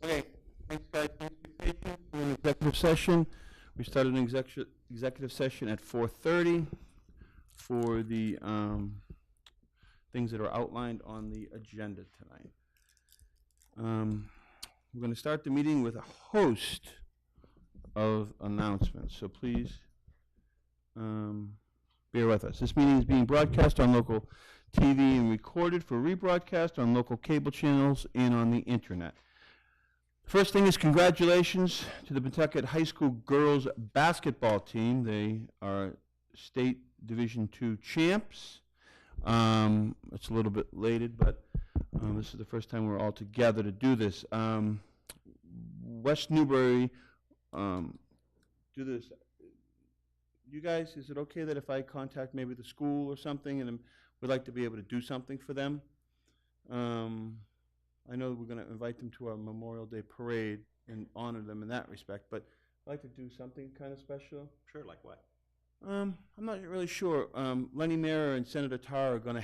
Okay, thanks guys, please be patient. We're in executive session. We started an executive session at 4:30 for the things that are outlined on the agenda tonight. We're gonna start the meeting with a host of announcements, so please bear with us. This meeting is being broadcast on local TV and recorded for rebroadcast on local cable channels and on the internet. First thing is congratulations to the Pawtucket High School girls basketball team. They are state Division II champs. It's a little bit lated, but this is the first time we're all together to do this. West Newbury, do this. You guys, is it okay that if I contact maybe the school or something and would like to be able to do something for them? I know we're going to invite them to our Memorial Day parade and honor them in that respect, but I'd like to do something kind of special. Sure, like what? I'm not really sure. Lenny Mara and Senator Tarr are going to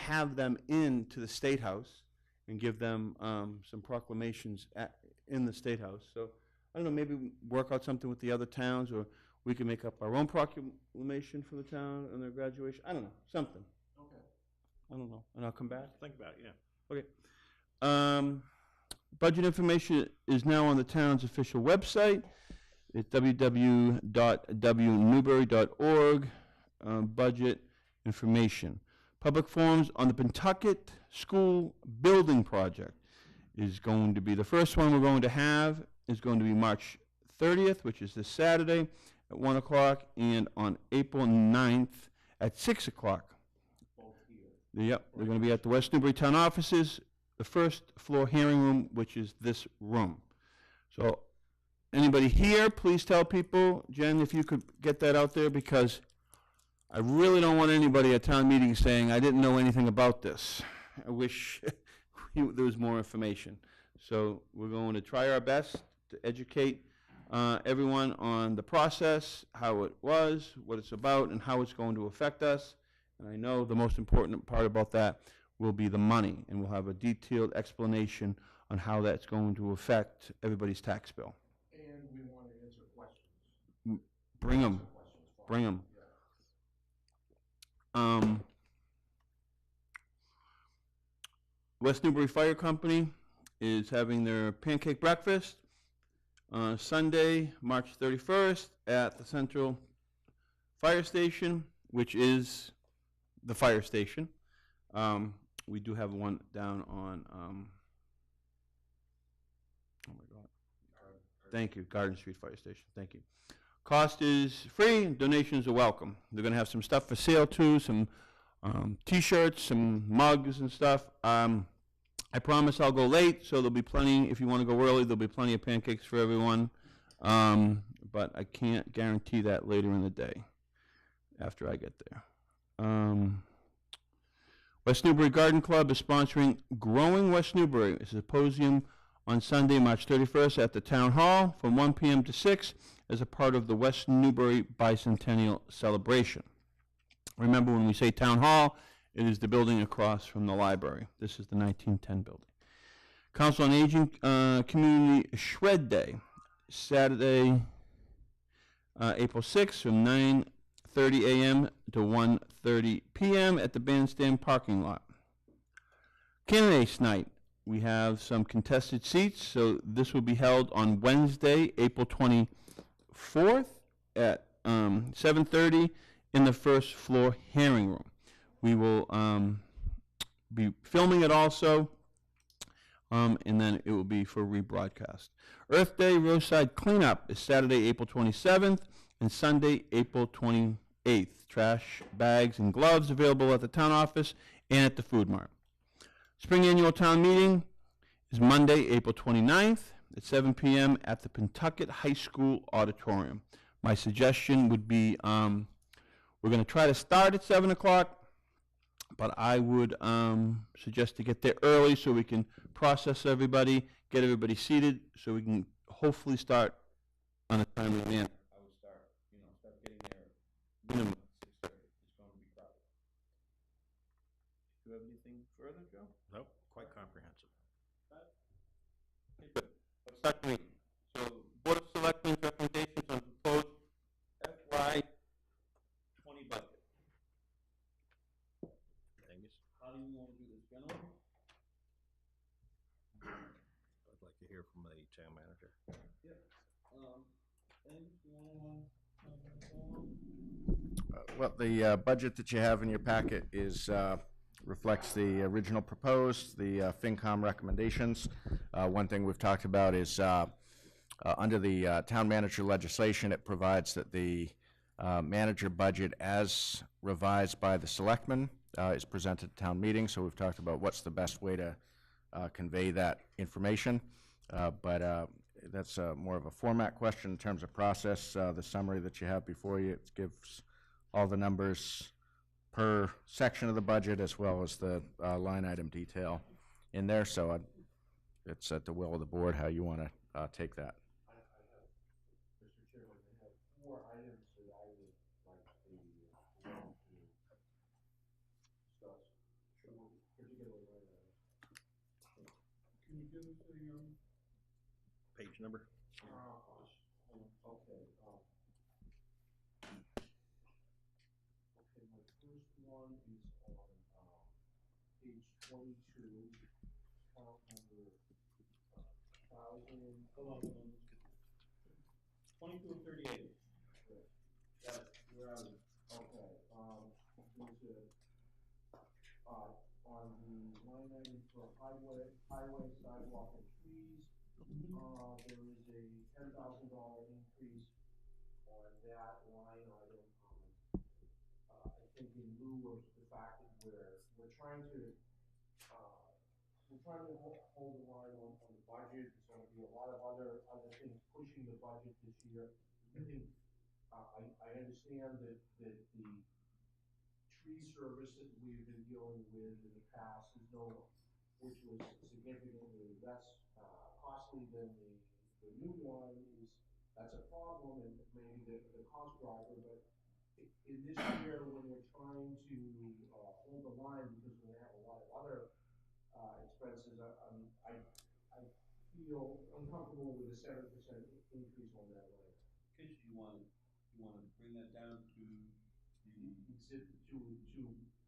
have them into the State House and give them some proclamations in the State House. So I don't know, maybe work out something with the other towns, or we can make up our own proclamation for the town on their graduation. I don't know, something. Okay. I don't know, and I'll come back. Think about it, yeah. Okay. Budget information is now on the town's official website. It's www.wnewbury.org, budget information. Public forums on the Pawtucket School Building Project is going to be, the first one we're going to have is going to be March 30th, which is this Saturday at 1 o'clock, and on April 9th at 6 o'clock. Both here. Yep, they're going to be at the West Newbury Town offices, the first floor hearing room, which is this room. So anybody here, please tell people. Jen, if you could get that out there, because I really don't want anybody at town meeting saying, I didn't know anything about this. I wish there was more information. So we're going to try our best to educate everyone on the process, how it was, what it's about, and how it's going to affect us. And I know the most important part about that will be the money, and we'll have a detailed explanation on how that's going to affect everybody's tax bill. And we want to answer questions. Bring them. Bring them. Yeah. West Newbury Fire Company is having their pancake breakfast on Sunday, March 31st at the Central Fire Station, which is the fire station. We do have one down on, oh my God. Thank you, Garden Street Fire Station, thank you. Cost is free, and donations are welcome. They're gonna have some stuff for sale too, some t-shirts, some mugs and stuff. I promise I'll go late, so there'll be plenty, if you wanna go early, there'll be plenty of pancakes for everyone. But I can't guarantee that later in the day, after I get there. West Newbury Garden Club is sponsoring Growing West Newbury, a symposium on Sunday, March 31st at the Town Hall from 1 p.m. to 6 as a part of the West Newbury Bicentennial Celebration. Remember, when we say Town Hall, it is the building across from the library. This is the 1910 building. Council on Aging Community Shred Day, Saturday, April 6th from 9:30 a.m. to 1:30 p.m. at the bandstand parking lot. Candidates Night, we have some contested seats, so this will be held on Wednesday, April 24th at 7:30 in the first floor hearing room. We will be filming it also, and then it will be for rebroadcast. Earth Day Roadside Cleanup is Saturday, April 27th, and Sunday, April 28th. Trash bags and gloves available at the town office and at the food mart. Spring Annual Town Meeting is Monday, April 29th at 7 p.m. at the Pawtucket High School Auditorium. My suggestion would be, we're going to try to start at 7 o'clock, but I would suggest to get there early so we can process everybody, get everybody seated, so we can hopefully start on a timely manner. I would start getting there minimum 6:30. It's going to be crowded. Do you have anything further, Joe? Nope, quite comprehensive. Okay, good. Such meeting. So, Board of Selectmen's recommendations on proposed FY 20 budget. Angus? How do you want to do this, gentlemen? I'd like to hear from the town manager. Angus, you want to? Well, the budget that you have in your packet is, reflects the original proposed, the FinCom recommendations. One thing we've talked about is, under the town manager legislation, it provides that the manager budget as revised by the Selectmen is presented at town meeting, so we've talked about what's the best way to convey that information. But that's more of a format question in terms of process. The summary that you have before you, it gives all the numbers per section of the budget as well as the line item detail in there. So it's at the will of the board how you want to take that. Mr. Chairman, I have 4 items that I would like to discuss. Particularly right now. Can you give us a, Page number? Okay, my first one is on page 22, account number 1,000. hold on. 22 or 38? That's where I was, okay, there's on the line item for highway, sidewalk, and trees, there is a $10,000 increase on that line item. I think in lieu of the fact that we're trying to hold the line on the budget. There's going to be a lot of other things pushing the budget this year. I understand that the tree service that we've been dealing with in the past is which was significantly less costly than the new one that's a problem and maybe the cost driver. But in this year, when we're trying to hold the line because we have a lot of other expenses, I feel uncomfortable with a 7% increase on that line. Okay, so you want to bring that down to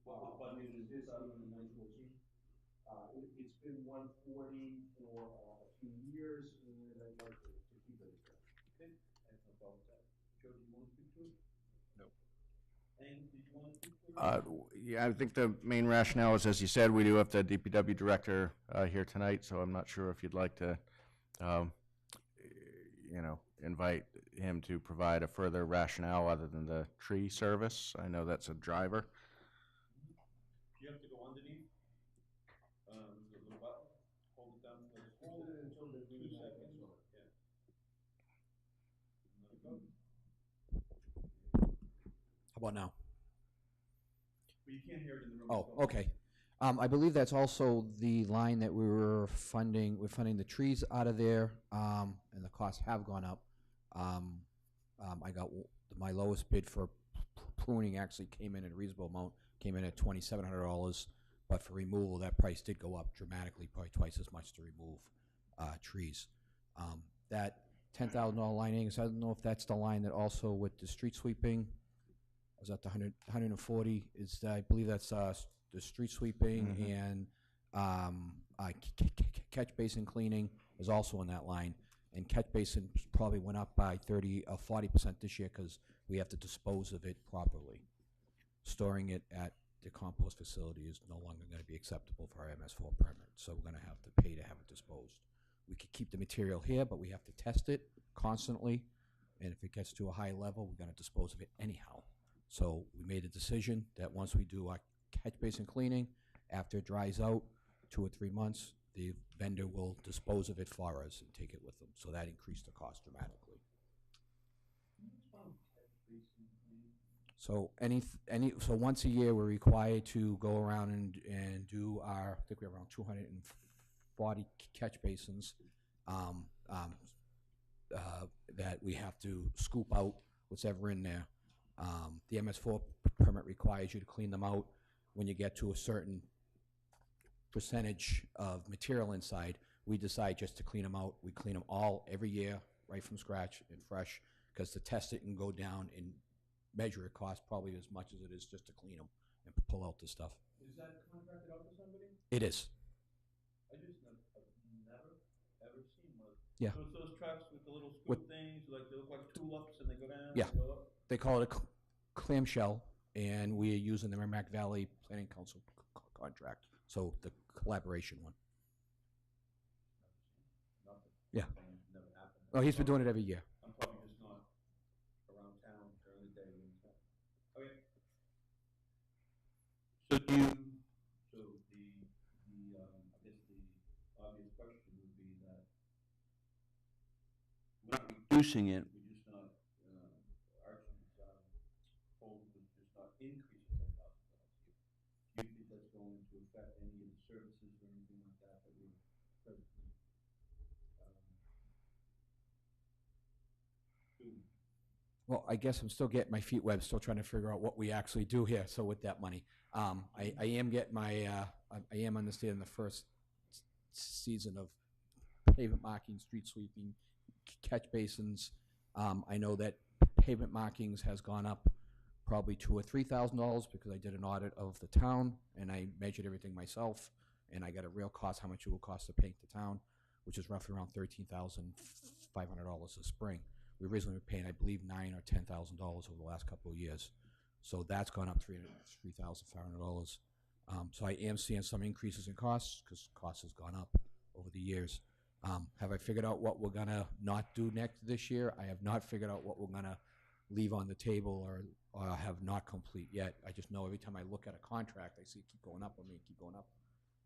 what the budget is this 2019? It's been 140 for a few years, and I'd like to keep it at that. Okay, I have no problem with that. Joe, do you want to speak to it? No. And did you want to speak to it? Yeah, I think the main rationale is, as you said, we do have the DPW director here tonight, so I'm not sure if you'd like to, invite him to provide a further rationale other than the tree service. I know that's a driver. You have to go underneath. The little button. Hold it down. Hold it until the 2 seconds. Yeah. Let it go. How about now? But you can't hear it in the room. Oh, okay. I believe that's also the line that we're funding the trees out of there, and the costs have gone up. I got my lowest bid for pruning actually came in at a reasonable amount, came in at $2,700, but for removal, that price did go up dramatically, probably twice as much to remove trees. That $10,000 line, Angus, I don't know if that's the line that also with the street sweeping, is that the 140? I believe that's the street sweeping, and catch basin cleaning is also in that line. And catch basin probably went up by 30 or 40% this year because we have to dispose of it properly. Storing it at the compost facility is no longer going to be acceptable for our MS4 permit, so we're going to have to pay to have it disposed. We could keep the material here, but we have to test it constantly, and if it gets to a high level, we're going to dispose of it anyhow. So we made a decision that once we do our catch basin cleaning, after it dries out, 2 or 3 months, the vendor will dispose of it for us and take it with them. So that increased the cost dramatically. So so once a year we're required to go around and do our, I think we have around 240 catch basins that we have to scoop out what's ever in there. The MS4 permit requires you to clean them out when you get to a certain percentage of material inside. we decide just to clean them out. We clean them all every year, right from scratch and fresh, because to test it and go down and measure it costs probably as much as it is just to clean them and pull out the stuff. Is that contracted out to somebody? It is. I just never, ever seen one. Yeah. So it's those trucks with the little With- scoop things, like they look like tulips and they go down Yeah. and go up? They call it a clamshell, and we are using the Merrimack Valley Planning Council contract, so the collaboration one. Nothing. Yeah. Never happened. Oh, he's been doing it every year. I'm probably just not around town during the day when it's happening. Okay. So do you, so I guess the obvious question would be that we're not reducing it, we're just not, Archie's, goal was just not increasing $10,000 a year. Do you think that's going to affect any of the services or anything like that that we're presently, doing? Well, I guess I'm still getting my feet wet, still trying to figure out what we actually do here, so with that money. I am getting my, I am understanding the first season of pavement marking, street sweeping, catch basins. I know that pavement markings has gone up probably $2,000 or $3,000 because I did an audit of the town and I measured everything myself and I got a real cost, how much it will cost to paint the town, which is roughly around $13,500 a spring. We originally were paying, I believe, $9,000 or $10,000 over the last couple of years. So that's gone up $3,500. So I am seeing some increases in costs because costs has gone up over the years. Have I figured out what we're gonna not do this year? I have not figured out what we're gonna leave on the table or have not complete yet. I just know every time I look at a contract, I see it keep going up on me, keep going up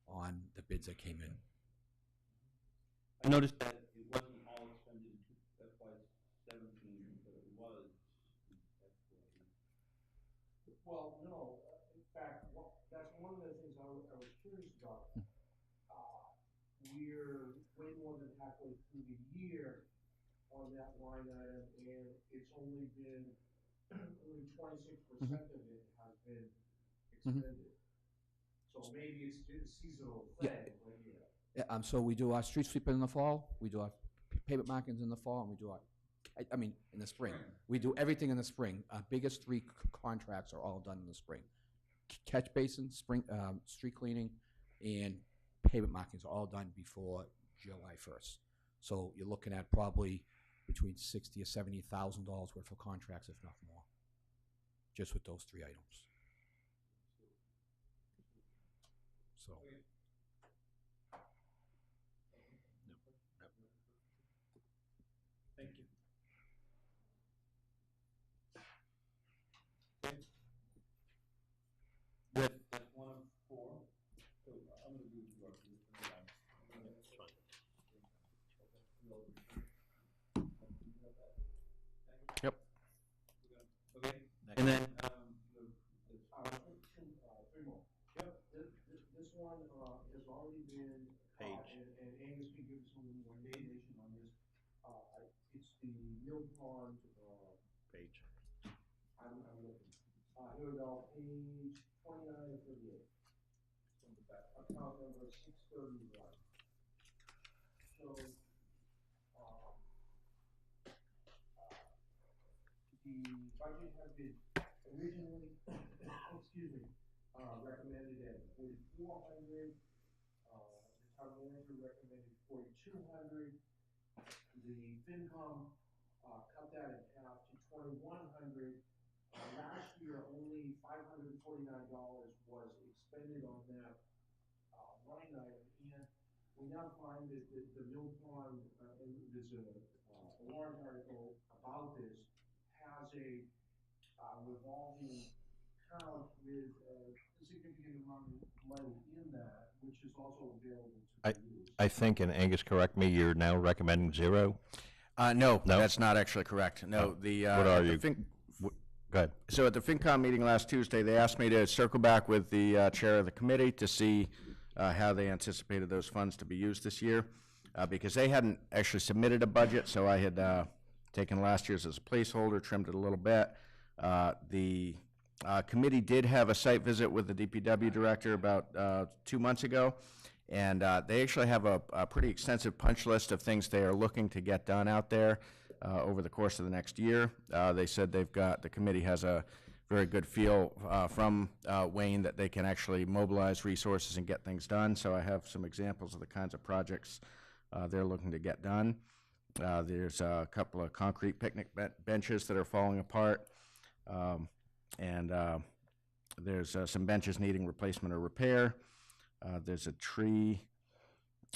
on the bids that came in. I noticed that it wasn't all expended in FY17, but it was in FY. Well, no, in fact, that's one of the things I was curious about. We're way more than halfway through the year on that line item, and it's only been, only 26% of it has been expended. So maybe it's just a seasonal thing, but yeah. Yeah, so we do our street sweeping in the fall, we do our pavement markings in the fall, and we do our, I mean, in the spring. We do everything in the spring. Our biggest three contracts are all done in the spring. Catch basin, spring, street cleaning, and pavement markings are all done before July 1st. So you're looking at probably between $60,000 or $70,000 worth of contracts, if not more, just with those three items. So. Thank you. That's one of four. So I'm going to do it. Yep. Okay. And then, Three more. Yep, this one, has already been caught, and Angus can give us some more information on this. It's the Mill Pond, Page. I'm looking. Here we go, page 29 and 38. Account number 631. So, the budget had been originally, excuse me, recommended at 4,400. The town manager recommended 4,200. The FinCom cut that in half to 2,100. Last year, only $549 was expended on that line item, and we now find that the Mill Pond, and there's a large article about this, has a revolving account with a significant amount of money in that, which is also available to be used. I think, and Angus, correct me, you're now recommending zero? No, that's not actually correct. No, the. What are you? Go ahead. So at the FinCom meeting last Tuesday, they asked me to circle back with the chair of the committee to see how they anticipated those funds to be used this year, because they hadn't actually submitted a budget, so I had taken last year's as a placeholder, trimmed it a little bit. The committee did have a site visit with the DPW director about 2 months ago, And they actually have a pretty extensive punch list of things they are looking to get done out there over the course of the next year. They said the committee has a very good feel from Wayne that they can actually mobilize resources and get things done. So I have some examples of the kinds of projects they're looking to get done. There's a couple of concrete picnic benches that are falling apart. And there's some benches needing replacement or repair. There's a tree,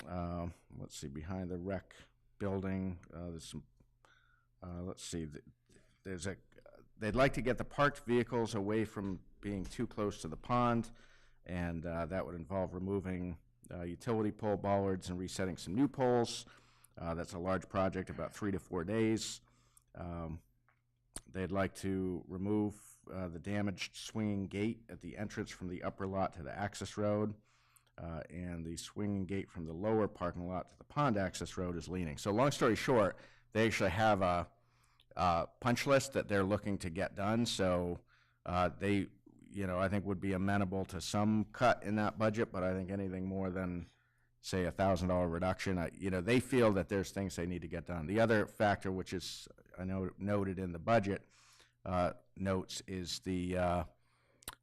let's see, behind the rec building. There's some, let's see, they'd like to get the parked vehicles away from being too close to the pond, and that would involve removing utility pole bollards and resetting some new poles. That's a large project, about 3 to 4 days. They'd like to remove the damaged swinging gate at the entrance from the upper lot to the access road. And the swinging gate from the lower parking lot to the pond access road is leaning. So long story short, they actually have a punch list that they're looking to get done. So they, I think would be amenable to some cut in that budget, but I think anything more than, say, $1,000 reduction, they feel that there's things they need to get done. The other factor, which is noted in the budget notes, is the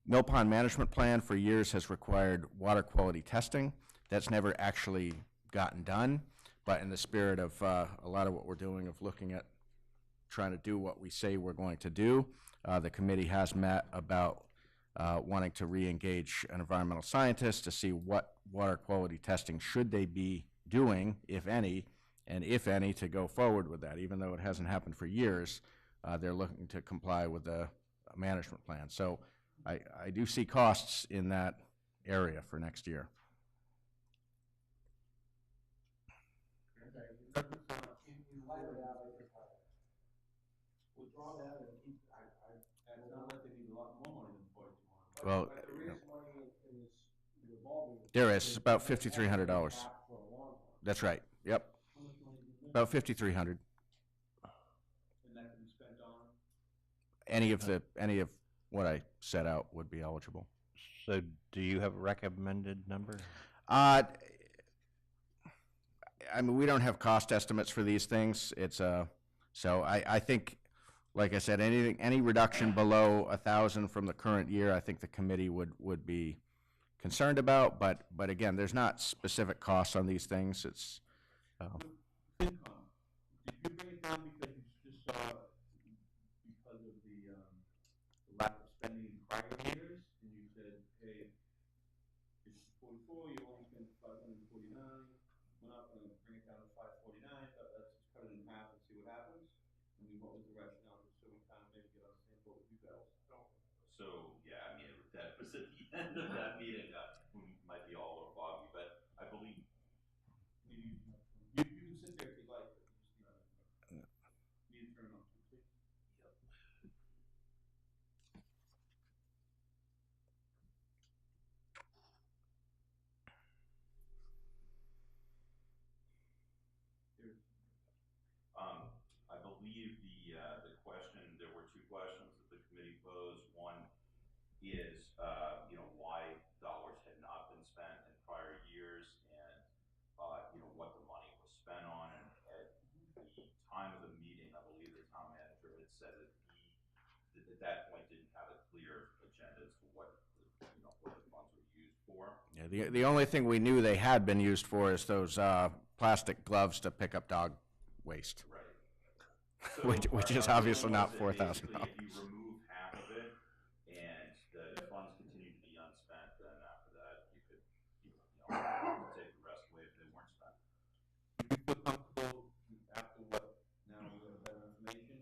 Mill Pond Management Plan for years has required water quality testing. That's never actually gotten done, but in the spirit of a lot of what we're doing of looking at trying to do what we say we're going to do, the committee has met about wanting to re-engage an environmental scientist to see what water quality testing should they be doing, if any, and if any, to go forward with that. Even though it hasn't happened for years, they're looking to comply with the management plan. So I do see costs in that area for next year. In light of that, withdraw that and keep, It sounds like they need a lot more money than 4,200. Well, but there is money in this revolving. there is about $5,300. For a long time. That's right. Yep, How much money do you about $5,300. And that can be spent on? Any of what I set out would be eligible. So do you have a recommended number? I mean, we don't have cost estimates for these things. It's so I think, like I said, any reduction below 1,000 from the current year, I think the committee would be concerned about. But again, there's not specific costs on these things. It's Income. Did you bring it down because you just saw because of the lack of spending in prior years, and you said, hey, it's 44, you only spent 549. We're not going to bring it down to 549, but let's just cut it in half and see what happens. I mean, what was the rationale? Just so we kind of maybe get on the same boat with you guys. So, yeah, I mean, that was at the end of that meeting. We might be all over foggy, but I believe. You can sit there if you like, but you just, need to turn on. Yep. I believe the question, there were two questions that the committee posed. One is, why dollars had not been spent in prior years, and what the money was spent on. And at the time of the meeting, I believe the town manager had said that he, at that point, didn't have a clear agenda as to what the funds were used for. yeah, the only thing we knew they had been used for is those plastic gloves to pick up dog waste. Right. Which is our obviously feeling not was that $4,000. basically if you remove half of it and the funds continue to be unspent, then after that you could take the rest away if they weren't spent. You feel comfortable after what, now we have better information,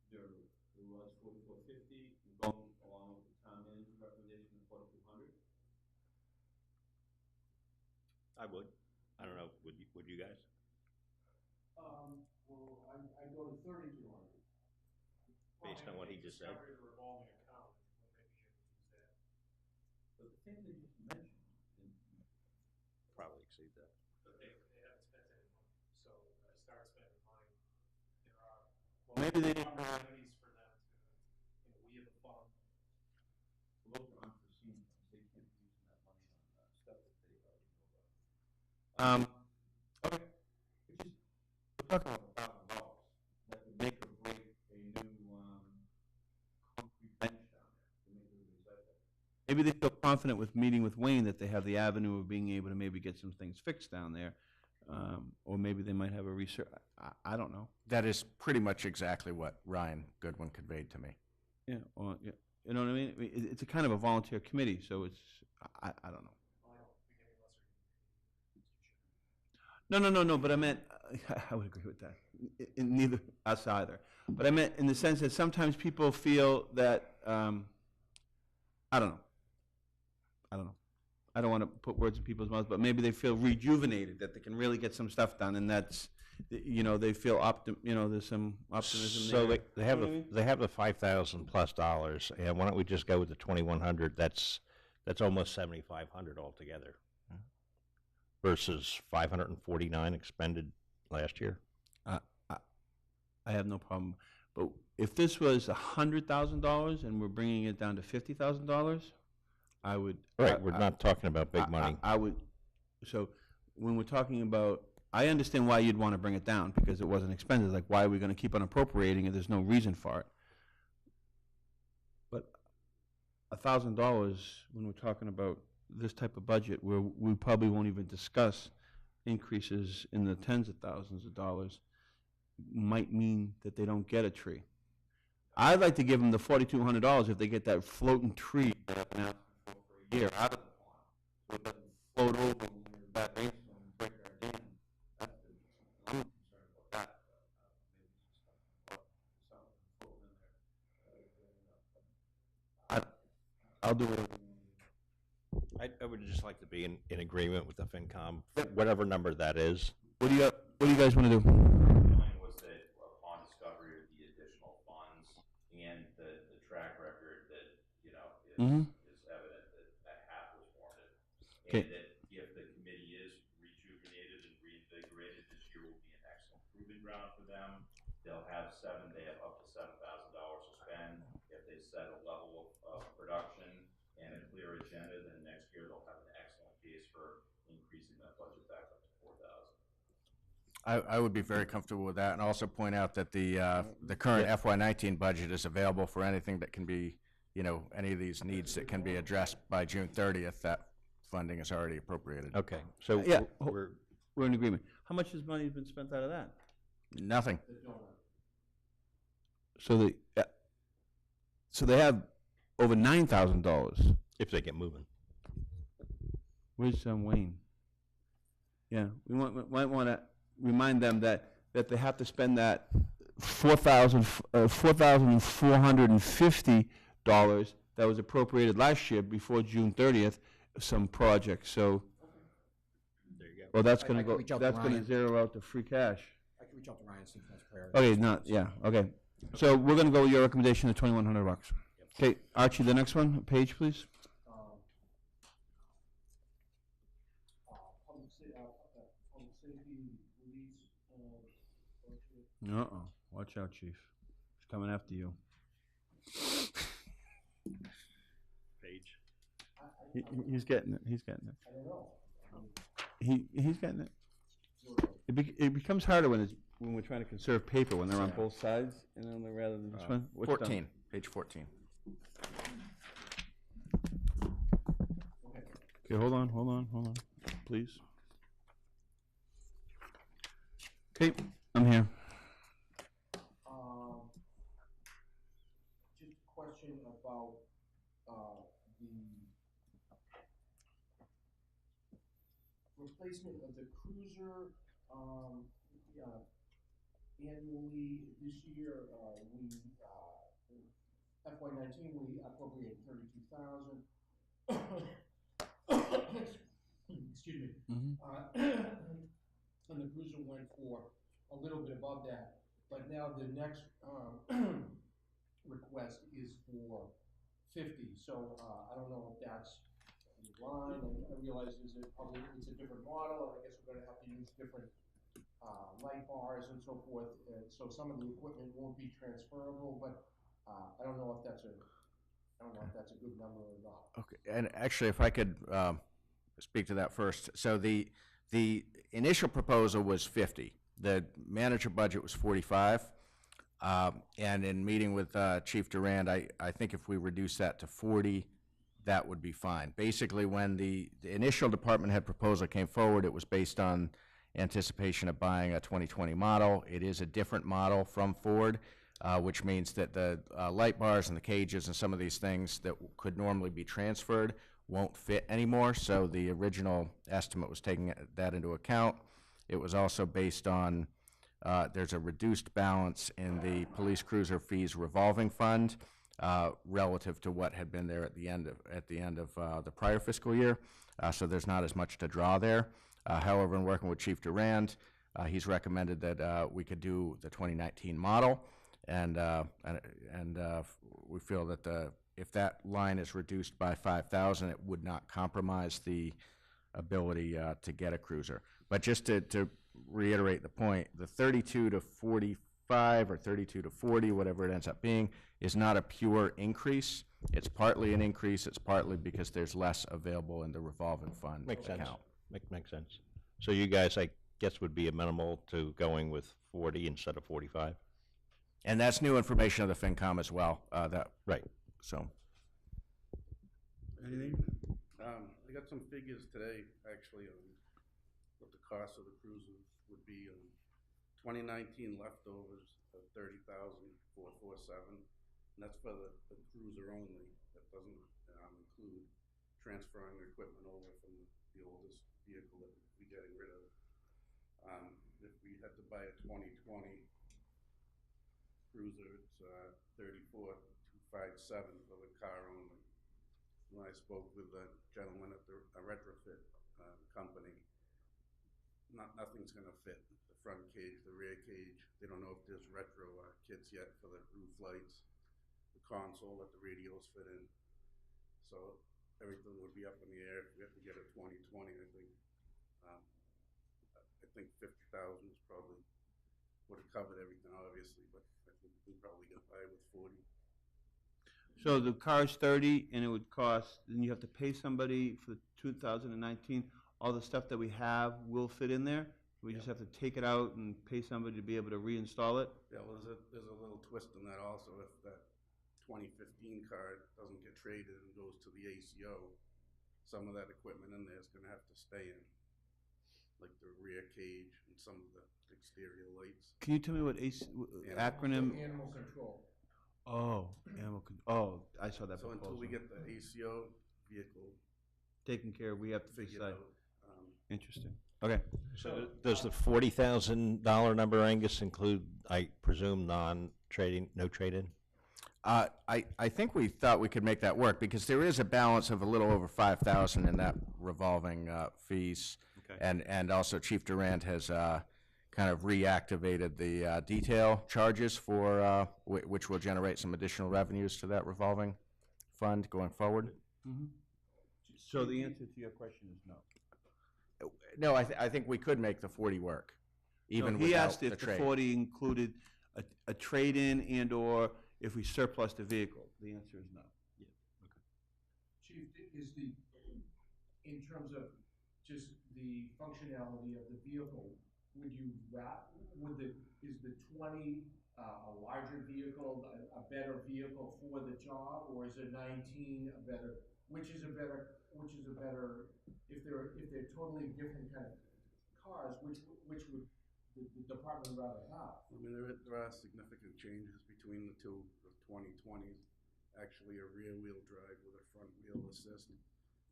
there was 4450, going along with the town manager's recommendation of 4,200? I would. I don't know, would you guys? Well, I go to 3,200. Based on what he just said? Discovery of the revolving account, we'll maybe able to use that. But the thing that you just mentioned, Probably exceed that. But they haven't spent any money, so when I start spending money, there are. well, maybe they didn't know. Opportunities for them to, we have a fund. Those are unforeseen, they can't be using that money on stuff that they already know about. Okay. We're talking about $1,000 that would make or break a new concrete bench down there to make everybody safe there. Maybe they feel confident with meeting with Wayne that they have the avenue of being able to maybe get some things fixed down there. Or maybe they might have a research, I don't know. That is pretty much exactly what Ryan Goodwin conveyed to me. Yeah, or, yeah, you know what I mean? It's a kind of a volunteer committee, so it's, I don't know. No, but I meant, I would agree with that. Neither us either. But I meant in the sense that sometimes people feel that, I don't know. I don't want to put words in people's mouths, but maybe they feel rejuvenated, that they can really get some stuff done, and that's, they feel there's some optimism So there. they have You know what I mean? they have the $5,000+, and why don't we just go with the 2,100? That's almost 7,500 altogether, versus 549 expended last year. I have no problem. But if this was $100,000 and we're bringing it down to $50,000, I would. Right, we're not talking about big money. I would, so when we're talking about, I understand why you'd want to bring it down because it wasn't expended. Like, why are we going to keep on appropriating it? There's no reason for it. But $1,000, when we're talking about this type of budget, where we probably won't even discuss increases in the tens of thousands of dollars, might mean that they don't get a tree. I'd like to give them the $4,200 if they get that floating tree that I've been asking for a year out of the pond, so it doesn't float over when there's a bad rainstorm and break our dam. That's the, I'm concerned about that. I'll do it. I would just like to be in agreement with the FinCom, whatever number that is. What do you guys want to do? Feeling was that upon discovery of the additional funds and the track record that, Mhm. is evident that half was warranted. Okay. And that if the committee is rejuvenated and reinvigorated, this year will be an excellent proving ground for them. They have up to $7,000 to spend. If they set a level of production and a clear agenda, then next year they'll have an excellent case for increasing that budget back up to 4,000. I would be very comfortable with that, and also point out that the current FY19 budget is available for anything that can be, any of these needs that can be addressed by June 30th. That funding is already appropriated. Okay, so Yeah. we're in agreement. How much has money been spent out of that? Nothing. So they have over $9,000. if they get moving. Where's Wayne? Yeah, we might want to remind them that they have to spend that $4,450 that was appropriated last year before June 30th, some projects. So, There you go. well, that's I going to can go. reach out to That's going to Ryan. zero out the free cash. I can reach out to Ryan and see if that's priority. Okay, okay. So we're going to go with your recommendation of $2,100. Okay, Archie, the next one, page, please. Public safety, police, Uh-oh, watch out, chief. He's coming after you. Page. He's getting it. He's getting it. I don't know. He's getting it. It becomes harder when we're trying to conserve paper when they're on both sides, rather than this one. What's 14, done? page 14. Okay, hold on, please. Okay, I'm here. Just a question about, the replacement of the cruiser, annually this year, FY19, we appropriated 32,000. Excuse me. And the cruiser went for a little bit above that, but now the next, request is for 50, so, I don't know if that's in line, and I realize it's a different model, and I guess we're gonna have to use different, light bars and so forth, so some of the equipment won't be transferable, but, I don't know if that's a good number or not. Okay, and actually, if I could speak to that first. So the The initial proposal was 50. The manager budget was 45. And in meeting with Chief Durand, I think if we reduce that to 40, that would be fine. Basically, when the initial department head proposal came forward, it was based on anticipation of buying a 2020 model. It is a different model from Ford, which means that the light bars and the cages and some of these things that could normally be transferred won't fit anymore, so the original estimate was taking that into account. It was also based on, there's a reduced balance in the police cruiser fees revolving fund relative to what had been there at the end of the prior fiscal year, so there's not as much to draw there. However, in working with Chief Durand, he's recommended that we could do the 2019 model, and we feel that if that line is reduced by 5,000, it would not compromise the ability to get a cruiser. But just to reiterate the point, the 32 to 45 or 32 to 40, whatever it ends up being, is not a pure increase. It's partly an increase. It's partly because there's less available in the revolving fund Makes sense. account. Makes sense. So you guys, I guess, would be amenable to going with 40 instead of 45? And that's new information of the FinCom as well. Right. So. Anything? I got some figures today, actually, on what the cost of the cruisers would be. 2019 leftovers of $30,447, and that's for the cruiser only. That doesn't include transferring the equipment over from the oldest vehicle that we're getting rid of. If we had to buy a 2020 cruiser, it's $34,257 for the car only. When I spoke with the gentleman at the retrofit company, nothing's going to fit. The front cage, the rear cage. They don't know if there's retro kits yet for the roof lights, the console that the radios fit in. So everything would be up in the air if we have to get a 2020. I think 50,000 is probably would have covered everything, obviously, but I think we can probably get by with 40. So the car's 30, and it would cost, then you have to pay somebody for 2019. All the stuff that we have will fit in there? We just have to take it out and pay somebody to be able to reinstall it? Yeah, well, there's a little twist in that also. If that 2015 car doesn't get traded and goes to the ACO, some of that equipment in there is going to have to stay in, like the rear cage and some of the exterior lights. Can you tell me what acronym? Animal control. Oh, I saw that So proposal. until we get the ACO vehicle Taken care of, we have to figured decide. out, Interesting. Okay. So does the $40,000 number, Angus, include, I presume, no trade-in? I think we thought we could make that work because there is a balance of a little over 5,000 in that revolving fees. Okay. And also Chief Durand has kind of reactivated the detail charges for, which will generate some additional revenues to that revolving fund going forward. So the answer to your question is no. No, I think we could make the 40 work, even No, he without asked the if the trade. 40 included a trade-in and/or if we surplus the vehicle. The answer is no. Chief, is in terms of just the functionality of the vehicle, is the 20 a larger vehicle, a better vehicle for the job, or is the 19 a better, which is a better, if they're totally different kind of cars, which would the department rather have? I mean, there are significant changes between the two. The 2020s, actually a rear wheel drive with a front wheel assist.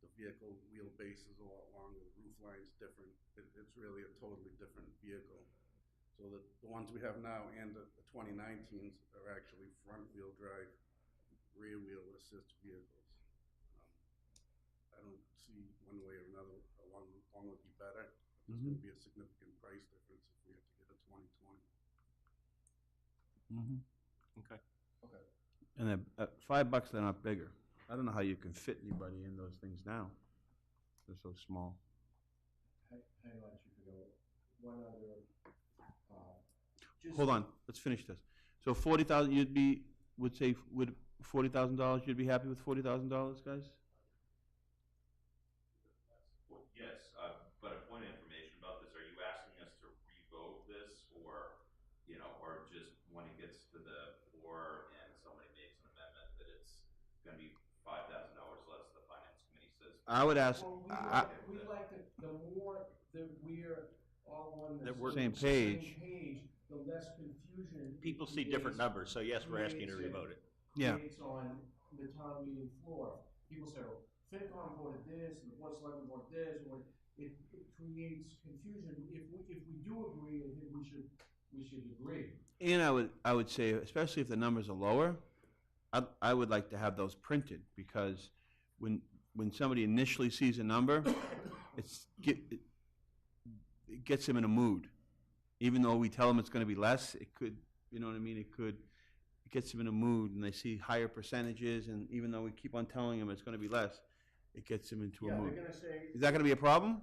The vehicle wheelbase is a lot longer, the roof line's different. It's really a totally different vehicle. So the ones we have now and the 2019s are actually front wheel drive, rear wheel assist vehicles. I don't see one way or another, one would be better. There's going to be a significant price difference if we have to get a 2020. Okay. And then $5, they're not bigger. I don't know how you can fit anybody in those things now. They're so small. Hang on, Chief, one other, Hold on, let's finish this. So 40,000, would $40,000, you'd be happy with $40,000, guys? Well, yes, but a point of information gonna be $5,000 less, the finance committee says. I would ask, Well, we like the more that we're all on the That we're- Same same page. page, the less confusion. it People see different creates- numbers, so yes, we're asking you to creates revote it. Yeah. Creates on the town meeting floor. People say, oh, FinCom voted this, and the Board of Selectmen voted this, or it creates confusion. If we do agree, I think we should agree. and I would say, especially if the numbers are lower, I would like to have those printed, because when somebody initially sees a number, it gets them in a mood. Even though we tell them it's gonna be less, it could, you know what I mean, it gets them in a mood, and they see higher percentages, and even though we keep on telling them it's gonna be less, it gets them into a Yeah, mood. they're gonna say, Is that gonna be a problem?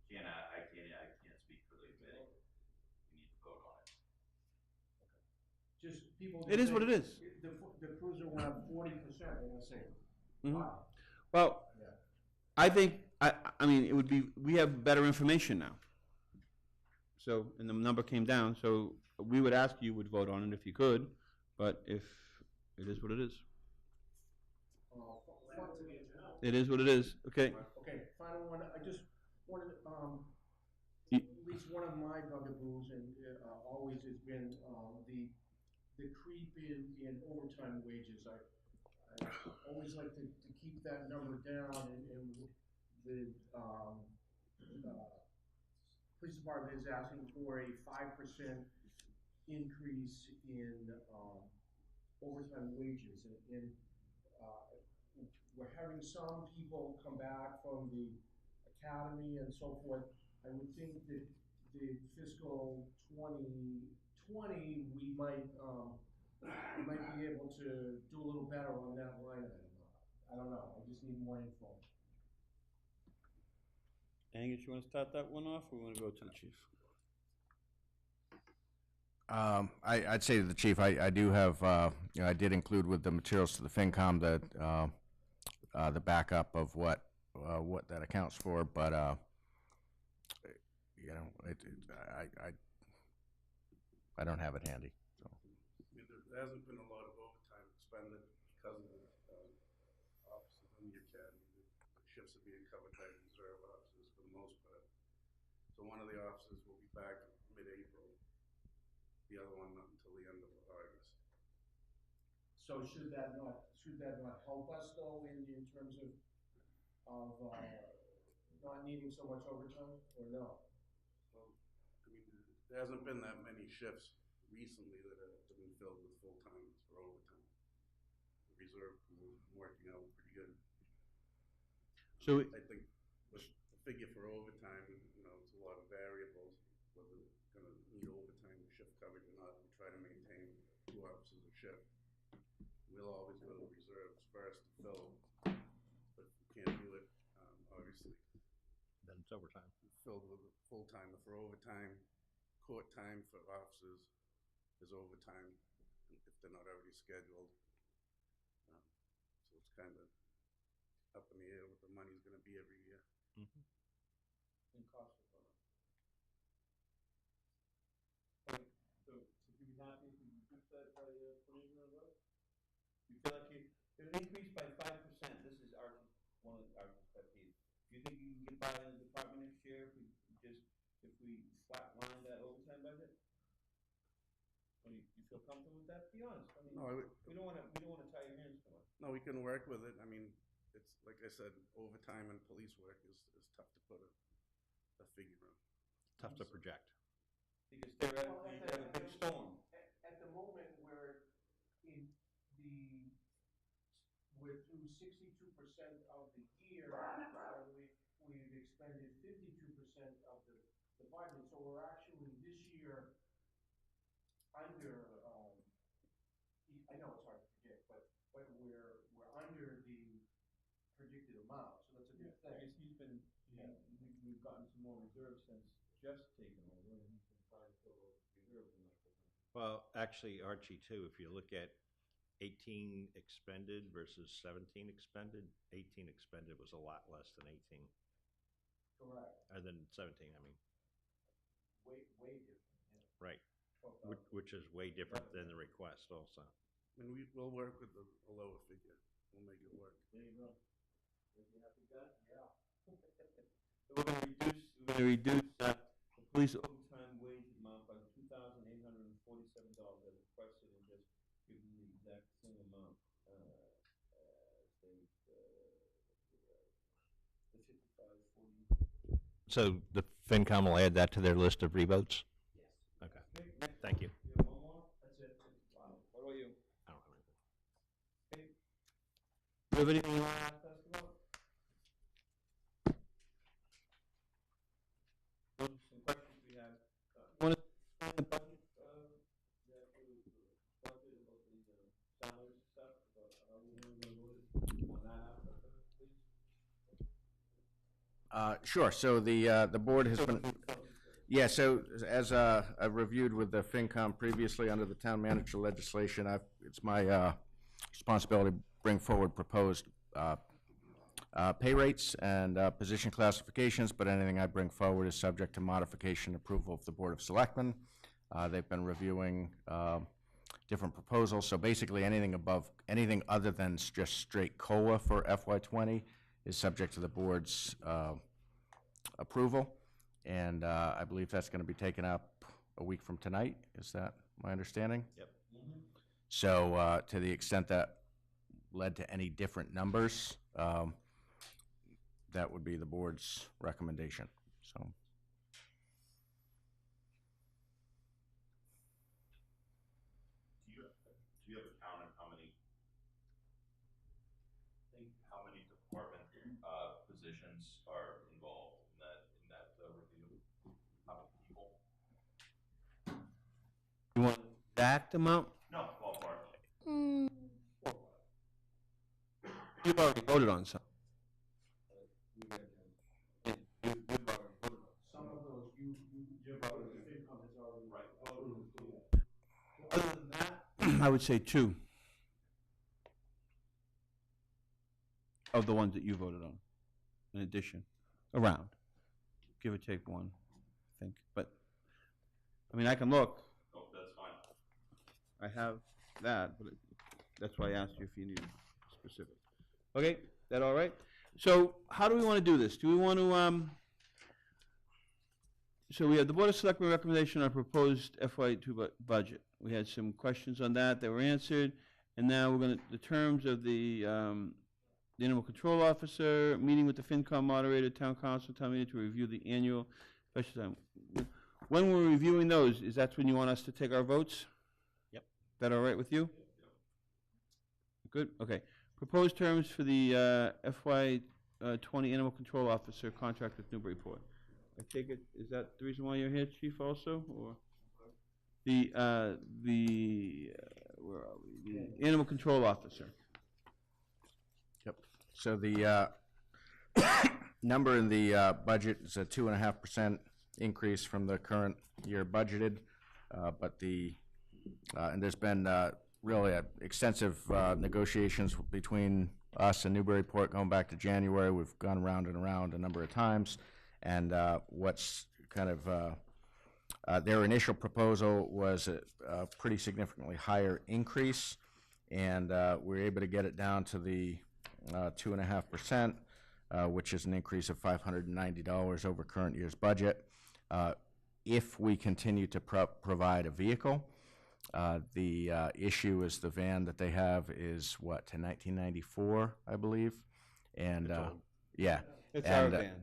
I can't speak for the committee. We need to vote on it. just people. It is what it is. The cruiser went up 40%, they're gonna say, Mhm. wow. Well, Yeah. I think, I mean, it would be, we have better information now. So, and the number came down, so we would ask you would vote on it if you could, but if, it is what it is. It is what it is, okay. Okay, final one, I just wanted, You- at least one of my bugaboos, and, always has been, the creep in overtime wages. I always like to keep that number down, and the, police department is asking for a 5% increase in, overtime wages, and, we're having some people come back from the academy and so forth. I would think that the fiscal 2020, we might be able to do a little better on that line item. I don't know, I just need more info. Angus, you wanna start that one off, or we wanna go to the chief? I'd say to the chief, I do have, I did include with the materials to the FinCom that, the backup of what that accounts for, but, I don't have it handy, so. I mean, there hasn't been a lot of overtime expended because of the officers in the academy. The shifts are being covered by reserve officers for the most part. So one of the officers will be back mid-April, the other one not until the end of August. So should that not help us though in terms of not needing so much overtime, or no? Well, I mean, there hasn't been that many shifts recently that have been filled with full-timers for overtime. The reserve pool is working out pretty good. So, I think with the figure for overtime, you know, it's a lot of variables, whether it's gonna need overtime shift coverage or not. We try to maintain 2 officers a shift. We'll always go to reserves first to fill, but if we can't do it, obviously, Then it's overtime. filled with a full-timer for overtime. Court time for officers is overtime if they're not already scheduled. So it's kind of up in the air what the money's gonna be every year. In cost of running. Okay, so if you're happy, if you reduce that by, 20 million, You feel like it'll increase by 5%, this is one of our perspectives. Do you think you can get by in the department next year if we flatline that overtime budget? Or you feel comfortable with that? Be honest, I mean, No, we don't wanna tie your hands too much. No, we can work with it. I mean, it's, like I said, overtime and police work is tough to put a figure on. Tough to project. Because theoretically, you have a big storm. At the moment, we're through 62% of the year, and we've expended 52% of the budget, so we're actually this year under, I know it's hard to predict, but we're under the predicted amount, so that's a good I thing. guess we've gotten some more reserves since Jeff's taken over, and he's been trying to fill those reserves in that program. Well, actually, Archie, too, if you look at 18 expended versus 17 expended, 18 expended was a lot less than 18, Correct. than 17, I mean. Way different, yeah. Right. 12,000. Which is way different than the request also. And we'll work with a lower figure. We'll make it work. There you go. If you have to gun, yeah. So we're gonna reduce the police Overtime wage amount by $2,847 as requested, and just give them the exact same amount, the 5540. So the FinCom will add that to their list of revotes? Yes. Okay, thank you. You have one more? That's it. Wow. What about you? I don't have anything. Okay. Do you have anything you want to Ask us about? Those are some questions we have. want to sign the budget? That was budget about the salaries and stuff, about how we were gonna vote it on that aspect of it, please? Sure, so the board has been, yeah, so as I've reviewed with the FinCom previously under the town manager legislation, it's my responsibility to bring forward proposed pay rates and position classifications, but anything I bring forward is subject to modification approval of the Board of Selectmen. They've been reviewing different proposals, so basically anything other than just straight COLA for FY20 is subject to the board's approval, and I believe that's going to be taken up a week from tonight. Is that my understanding? Yep. So to the extent that led to any different numbers, that would be the board's recommendation. So. Do you have a count on how many department positions are involved in that review? How many people? You want an exact amount? No, ballpark. You've already voted on some. Some of those, you've already, the FinCom has already. Right. Approved. Other than that, I would say 2 of the ones that you voted on, in addition, around. Give or take 1, I think. But, I mean, I can look. Oh, that's fine. I have that, but that's why I asked you if you need specific. Okay, that all right? So how do we want to do this? Do we want to, so we have the Board of Selectmen recommendation on proposed FY2 budget. We had some questions on that were answered, and now we're going to, the terms of the animal control officer, meeting with the FinCom moderator, town council, town meeting to review the annual special time. When we're reviewing those, is that when you want us to take our votes? Yep. That all right with you? Good, okay. Proposed terms for the FY20 animal control officer contract with Newburyport. I take it, is that the reason why you're here, Chief, also, or? Where are we? The animal control officer. Yep. So the number in the budget is a 2.5% increase from the current year budgeted, but and there's been really extensive negotiations between us and Newburyport going back to January. We've gone around and around a number of times, and what's kind of their initial proposal was a pretty significantly higher increase, and we were able to get it down to the 2.5%, which is an increase of $590 over current year's budget. If we continue to provide a vehicle, the issue is the van that they have is what, to 1994, I believe, and yeah, It's and, our van.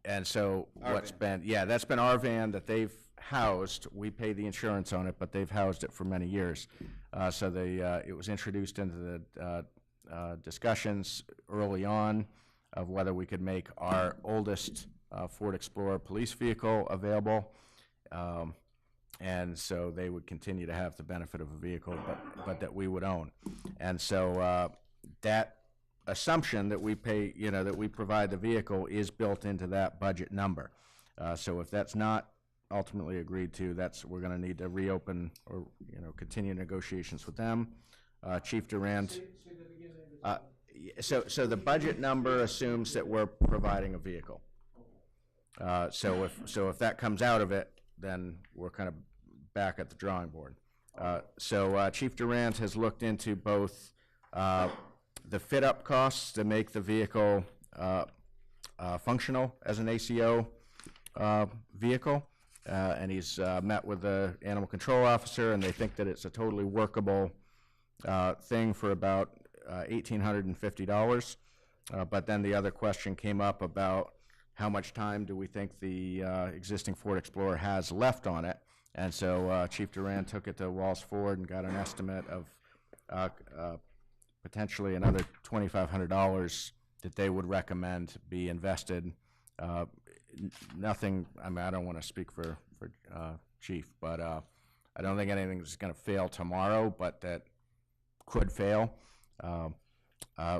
And so Our van. that's been our van that they've housed. We pay the insurance on it, but they've housed it for many years. So it was introduced into the discussions early on of whether we could make our oldest Ford Explorer police vehicle available. And so they would continue to have the benefit of a vehicle, but that we would own. And so that assumption that we pay, that we provide the vehicle is built into that budget number. So if that's not ultimately agreed to, we're going to need to reopen or continue negotiations with them. Chief Durand. So the budget number assumes that we're providing a vehicle. So if that comes out of it, then we're kind of back at the drawing board. So Chief Durant has looked into both the fit-up costs to make the vehicle functional as an ACO vehicle, and he's met with the animal control officer, and they think that it's a totally workable thing for about $1,850. But then the other question came up about how much time do we think the existing Ford Explorer has left on it. And so Chief Durant took it to Walls Ford and got an estimate of potentially another $2,500 that they would recommend be invested. Nothing, I mean, I don't want to speak for Chief, but I don't think anything's going to fail tomorrow, but that could fail.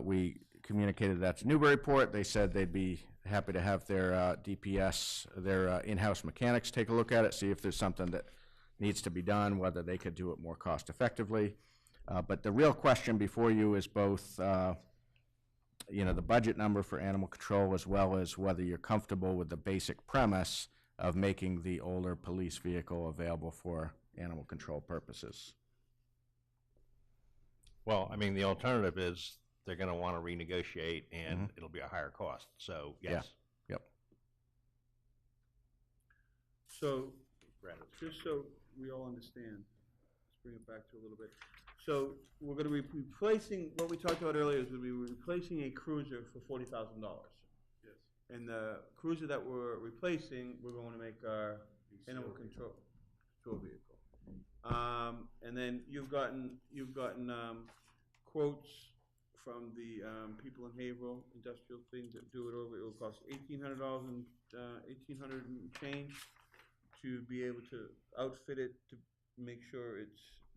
We communicated that to Newburyport. They said they'd be happy to have their DPS, their in-house mechanics, take a look at it, see if there's something that needs to be done, whether they could do it more cost effectively. But the real question before you is both you know, the budget number for animal control, as well as whether you're comfortable with the basic premise of making the older police vehicle available for animal control purposes. Well, I mean, the alternative is they're gonna wanna renegotiate and it'll be a higher cost, so yes. Yep. So, just so we all understand, let's bring it back to a little bit. So, we're gonna be replacing, what we talked about earlier is we'll be replacing a cruiser for $40,000. Yes. And the cruiser that we're replacing, we're going to make our animal control vehicle. And then you've gotten quotes from the people in Haverhill, industrial things that do it over. It will cost $1,800 and $1,800 and change to be able to outfit it to make sure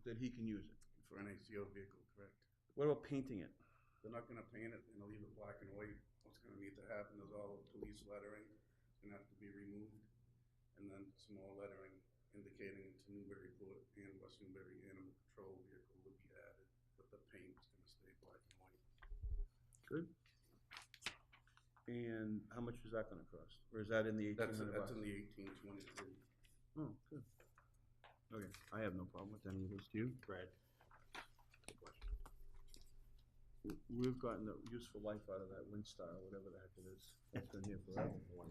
that he can use it. For an ACO vehicle, correct? What about painting it? They're not gonna paint it and leave it black and white. What's gonna need to happen is all the police lettering is gonna have to be removed. And then small lettering indicating it's Newburyport and West Newbury Animal Control Vehicle would be added, but the paint's gonna stay black and white. Good. And how much is that gonna cost? Or is that in the $1,800? That's in the 1823. Oh, good. Okay, I have no problem with any of this. Do you? Brad? We've gotten the useful life out of that Windstar, or whatever the heck it is. It's been here forever. So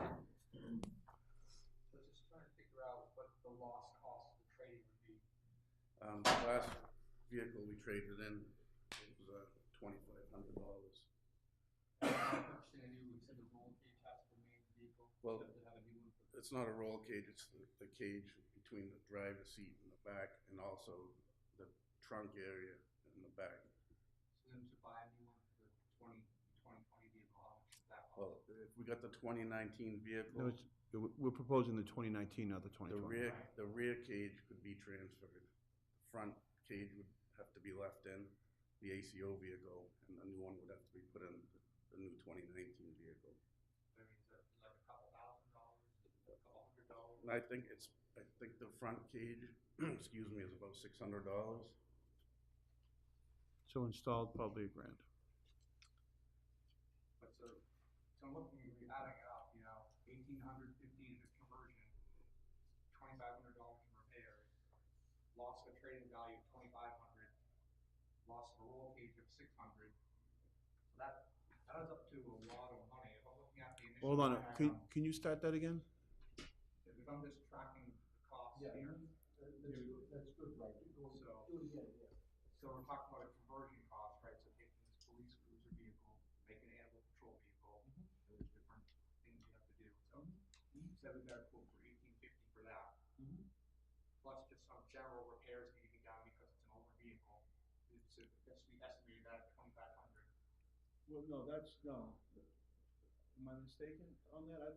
just trying to figure out what the lost cost of the trading would be. The last vehicle we traded in was $2,500. Understand you said the roll cage has to remain the vehicle. Well, to have a new one for it's not a roll cage, it's the cage between the driver's seat and the back, and also the trunk area in the back. So then to buy a new one for the 2020 vehicle, how much is that? Well, if we got the 2019 vehicle, No, we're proposing the 2019, not the 2020. the rear cage could be transferred. The front cage would have to be left in the ACO vehicle, and the new one would have to be put in the new 2019 vehicle. I mean, is that like a couple $1,000, a couple $100? And I think the front cage, excuse me, is about $600. So installed, probably $1,000. But so I'm looking, we're adding it up, you know, 1,850 is the conversion, $2,500 in repairs, loss of a trading value of 2,500, loss of a roll cage of 600. So that adds up to a lot of money. If I'm looking at the initial. Hold on, line item, can you start that again? if I'm just tracking the costs Yeah, here. that's good, right? So- Do it again, yeah. So we're talking about a conversion cost, right? So taking this police cruiser vehicle, making an animal control vehicle, there's different things you have to do. So you said we got a quote for $1,850 for that. Plus just some general repairs need to be done because it's an older vehicle. It's we estimated that at 2,500. Well, no, am I mistaken on that? I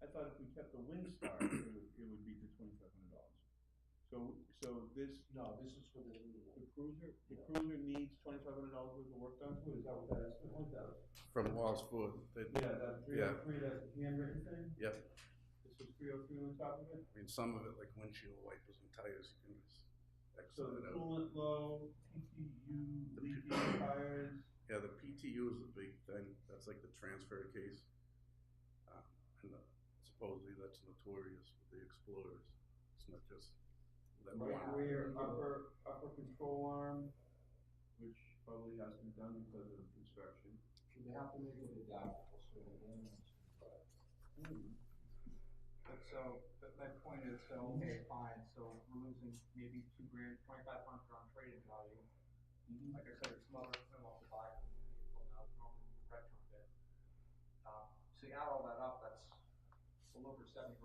thought if we kept the Windstar, it would be the $2,500. So this. No, this is for the new one. The cruiser needs $2,500 worth of work done to it, is that what that estimate was? From Walls Ford. Yeah, that 303, that's the handwritten thing? Yep. This was 303 on top of it? I mean, some of it, like windshield wipers and tires, you can just X So it the out. coolant low, PTU, leaky tires. Yeah, the PTU is the big thing. That's like the transfer case. And supposedly that's notorious with the Explorers. It's not just that we Right want. rear upper control arm, which probably has to be done because of construction. They have to make it adaptable so the animals can drive. But so, but my point is, so, okay, fine, so we're losing maybe $2,000, 2,500 on trade-in value. Like I said, it's mother wants to buy a new vehicle now, normally you retrofit. So you add all that up, that's a little over $70,000.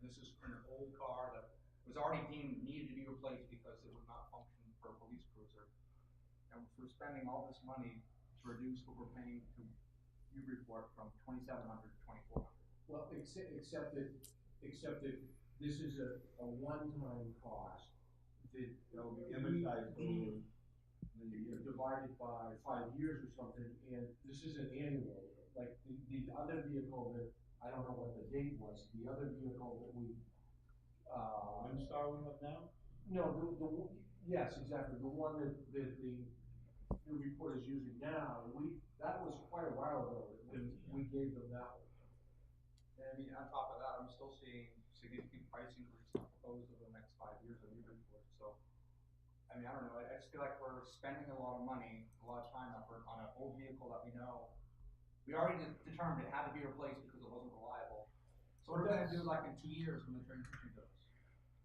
And this is an old car that was already deemed needed to be replaced because it would not function for a police cruiser. And we're spending all this money to reduce what we're paying to Newburyport from $2,700 to $2,400. Well, except that this is a one-time cost that. That'll be amortized over Divided by 5 years or something, and this is an annual, like the other vehicle that, I don't know what the date was, the other vehicle that we, Star we have now? no, yes, exactly, the one that the new report is using now, that was quite a while ago, that we gave them that one. And I mean, on top of that, I'm still seeing significant price increases proposed over the next 5 years of Newburyport, so. I mean, I don't know, I just feel like we're spending a lot of money, a lot of time effort on an old vehicle that we know. We already determined it had to be replaced because it wasn't reliable. So what are we gonna do like in 2 years when the transition goes?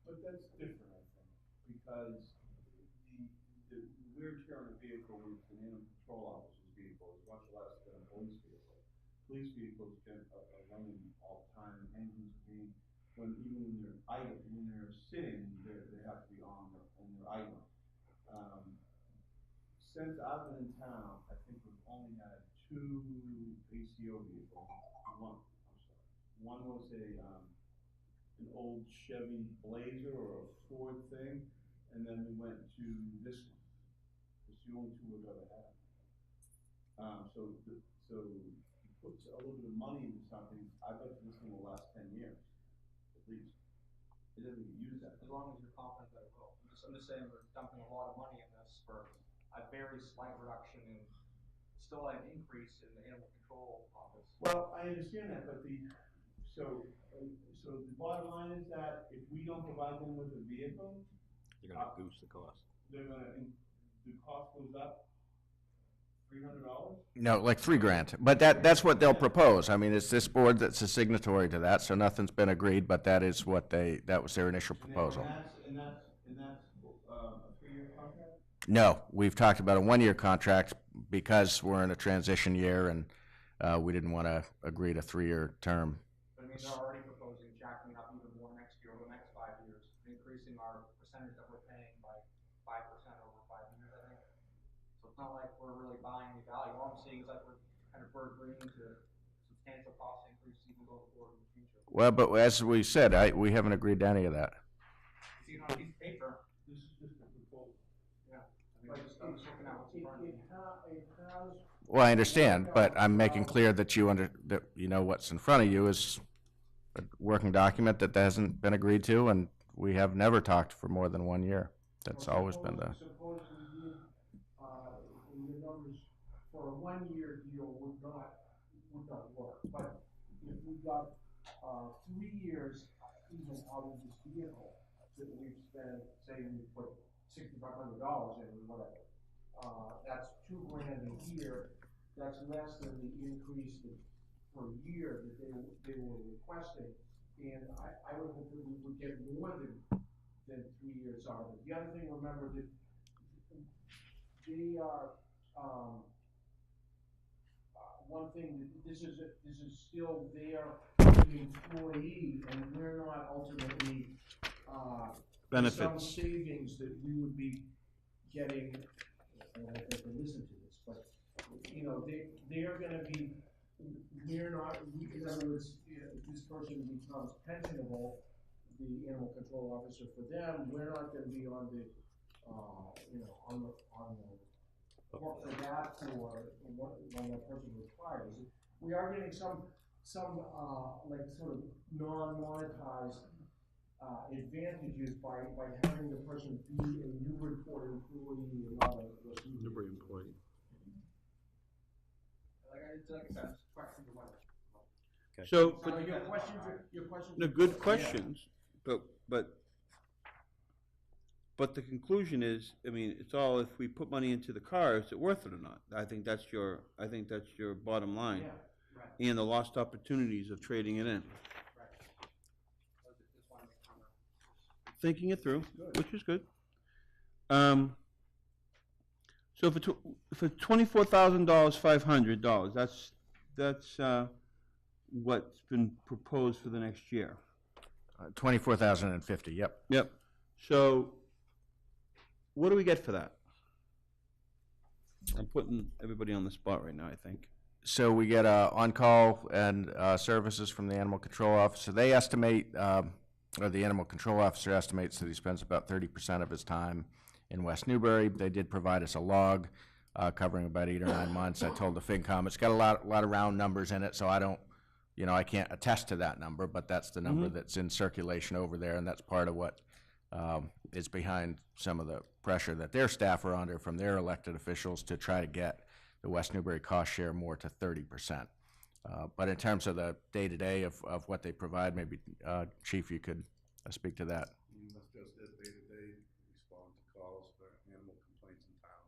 But that's different, I think, because the wear and tear on a vehicle with an animal control officer's vehicle is much less than a police vehicle. Police vehicles are running all the time, engines being, even when they're idle, when they're sitting, they have to be on when they're idle. Since I've been in town, I think we've only had 2 ACO vehicles. One was an old Chevy Blazer or a Ford thing, and then we went to this one. It's the only 2 we've ever had. So you put a little bit of money into something, I bet this thing will last 10 years, at least. It doesn't get used that As much. long as you're confident that it will. I'm just saying we're dumping a lot of money in this for a very slight reduction in, still an increase in the animal control office. Well, I understand that, but so the bottom line is that if we don't provide them with a vehicle, You're gonna goose the cost. the cost goes up $300? No, like $3,000, but that's what they'll propose. I mean, it's this board that's a signatory to that, so nothing's been agreed, but that was their initial proposal. And that's a 3-year contract? No, we've talked about a 1-year contract because we're in a transition year and we didn't want to agree to 3-year term. But I mean, they're already proposing jacking up even more next year, over the next 5 years, increasing our percentage that we're paying by 5% over 5 years, I think. So it's not like we're really buying any value. All I'm seeing is like we're agreeing to substantial cost increases even going forward in the future. Well, but as we said, we haven't agreed to any of that. You see it on a piece of paper, This is just a proposal. yeah. I mean, I'm just looking at what's in front of me. It has, Well, I understand, but I'm making clear that that you know what's in front of you is a working document that hasn't been agreed to, and we have never talked for more than 1 year. That's always been the. Suppose we did, the numbers for a 1-year deal would not work, but if we got, 3 years even out of this vehicle, that we've spent, say we put $6,500 in or whatever, that's $2,000 a year, that's less than the increase per year that they were requesting, and I would hope that we would get more than 3 years out of it. The other thing, remember that they are, one thing, this is still their employee, and we're not ultimately, Benefits. some savings that we would be getting, and I have to listen to this, but, you know, they're gonna be, we're not, in other words, if this person becomes pensionable, the animal control officer for them, we're not gonna be on the, you know, on the hook for that for when that person retires. We are getting some, like sort of non-monetized, advantages by having the person be a Newburyport employee and not a West Newbury employee. Like I said, it's questions of whether. So, So your questions the good questions, but but the conclusion is, I mean, it's all if we put money into the car, is it worth it or not? I think that's your bottom line. Yeah, right. And the lost opportunities of trading it in. Just wanted to comment. Thinking it through, which is good. So for $24,000, $500, that's what's been proposed for the next year. 24,050, yep. Yep. So what do we get for that? I'm putting everybody on the spot right now, I think. So we get on-call and services from the animal control officer. They estimate, or the animal control officer estimates that he spends about 30% of his time in West Newbury. They did provide us a log covering about 8 or 9 months. I told the FinCom it's got a lot of round numbers in it, so I don't, I can't attest to that number, but that's the number that's in circulation over there, and that's part of what is behind some of the pressure that their staff are under from their elected officials to try to get the West Newbury cost share more to 30%. But in terms of the day-to-day of what they provide, maybe, Chief, you could speak to that. That's just it, day-to-day, respond to calls for animal complaints in town,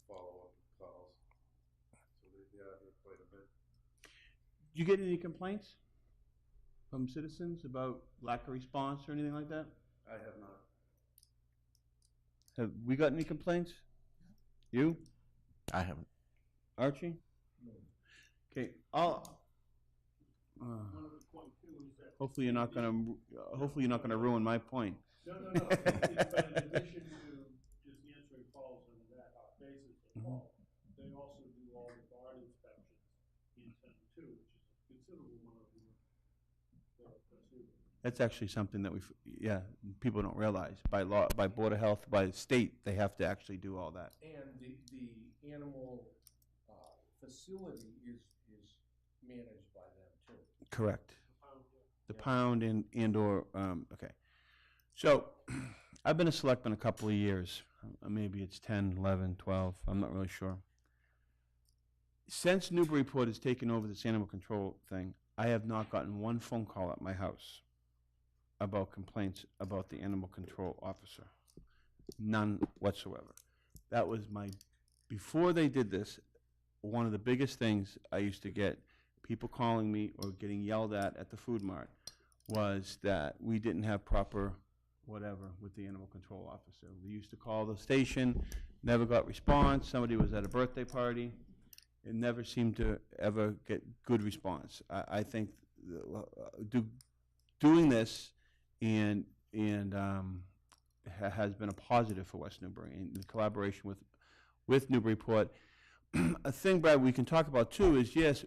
follow up with calls. So they are here quite a bit. Do you get any complaints from citizens about lack of response or anything like that? I have not. Have we got any complaints? You? I haven't. Archie? Okay, I'll. Hopefully you're not gonna ruin my point. No. But in addition to just answering calls on that basis of call, they also do all the guard inspections in town too, which is a considerable amount of work. That's actually something that people don't realize. By law, by Board of Health, by the state, they have to actually do all that. And the animal facility is managed by them too. Correct. The pound and/or, okay. So, I've been a selectman a couple of years. Maybe it's 10, 11, 12, I'm not really sure. Since Newburyport has taken over this animal control thing, I have not gotten one phone call at my house about complaints about the animal control officer. None whatsoever. That was before they did this, one of the biggest things I used to get people calling me or getting yelled at the food mart was that we didn't have proper whatever with the animal control officer. We used to call the station, never got response. Somebody was at a birthday party. It never seemed to ever get good response. I think doing this has been a positive for West Newbury in the collaboration with Newburyport. A thing, Brad, we can talk about too is, yes,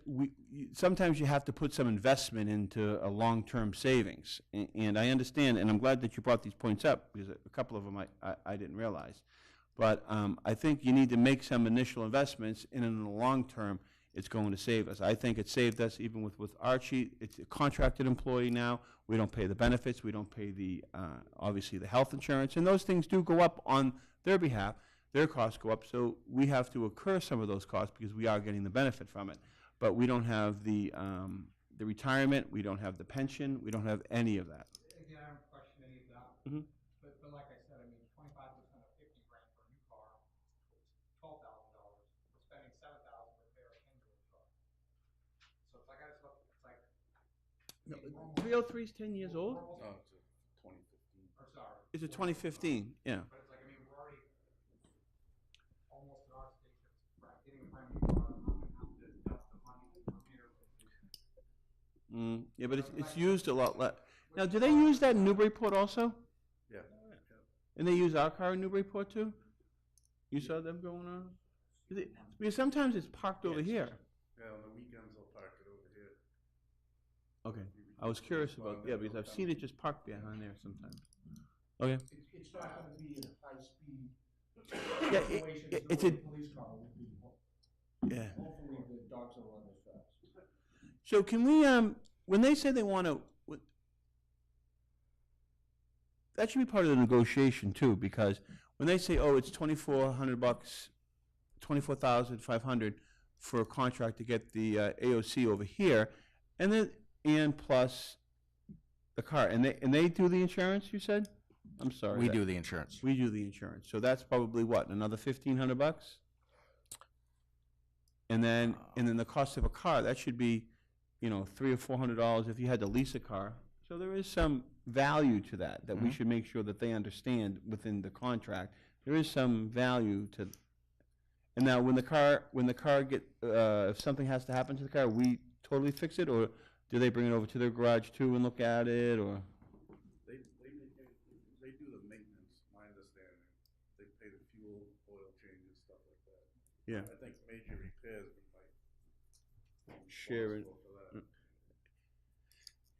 sometimes you have to put some investment into a long-term savings. And I understand, and I'm glad that you brought these points up, because a couple of them I didn't realize. But I think you need to make some initial investments, and in the long term, it's going to save us. I think it saved us even with Archie. It's a contracted employee now. We don't pay the benefits. We don't pay the, obviously, the health insurance. And those things do go up on their behalf. Their costs go up, so we have to incur some of those costs because we are getting the benefit from it. But we don't have the retirement, we don't have the pension, we don't have any of that. Again, I don't question any of that. Mhm. But like I said, I mean, 25% of 50 grand for a new car, $12,000. We're spending $7,000 to repair a 10-year-old truck. So it's like I just look, it's like. No, 303 is 10 years old? No, it's a 2015. Or sorry. It's a 2015, yeah. But it's like, I mean, we're already almost at our station, right, getting a brand new car, I'm gonna have to dump the money for repair. Yeah, but it's used a lot less. Now, do they use that in Newburyport also? Yeah. And they use our car in Newburyport too? You saw them going on? Because sometimes it's parked over here. Yeah, on the weekends they'll park it over here. Okay, I was curious about, because I've seen it just parked behind there sometimes. Okay. It's not gonna be a high-speed Yeah, situation, it's so a, the police car will be. yeah. Hopefully the dogs will run this fast. So can we, when they say they want to, that should be part of the negotiation too, because when they say, oh, it's $2,400, $24,500 for a contract to get the AOC over here, and plus the car, and they do the insurance, you said? I'm sorry. We that- do the insurance. We do the insurance. So that's probably what, another $1,500? And then the cost of a car, that should be, $300 or $400 if you had to lease a car. So there is some value to that we should make sure that they understand within the contract. There is some value to, and now when the car if something has to happen to the car, we totally fix it, or do they bring it over to their garage too and look at it, or? They do the maintenance, my understanding. They pay the fuel, oil changes, stuff like that. Yeah. I think major repairs, we might. Share it. responsible for that.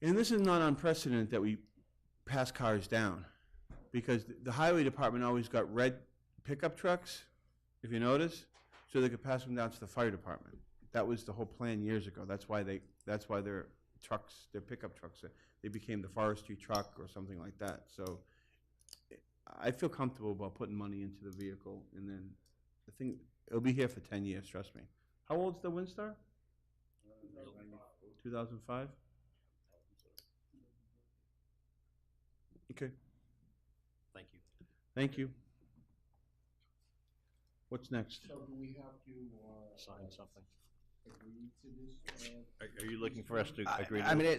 And this is not unprecedented that we pass cars down, because the highway department always got red pickup trucks, if you notice, so they could pass them down to the fire department. That was the whole plan years ago. That's why their trucks, their pickup trucks, they became the forestry truck or something like that. So I feel comfortable about putting money into the vehicle, and then I think it'll be here for 10 years, trust me. How old's the Windstar? 2005? Okay, Thank you. thank you. What's next? So do we have to, Sign something. agree to this, Are you looking for us to agree? I mean,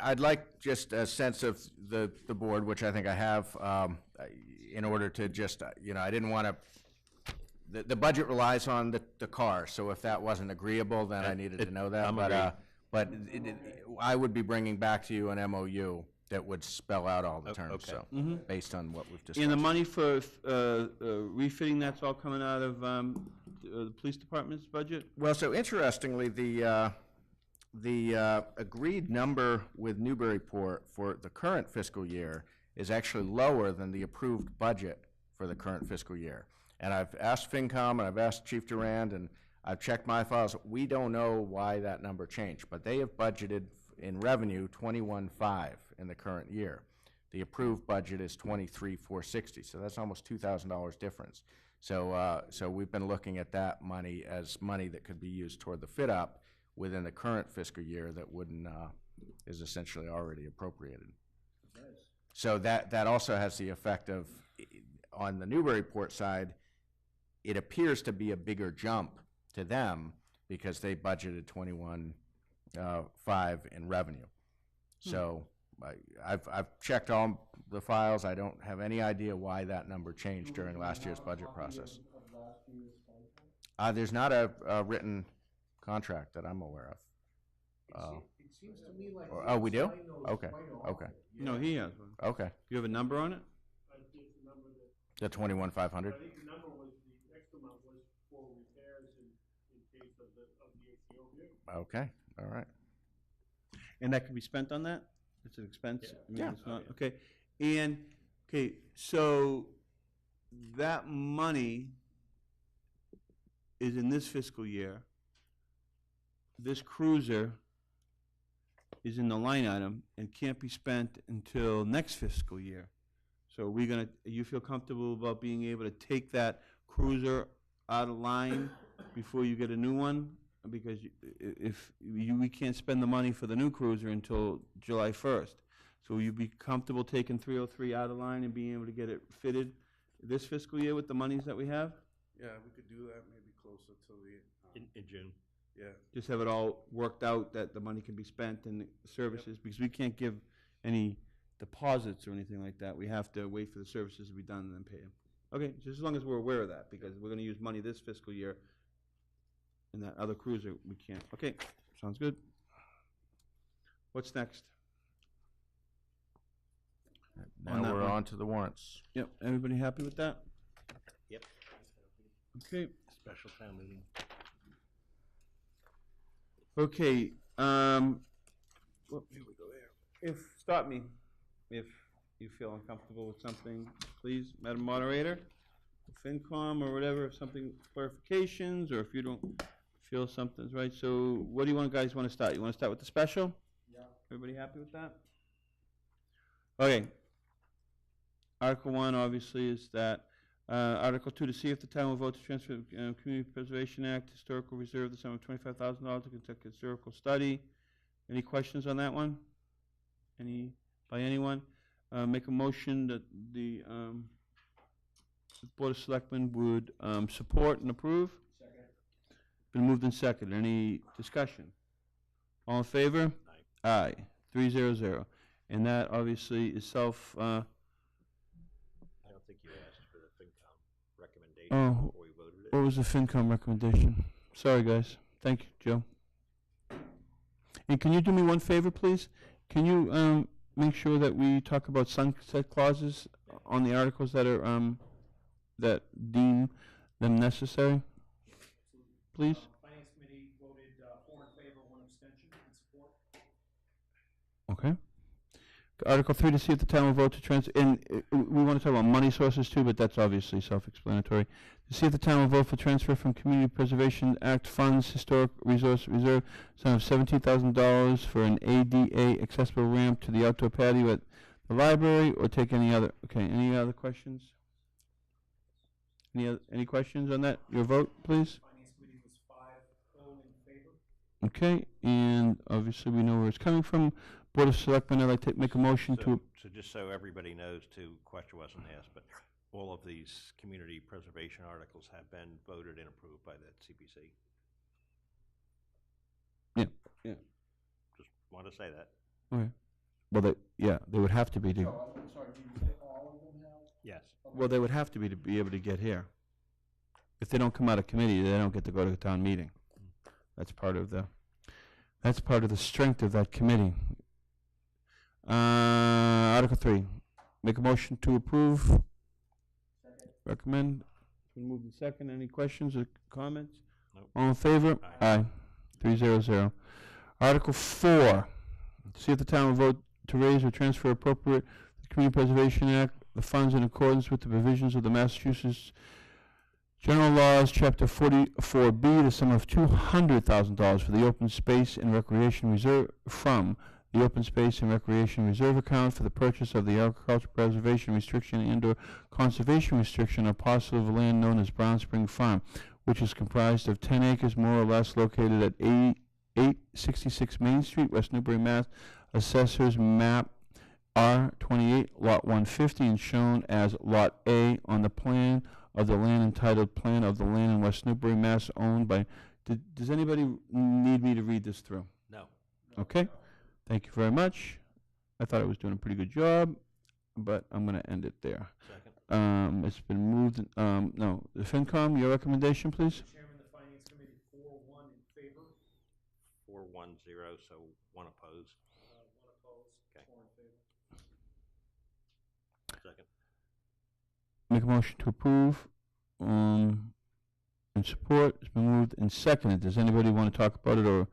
I'd like just a sense of the board, which I think I have, in order to just, I didn't want to, the budget relies on the car, so if that wasn't agreeable, then I needed to know that. I'm But I would be bringing back to you an MOU that would spell out all the terms, okay. so, based on what we've discussed. And the money for refitting, that's all coming out of the police department's budget? Well, so interestingly, the agreed number with Newburyport for the current fiscal year is actually lower than the approved budget for the current fiscal year. And I've asked FinCom, and I've asked Chief Durand, and I've checked my files. We don't know why that number changed, but they have budgeted in revenue 21.5 in the current year. The approved budget is 23,460, so that's almost $2,000 difference. So we've been looking at that money as money that could be used toward the fit up within the current fiscal year that wouldn't is essentially already appropriated. So that also has the effect of, on the Newburyport side, it appears to be a bigger jump to them because they budgeted 21.5 in revenue. So I've checked all the files. I don't have any idea why that number changed during last year's budget process. There's not a written contract that I'm aware of. It seems to me like. Oh, we do? the sign those Okay, quite okay. often. No, he has one. Okay, You have a number on it? I think the number that, the 21,500. I think the number was, the extra amount was for repairs in case of the ACO here. Okay, all right. And that can be spent on that? It's an expense? I mean, Yeah. it's not, okay. And, okay, so that money is in this fiscal year. This cruiser is in the line item and can't be spent until next fiscal year. So you feel comfortable about being able to take that cruiser out of line before you get a new one? Because we can't spend the money for the new cruiser until July 1st. So will you be comfortable taking 303 out of line and being able to get it fitted this fiscal year with the monies that we have? Yeah, we could do that maybe closer to the, In June. yeah. Just have it all worked out that the money can be spent in the services, because we can't give any deposits or anything like that. We have to wait for the services to be done and then pay them. Okay, just as long as we're aware of that, because we're gonna use money this fiscal year, and that other cruiser, we can't. Okay, sounds good. What's next? Now On that we're one. on to the warrants. Yep, everybody happy with that? Yep. Okay, Special town meeting. okay, here we go there. Stop me if you feel uncomfortable with something, please, Madam Moderator, FinCom or whatever, if something, clarifications, or if you don't feel something's right. So what do you guys want to start? You want to start with the special? Yeah. Everybody happy with that? Okay. Article 1, obviously, is that, Article 2, to see if the town will vote to transfer Community Preservation Act Historical Reserve the sum of $25,000 to conduct a historical study. Any questions on that one? By anyone? make a motion that the Board of Selectmen would support and approve. Second. Been moved and seconded. Any discussion? All in favor? Aye. 300. And that obviously is self, I don't think you asked for the FinCom recommendation Oh, before we voted it. what was the FinCom recommendation? Sorry, guys. Thank you, Joe. And can you do me one favor, please? Can you make sure that we talk about sunset clauses on the articles that are that deem them necessary? Please. Finance Committee voted 4 in favor, 1 abstention, and support. Okay. Article 3, to see if the town will vote to transfer, and we want to talk about money sources too, but that's obviously self-explanatory. To see if the town will vote for transfer from Community Preservation Act funds, Historic Resource Reserve, sum of $17,000 for an ADA accessible ramp to the outdoor patio at the library, or take any other, any other questions? Any questions on that? Your vote, please. Finance Committee was 5-0 in favor. Okay, and obviously we know where it's coming from. Board of Selectmen, I'd like to make a motion to, So just so everybody knows, too, question wasn't asked, but all of these community preservation articles have been voted and approved by the CPC. yeah. Just want to say that. Okay. Well, they would have to be to, So, I'm sorry, did you say all of them have? Yes. well, they would have to be able to get here. If they don't come out of committee, they don't get to go to the town meeting. That's part of the strength of that committee. Article 3, make a motion to approve. Second. Recommend. It's been moved and second. Any questions or comments? Nope. All in favor? Aye. 300. Article 4, see if the town will vote to raise or transfer appropriate the Community Preservation Act, the funds in accordance with the provisions of the Massachusetts General Laws, Chapter 44B, the sum of $200,000 for the Open Space and Recreation Reserve from the Open Space and Recreation Reserve account for the purchase of the agricultural preservation restriction and/or conservation restriction of parcel of land known as Brown Spring Farm, which is comprised of 10 acres more or less located at 866 Main Street, West Newbury, Mass. Assessors Map R28, Lot 150, and shown as Lot A on the plan of the land entitled Plan of the Land in West Newbury, Mass. Owned by... Does anybody need me to read this through? No. Okay. Thank you very much. I thought I was doing a pretty good job, but I'm going to end it there. Second. It's been moved, no, the FinCom, your recommendation, please? Chairman, the Finance Committee 4-1 in favor, 4-1-0, so 1 opposed. 1 opposed, Okay. 4 in favor. Second. Make a motion to approve, and support. It's been moved and seconded. Does anybody want to talk about it, or? No.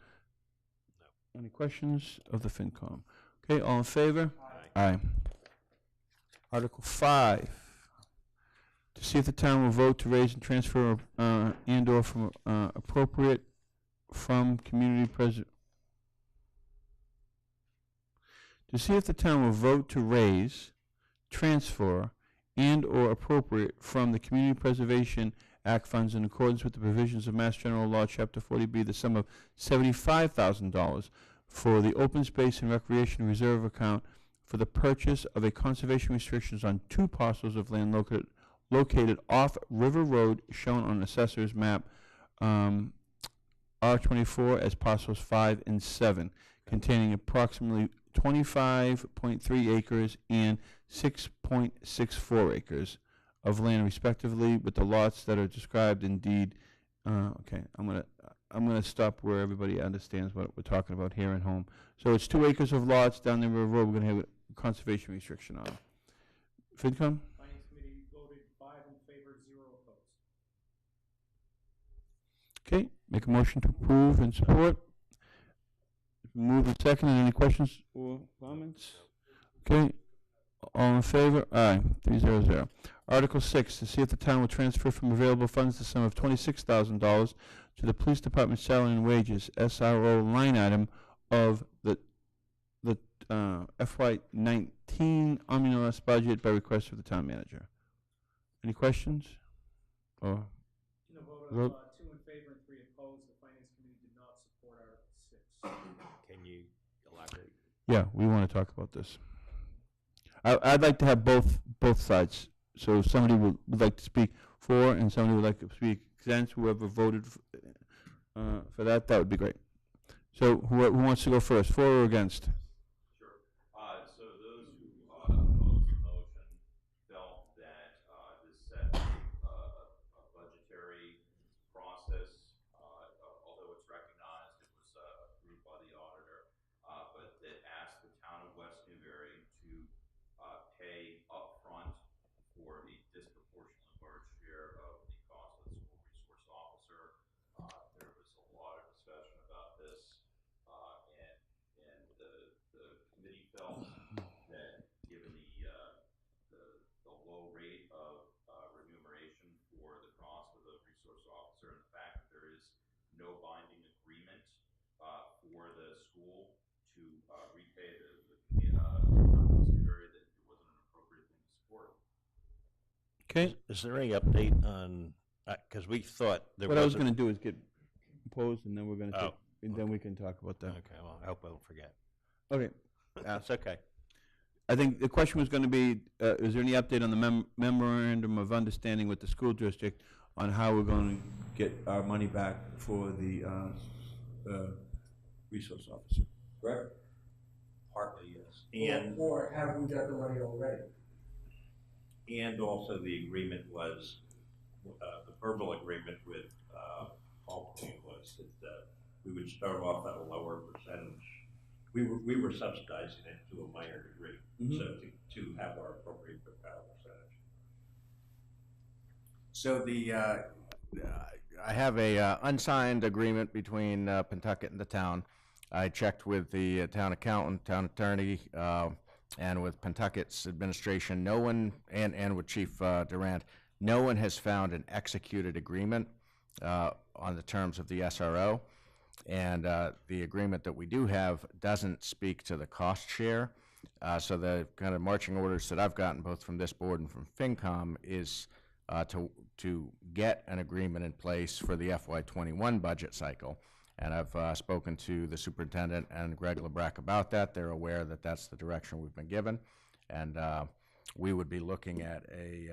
Any questions of the FinCom? Okay, all in favor? Aye. Aye. Article 5, to see if the town will vote to raise and transfer and/or from appropriate from community to see if the town will vote to raise, transfer, and/or appropriate from the Community Preservation Act funds in accordance with the provisions of Mass General Law, Chapter 40B, the sum of $75,000 for the Open Space and Recreation Reserve account for the purchase of a conservation restrictions on 2 parcels of land located off River Road, shown on Assessor's Map R24 as parcels 5 and 7, containing approximately 25.3 acres and 6.64 acres of land respectively, with the lots that are described in deed. Okay, I'm gonna stop where everybody understands what we're talking about here at home. So it's 2 acres of lots down the river road. We're gonna have a conservation restriction on them. FinCom? Finance Committee voted 5 in favor, 0 opposed. Okay, make a motion to approve and support. Move and second. Any questions or comments? Okay, all in favor? Aye, 300. Article 6, to see if the town will transfer from available funds the sum of $26,000 to the Police Department salary and wages, SRO line item of the FY19 omnibus budget by request of the town manager. Any questions? Or In a vote vote? of 2 in favor and 3 opposed, the Finance Committee did not support Article 6. Can you elaborate? Yeah, we want to talk about this. I'd like to have both sides. So if somebody would like to speak for and somebody would like to speak against, whoever voted for that would be great. So who wants to go first, for or against? Sure. So those who opposed the motion felt that this set a budgetary process, although it's recognized it was approved by the auditor, but it asked the town of West Newbury to pay upfront for a disproportionately large share of the cost of the school resource officer. There was a lot of discussion about this, and the committee felt that given the low rate of remuneration for the cost of the resource officer and the fact that there is no binding agreement for the school to repay the Newbury, that it wasn't an appropriate thing to support. Okay. Is there any update on, because we thought there was. What I was going to do is get opposed, and then we're going to Oh, and then we can talk about that. Okay, well, I hope I don't forget. Okay. That's okay. I think the question was going to be, is there any update on the memorandum of understanding with the school district on how we're going to get our money back for the resource officer? Correct? Partly, yes. And, Or have we got the money already? and also the agreement was, the verbal agreement with Albany was that we would start off at a lower percentage. We were subsidizing it to a minor degree, so to have our appropriate percentage. So I have a unsigned agreement between Pentucket and the town. I checked with the town accountant, town attorney, and with Pentucket's administration. No one, and with Chief Durant, no one has found an executed agreement on the terms of the SRO. And the agreement that we do have doesn't speak to the cost share. So the kind of marching orders that I've gotten both from this board and from FinCom is to get an agreement in place for the FY21 budget cycle. And I've spoken to the superintendent and Greg LeBrecq about that. They're aware that that's the direction we've been given. And we would be looking at a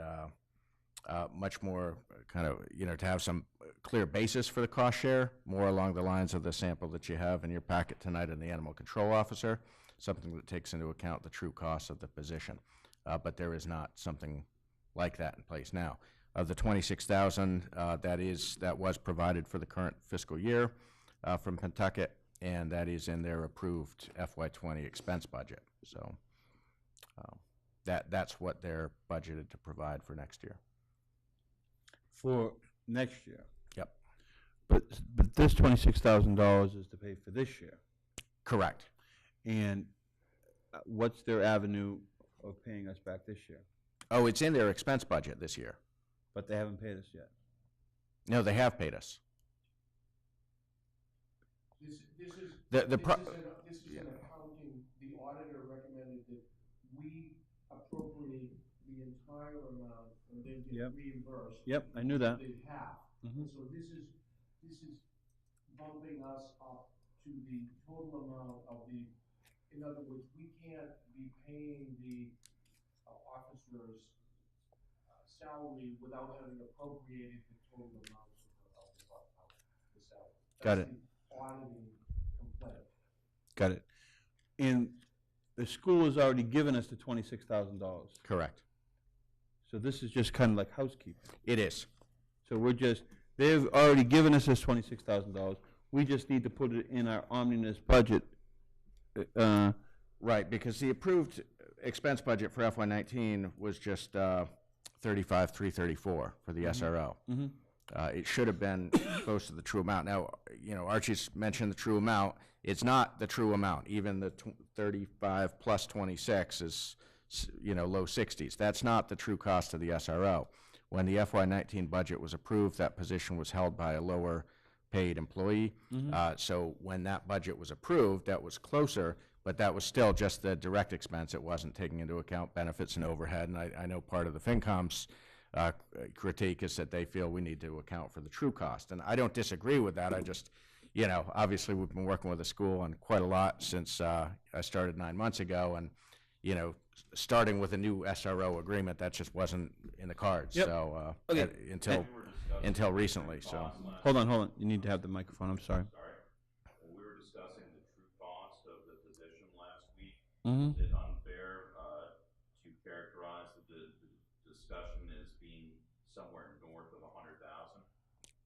much more kind of, to have some clear basis for the cost share, more along the lines of the sample that you have in your packet tonight in the animal control officer, something that takes into account the true cost of the position. But there is not something like that in place now. Of the $26,000 that was provided for the current fiscal year from Pentucket, and that is in their approved FY20 expense budget. So that's what they're budgeted to provide for next year. For next year. Yep. But this $26,000 is to pay for this year. Correct. And what's their avenue of paying us back this year? Oh, it's in their expense budget this year. But they haven't paid us yet. No, they have paid us. This is The an accounting, the auditor recommended that we appropriate the entire amount and then get reimbursed. Yep, I knew that. The half. And so this is bumping us up to the total amount of the, in other words, we can't be paying the officer's salary without having appropriated the total amount of the salary. Got it. That's the auditing complaint. Got it. And the school has already given us the $26,000. Correct. So this is just kind of like housekeeping. It is. So they've already given us this $26,000. We just need to put it in our omnibus budget. Right, because the approved expense budget for FY19 was just $35,334 for the SRO. It should have been close to the true amount. Now, Archie's mentioned the true amount. It's not the true amount. Even the 35 plus 26 is, low 60s. That's not the true cost of the SRO. When the FY19 budget was approved, that position was held by a lower paid employee. So when that budget was approved, that was closer, but that was still just the direct expense. It wasn't taking into account benefits and overhead. And I know part of the FinCom's critique is that they feel we need to account for the true cost. And I don't disagree with that. I just, obviously we've been working with the school on quite a lot since I started 9 months ago. And, you know, starting with a new SRO agreement, that just wasn't in the cards, Yep. so, Okay. until recently, so. Hold on. You need to have the microphone, I'm sorry. Sorry. When we were discussing the true cost of the position last week, Mhm. is it unfair to characterize the discussion as being somewhere north of 100,000?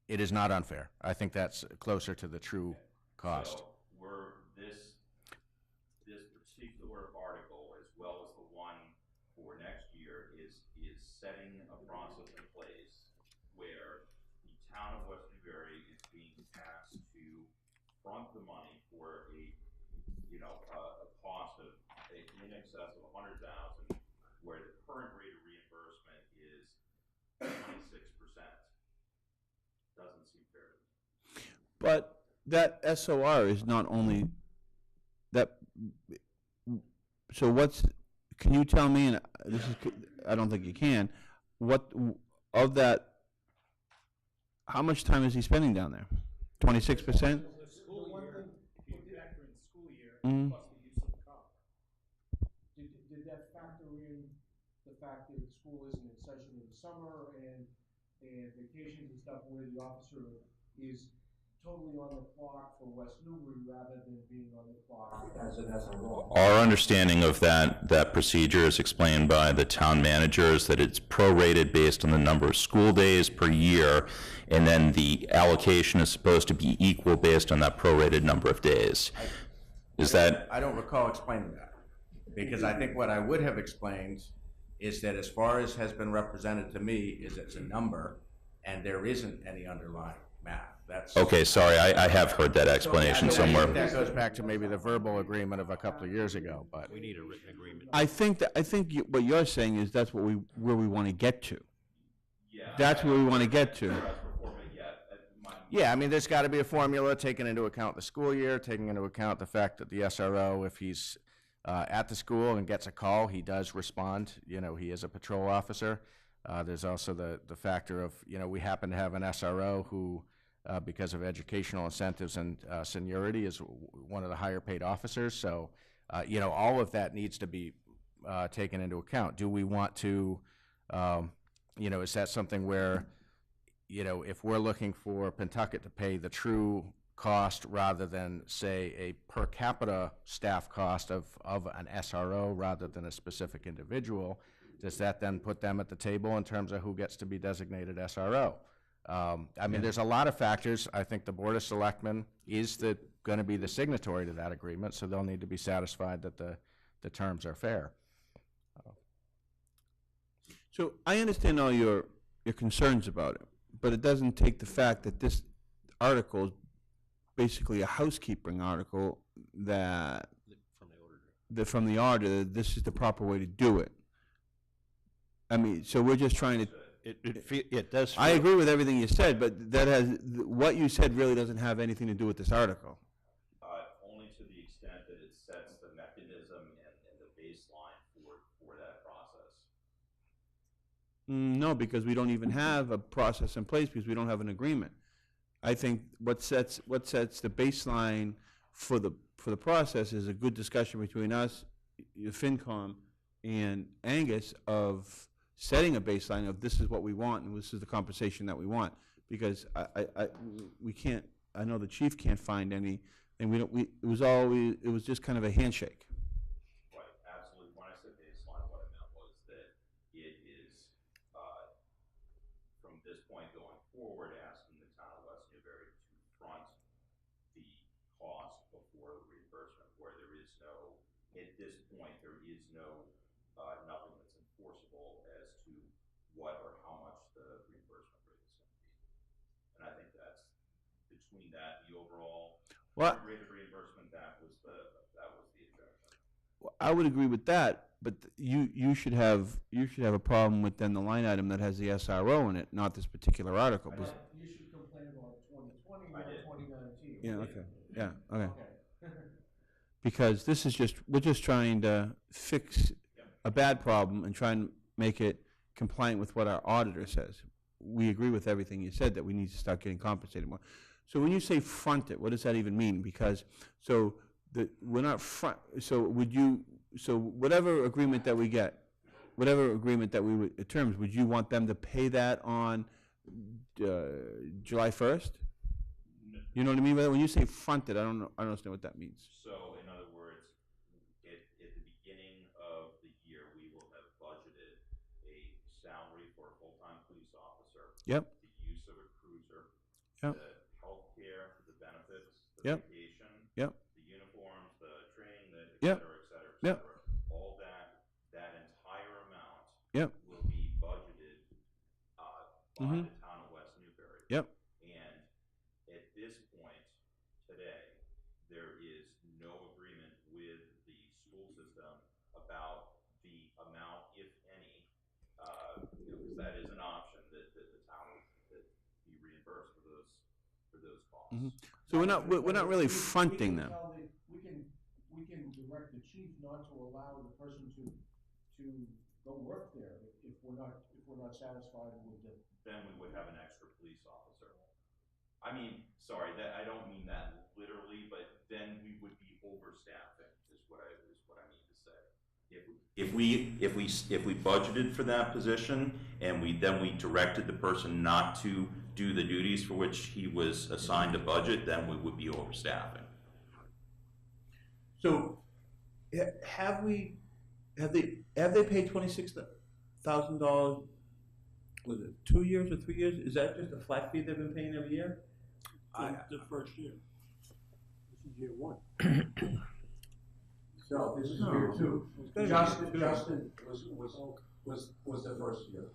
It is not unfair. I think that's closer to the true cost. So this particular article, as well as the one for next year, is setting a process in place where the town of West Newbury is being asked to front the money for a cost of in excess of 100,000, where the current rate of reimbursement is 26%. Doesn't seem fair to me. But that SOR is not only that. So can you tell me, and I don't think you can, what of that, how much time is he spending down there? 26%? The school year, if you factor in school year, Mhm. plus the use of the car. Did that factor in the fact that school isn't in session in the summer and vacations and stuff, where the officer is totally on the clock for West Newbury rather than being on the clock as an SRO? Our understanding of that procedure is explained by the town managers, that it's prorated based on the number of school days per year, and then the allocation is supposed to be equal based on that prorated number of days. Is that? I don't recall explaining that, because I think what I would have explained is that as far as has been represented to me, is it's a number, and there isn't any underlying math. That's. Okay, sorry, I have heard that explanation I somewhere. think that goes back to maybe the verbal agreement of a couple of years ago, but. We need a written agreement. I think what you're saying is that's where we want to get to. Yeah. That's where we want to get to. Yeah, I mean, there's got to be a formula taking into account the school year, taking into account the fact that the SRO, if he's at the school and gets a call, he does respond. You know, he is a patrol officer. There's also the factor of, you know, we happen to have an SRO who, because of educational incentives and seniority, is one of the higher paid officers. So, you know, all of that needs to be taken into account. Do we want to, you know, is that something where, you know, if we're looking for Pentucket to pay the true cost rather than, say, a per capita staff cost of an SRO rather than a specific individual, does that then put them at the table in terms of who gets to be designated SRO? I mean, there's a lot of factors. I think the Board of Selectmen is going to be the signatory to that agreement, so they'll need to be satisfied that the terms are fair. So I understand all your concerns about it, but it doesn't take the fact that this article is basically a housekeeping article that from the auditor, this is the proper way to do it. I mean, so we're just trying to. It does. I agree with everything you said, but that what you said really doesn't have anything to do with this article. Only to the extent that it sets the mechanism and the baseline for that process. No, because we don't even have a process in place because we don't have an agreement. I think what sets the baseline for the process is a good discussion between us, the FinCom, and Angus of setting a baseline of this is what we want and this is the compensation that we want. Because we can't. I know the chief can't find any, and it was just kind of a handshake. Right, absolutely. When I said baseline, what I meant was that it is from this point going forward, asking the town of West Newbury to front the cost before the reimbursement, where there is no, at this point, there is no nothing that's enforceable as to what or how much the reimbursement rate is going to be. And I think that's between that, the overall rate of reimbursement, that was the objection. Well, I would agree with that, but you should have a problem with then the line item that has the SRO in it, not this particular article. You should complain about 2020, not 2019. Yeah. Okay. Yeah. Okay. Because this is we're just trying to fix a bad problem and try and make it compliant with what our auditor says. We agree with everything you said that we need to start getting compensated more. So when you say front it, what does that even mean? Because we're not front. So would you? so whatever agreement that we get, whatever agreement that we would, terms, would you want them to pay that on July 1st? You know what I mean by that? When you say fronted, I don't understand what that means. So, in other words, at the beginning of the year, we will have budgeted a salary for a full-time police officer. Yep. The use of a cruiser. Yep. The healthcare, the benefits, the Yep. vacation. Yep. The uniforms, the training, the et Yep. cetera, et cetera, et Yep. cetera. All that entire amount. Yep. Will be budgeted, by Mhm. the town of West Newbury. Yep. And at this point, today, there is no agreement with the school system about the amount, if any, because that is an option that the town would be reimbursed for those costs. Mhm. So we're not really fronting them. We can direct the chief not to allow the person to go work there if we're not satisfied with the. Then we would have an extra police officer. I mean, sorry, that, I don't mean that literally, but then we would be overstaffing, is what I mean to say. If we budgeted for that position and we directed the person not to do the duties for which he was assigned a budget, then we would be overstaffing. So, have they paid $26,000? Was it 2 years or 3 years? Is that just a flat fee they've been paying every year? The first year. This is year one. So this is year two. Justin was the first year.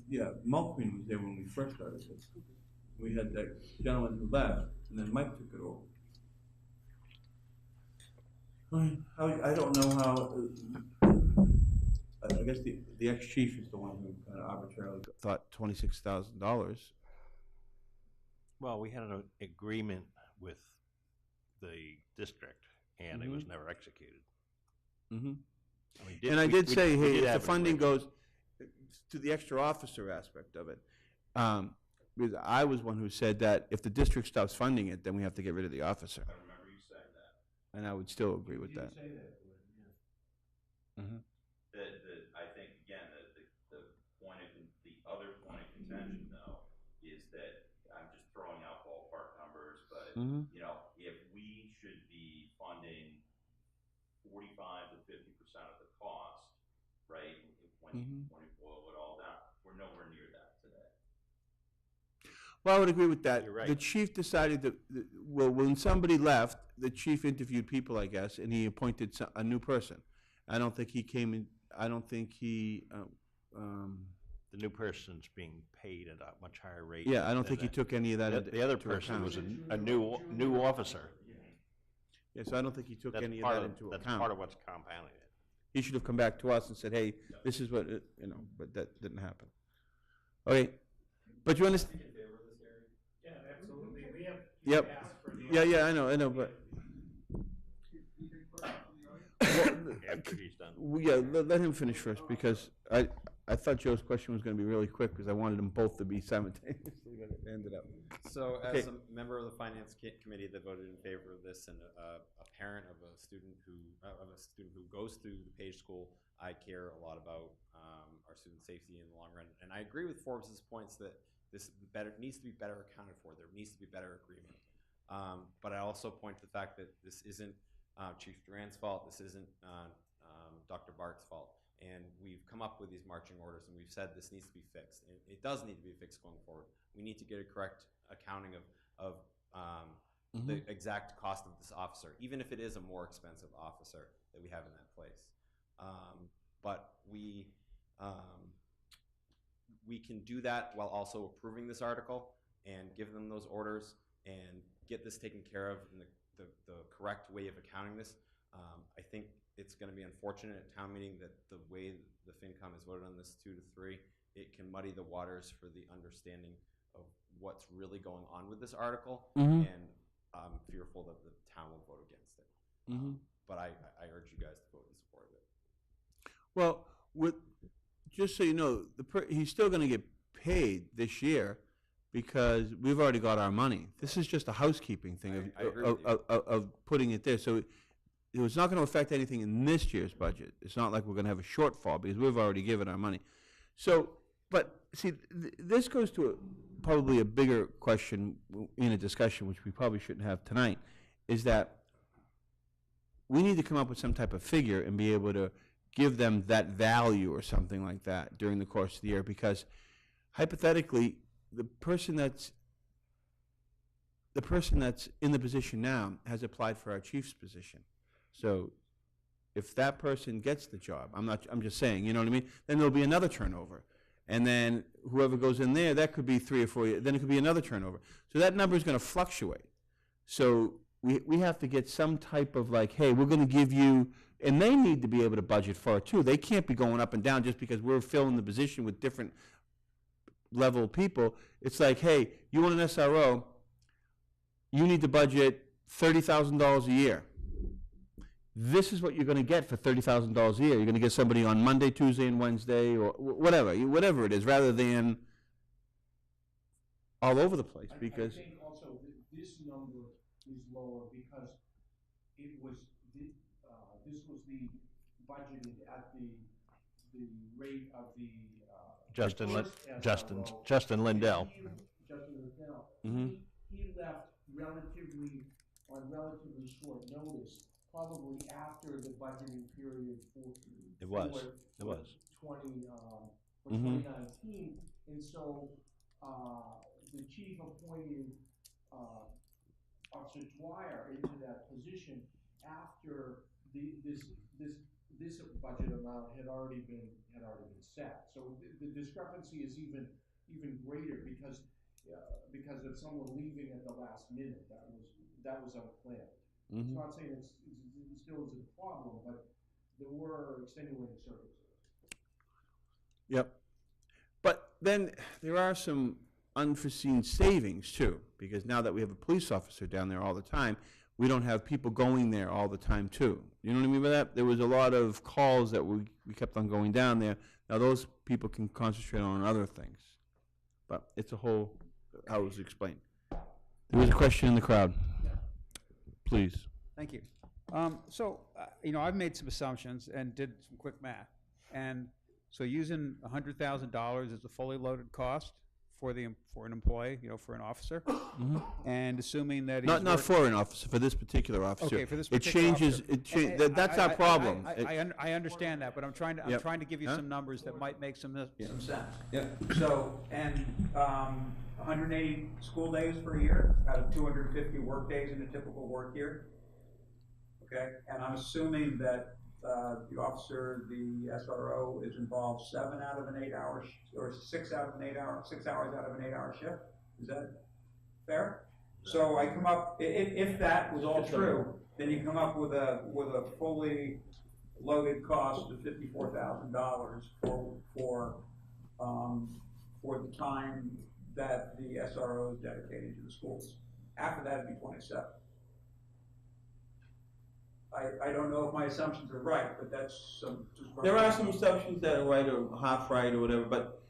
Yeah, Mulqueen was there when we first started this. We had that gentleman who left, and then Mike took it over. I don't know how, I guess the ex-chief is the one who kind of arbitrarily. Thought $26,000. Well, we had an agreement with the district, and it was never executed. Mm-hmm. I mean, And I did say, we hey, did if the have an funding agreement. goes to the extra officer aspect of it, because I was one who said that if the district stops funding it, then we have to get rid of the officer. I remember you saying that. And I would still agree with that. You did say that, yeah. Mm-hmm. I think, again, the other point of contention, though, is that, I'm just throwing out ballpark numbers, but, Mhm. you know, if we should be funding 45 to 50% of the cost, right, when you boil it all down, we're nowhere near that today. Well, I would agree with that. You're right. The chief decided that, well, when somebody left, the chief interviewed people, I guess, and he appointed a new person. I don't think he came in, I don't think he, The new person's being paid at a much higher rate. yeah, I don't than think he took any of that into The other account. person was a new officer. Yeah, so I don't think he took That's any of part that of, into that's account. part of what's compounding it. He should have come back to us and said, hey, this is what, but that didn't happen. Okay, but you understand? Yeah, absolutely. We have. Yep. asked for the- Yeah, I know, but. After he's done. Yeah, let him finish first, because I thought Joe's question was gonna be really quick, because I wanted them both to be simultaneously, but it ended up. So, Okay. as a member of the finance committee that voted in favor of this, and a parent of a student who goes through the Page School, I care a lot about our student safety in the long run. And I agree with Forbes's points that this needs to be better accounted for. There needs to be better agreement. But I also point to the fact that this isn't Chief Duran's fault. This isn't Dr. Bart's fault. And we've come up with these marching orders, and we've said this needs to be fixed. And it does need to be fixed going forward. We need to get a correct accounting of the exact cost of this officer, even if it is a more expensive officer that we have in that place. But we can do that while also approving this article and give them those orders and get this taken care of in the correct way of accounting this. I think it's going to be unfortunate at town meeting that the way the FinCom has voted on this 2 to 3, it can muddy the waters for the understanding of what's really going on with this article, and I'm fearful that the town will vote against it. But I urge you guys to vote in support of it. Well, just so you know, he's still gonna get paid this year, because we've already got our money. This is just a housekeeping thing I agree with you. of putting it there. So it's not going to affect anything in this year's budget. It's not like we're going to have a shortfall because we've already given our money. So, but see, this goes to probably a bigger question in a discussion, which we probably shouldn't have tonight, is that we need to come up with some type of figure and be able to give them that value or something like that during the course of the year, because hypothetically, the person that's in the position now has applied for our chief's position. So if that person gets the job, I'm just saying, you know what I mean? Then there'll be another turnover. And then whoever goes in there, that could be 3 or 4 years, then it could be another turnover. So that number is going to fluctuate. So we have to get some type of like, hey, we're going to give you, and they need to be able to budget for it too. They can't be going up and down just because we're filling the position with different level people. It's like, hey, you want an SRO, you need to budget $30,000 a year. This is what you're going to get for $30,000 a year. You're going to get somebody on Monday, Tuesday, and Wednesday, or whatever it is, rather than all over the place. Because I think also this number is lower because it was this was the budgeted at the rate of the Justin first Justin SRO. Justin Lindell. Justin Lindell. Mhm. He left on relatively short notice, probably after the budgeting period for It was. for 2019, and so the chief appointed Officer Dwyer into that position after this budget amount had already been set. So the discrepancy is even greater because of someone leaving at the last minute. That was unplanned. It's not saying it still isn't a problem, but there were extenuating circumstances. Yep. But then there are some unforeseen savings too, because now that we have a police officer down there all the time, we don't have people going there all the time too. You know what I mean by that? There was a lot of calls that we kept on going down there. Now those people can concentrate on other things. But it's a whole, how it was explained. There was a question in the crowd. Please. Thank you. I've made some assumptions and did some quick math. And so using $100,000 as a fully loaded cost for an employee, for an officer, and assuming that he's Not for an officer, for this particular officer. Okay, for this particular That's our problem. I understand that, but I'm trying to give you some numbers that might make some sense. Yeah. So, and 180 school days per year out of 250 work days in a typical work year. Okay, and I'm assuming that the officer, the SRO, is involved 7 out of an 8 hour, or 6 hours out of an 8 hour shift. Is that fair? So I come up, if that was all true, then you come up with a fully loaded cost of $54,000 for the time that the SRO is dedicated to the schools. After that, it'd be 27. I don't know if my assumptions are right, but that's some. There are some assumptions that are right or half right or whatever, but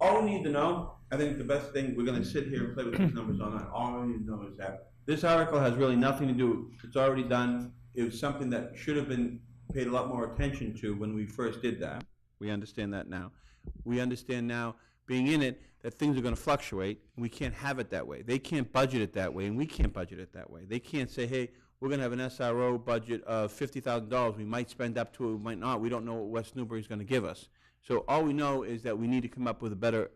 all we need to know, I think the best thing, we're gonna sit here and play with these numbers all night. All we need to know is that this article has really nothing to do, it's already done. It was something that should have been paid a lot more attention to when we first did that. We understand that now. We understand now, being in it, that things are gonna fluctuate, and we can't have it that way. They can't budget it that way, and we can't budget it that way. They can't say, hey, we're gonna have an SRO budget of $50,000. We might spend up to it, we might not. We don't know what West Newbury is gonna give us. So all we know is that we need to come up with a better,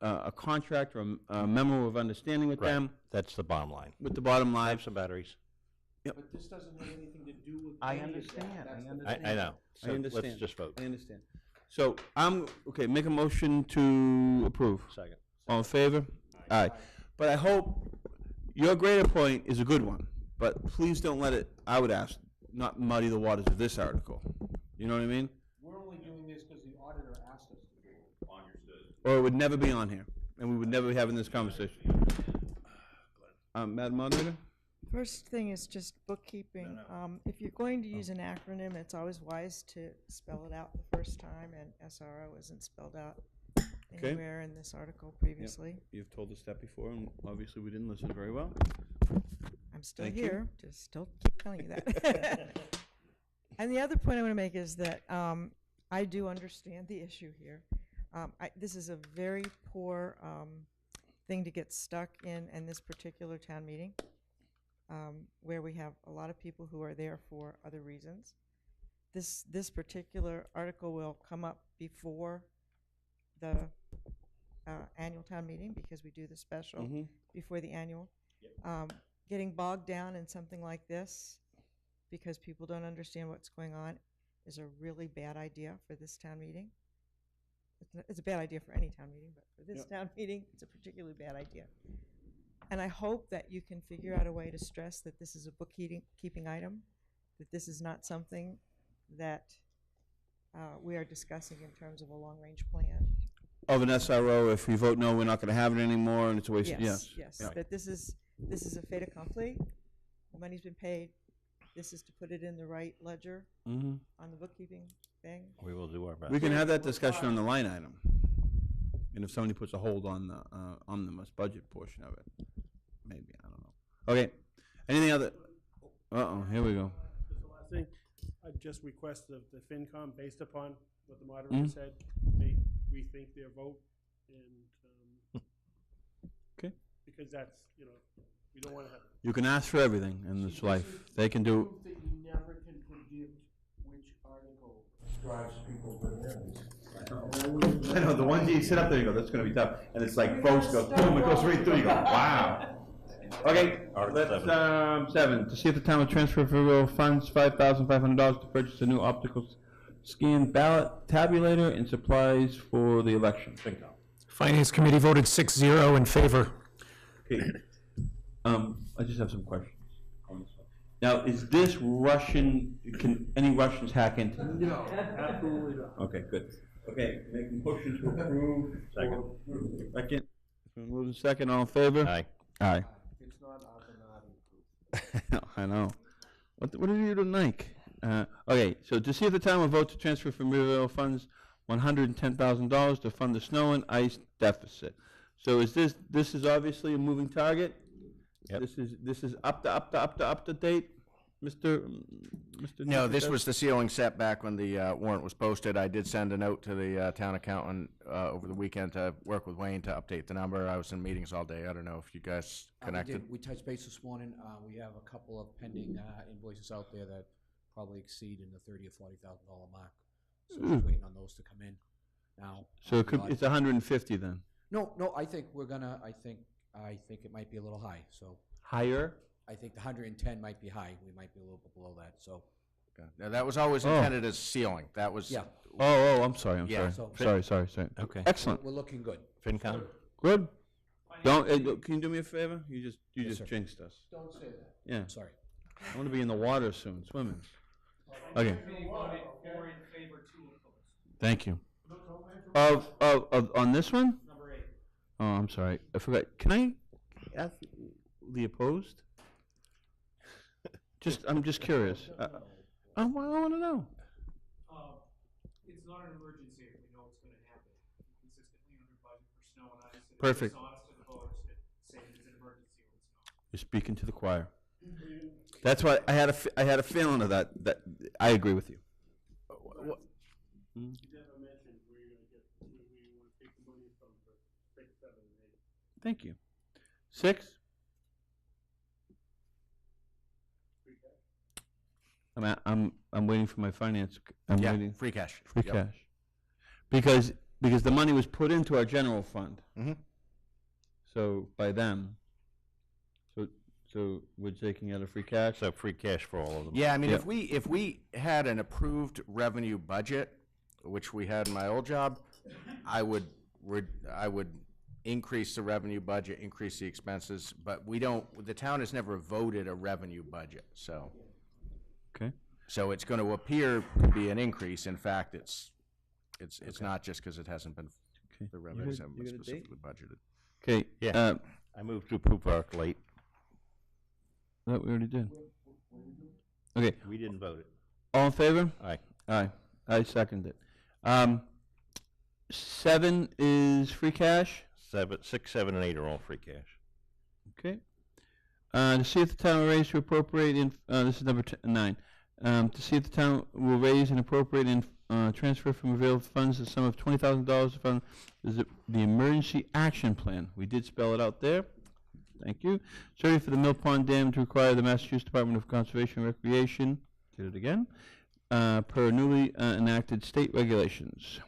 a contract or a memo of understanding with them. That's the bottom line. With the bottom line. Have some batteries. Yep. But this doesn't have anything to do with I any of that. understand, That's I the understand. I know. So I understand. let's just vote. I understand. So okay, make a motion to approve. Second. All in favor? Aye. But I hope your greater point is a good one, but please don't let it, I would ask, not muddy the waters of this article. You know what I mean? We're only doing this because the auditor asked us to do it. Understood. Or it would never be on here, and we would never be having this conversation. Madam Moderator? First thing is just bookkeeping. If you're going to use an acronym, it's always wise to spell it out the first time, and SRO isn't spelled out anywhere in this article previously. You've told us that before, and obviously we didn't listen very well. I I'm still Thank you. here, just still keep telling you that. And the other point I want to make is that I do understand the issue here. This is a very poor thing to get stuck in this particular town meeting, where we have a lot of people who are there for other reasons. This particular article will come up before the annual town meeting, because we do the special before the annual. Getting bogged down in something like this because people don't understand what's going on is a really bad idea for this town meeting. It's a bad idea for any town meeting, but for this town meeting, it's a particularly bad idea. And I hope that you can figure out a way to stress that this is a bookkeeping item, that this is not something that we are discussing in terms of a long-range plan. Of an SRO, if we vote no, we're not going to have it anymore, and it's a waste. Yes. Yeah. That this is a fait accompli. The money's been paid. This is to put it in the right ledger on the bookkeeping thing. We will do our best. We can have that discussion on the line item, and if somebody puts a hold on the omnibus budget portion of it, maybe, I don't know. Okay, anything other? Here we go. Just the last thing, I just request of the FinCom, based upon what the moderator said, they rethink their vote, and Okay. because that's, we don't want to have. You can ask for everything in this life. They can do. Proof that you never can predict which article drives people bananas. I know, the ones you sit up there, you go, that's gonna be tough, and it's like boats go, boom, it goes right through, you go, wow. Okay, let's, 7, to see if the town will transfer federal funds $5,500 to purchase a new optical scan ballot tabulator and supplies for the election. Finance Committee voted 6-0 in favor. Okay, I just have some questions on this one. Now, is this Russian, can any Russians hack into this? No, absolutely not. Okay, good. Okay, making motion to approve. Second. Second. It's been moved and second, all in favor? Aye. Aye. It's not Avenatti proof. I know. What did you do tonight? Okay, so to see if the town will vote to transfer from Riverville funds $110,000 to fund the snow and ice deficit. So is this is obviously a moving target? Yep. This is up to date, Mr. No, this Nicholas? was the ceiling set back when the warrant was posted. I did send a note to the town accountant over the weekend to work with Wayne to update the number. I was in meetings all day. I don't know if you guys connected. We touched base this morning. We have a couple of pending invoices out there that probably exceed in the $30,000 or $40,000 mark. So we're waiting on those to come in now. So it's 150 then? No, I think we're gonna. I think it might be a little high. So Higher? I think the 110 might be high. We might be a little bit below that. So Now, that was always intended as ceiling. That was. yeah, I'm sorry. Yeah. Sorry. Sorry. Okay. Excellent. we're looking good. FinCom? Good. Don't. Can you do me a favor? You just sir. jinxed us. Don't say that. Yeah. Sorry. I want to be in the water soon, swimming. Okay. Committee voted 4 in favor, 2 opposed. Thank you. No, don't answer. On this one? Number 8. Oh, I'm sorry. I forgot. Can I ask the opposed? I'm just curious. I want to know. It's not an emergency if we know it's going to happen. Consistently under budget for snow and ice. And Perfect. It's honest to the voters to say that it's an emergency when it's not. You're speaking to the choir. That's why I had a feeling of that I agree with you. You never mentioned where you're gonna get, where you want to take the money from for 6, 7, and 8. Thank you. 6? Free cash. I'm waiting for my finance. Yeah, waiting. free cash. Free Yep. cash. Because the money was put into our general fund. Mhm. So by them. So we're taking out of free cash. So free cash for all of them. Yeah, I mean, Yeah. if we had an approved revenue budget, which we had in my old job, I would increase the revenue budget, increase the expenses, but we don't. The town has never voted a revenue budget, so. Okay. So it's going to appear to be an increase. In fact, it's not just because it hasn't been. Okay. The revenues got- haven't you been got a date? specifically budgeted. Okay. Yeah. I moved to approve ARC late. That we already did. Okay. We didn't vote it. All in favor? Aye. Aye. I second it. 7 is free cash. 6, 7, and 8 are all free cash. Okay. To see if the town will raise to appropriate in, this is number 9. To see if the town will raise and appropriate and transfer from available funds the sum of $20,000 to fund the emergency action plan. We did spell it out there. Thank you. Survey for the Mill Pond Dam to require the Massachusetts Department of Conservation and Recreation, did it again, per newly enacted state regulations.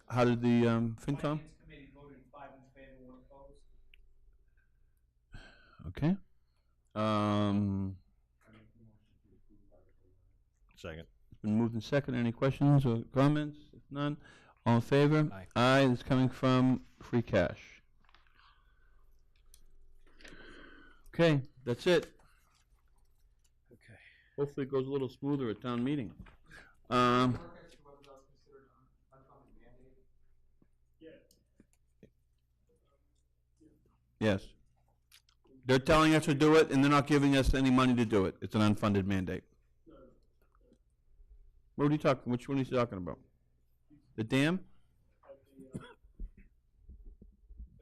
How did the FinCom? Finance committee voted 5 in favor, 1 opposed. Okay. Second. It's been moved and second. Any questions or comments? If none, all in favor? Aye. Aye. It's coming from free cash. Okay, that's it. Okay. Hopefully it goes a little smoother at town meeting. Work as to whether that's considered unfunded mandate. Yes. They're telling us to do it, and they're not giving us any money to do it. It's an unfunded mandate. What are you talking? Which one are you talking about? The dam? At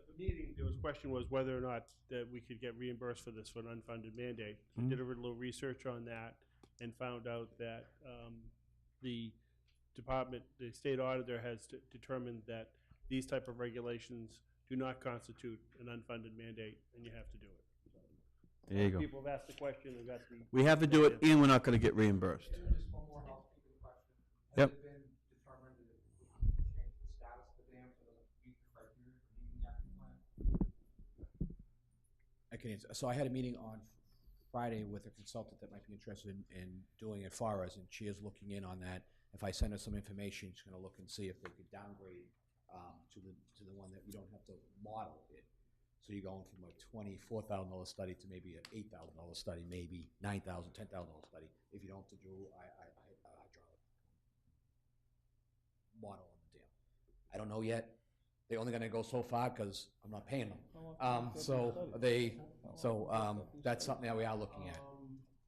the meeting, there was question was whether or not that we could get reimbursed for this for an unfunded mandate. So Mhm. did a little research on that and found out that the department, the state auditor has determined that these type of regulations do not constitute an unfunded mandate, and you have to do it. There you go. People have asked the question and got the. We have to do it, and we're not going to get reimbursed. Just one more housekeeping question. Yep. Has it been determined that it would change the status of the dam so it doesn't meet the criteria for needing the action plan? I can answer. So I had a meeting on Friday with a consultant that might be interested in doing it for us, and she is looking in on that. If I send her some information, she's gonna look and see if they could downgrade to the one that we don't have to model it. So you're going from a $24,000 study to maybe an $8,000 study, maybe $9,000, $10,000 study. If you don't have to do hydraulic model on the dam. I don't know yet. They're only gonna go so far because I'm not paying them. That's something that we are looking at.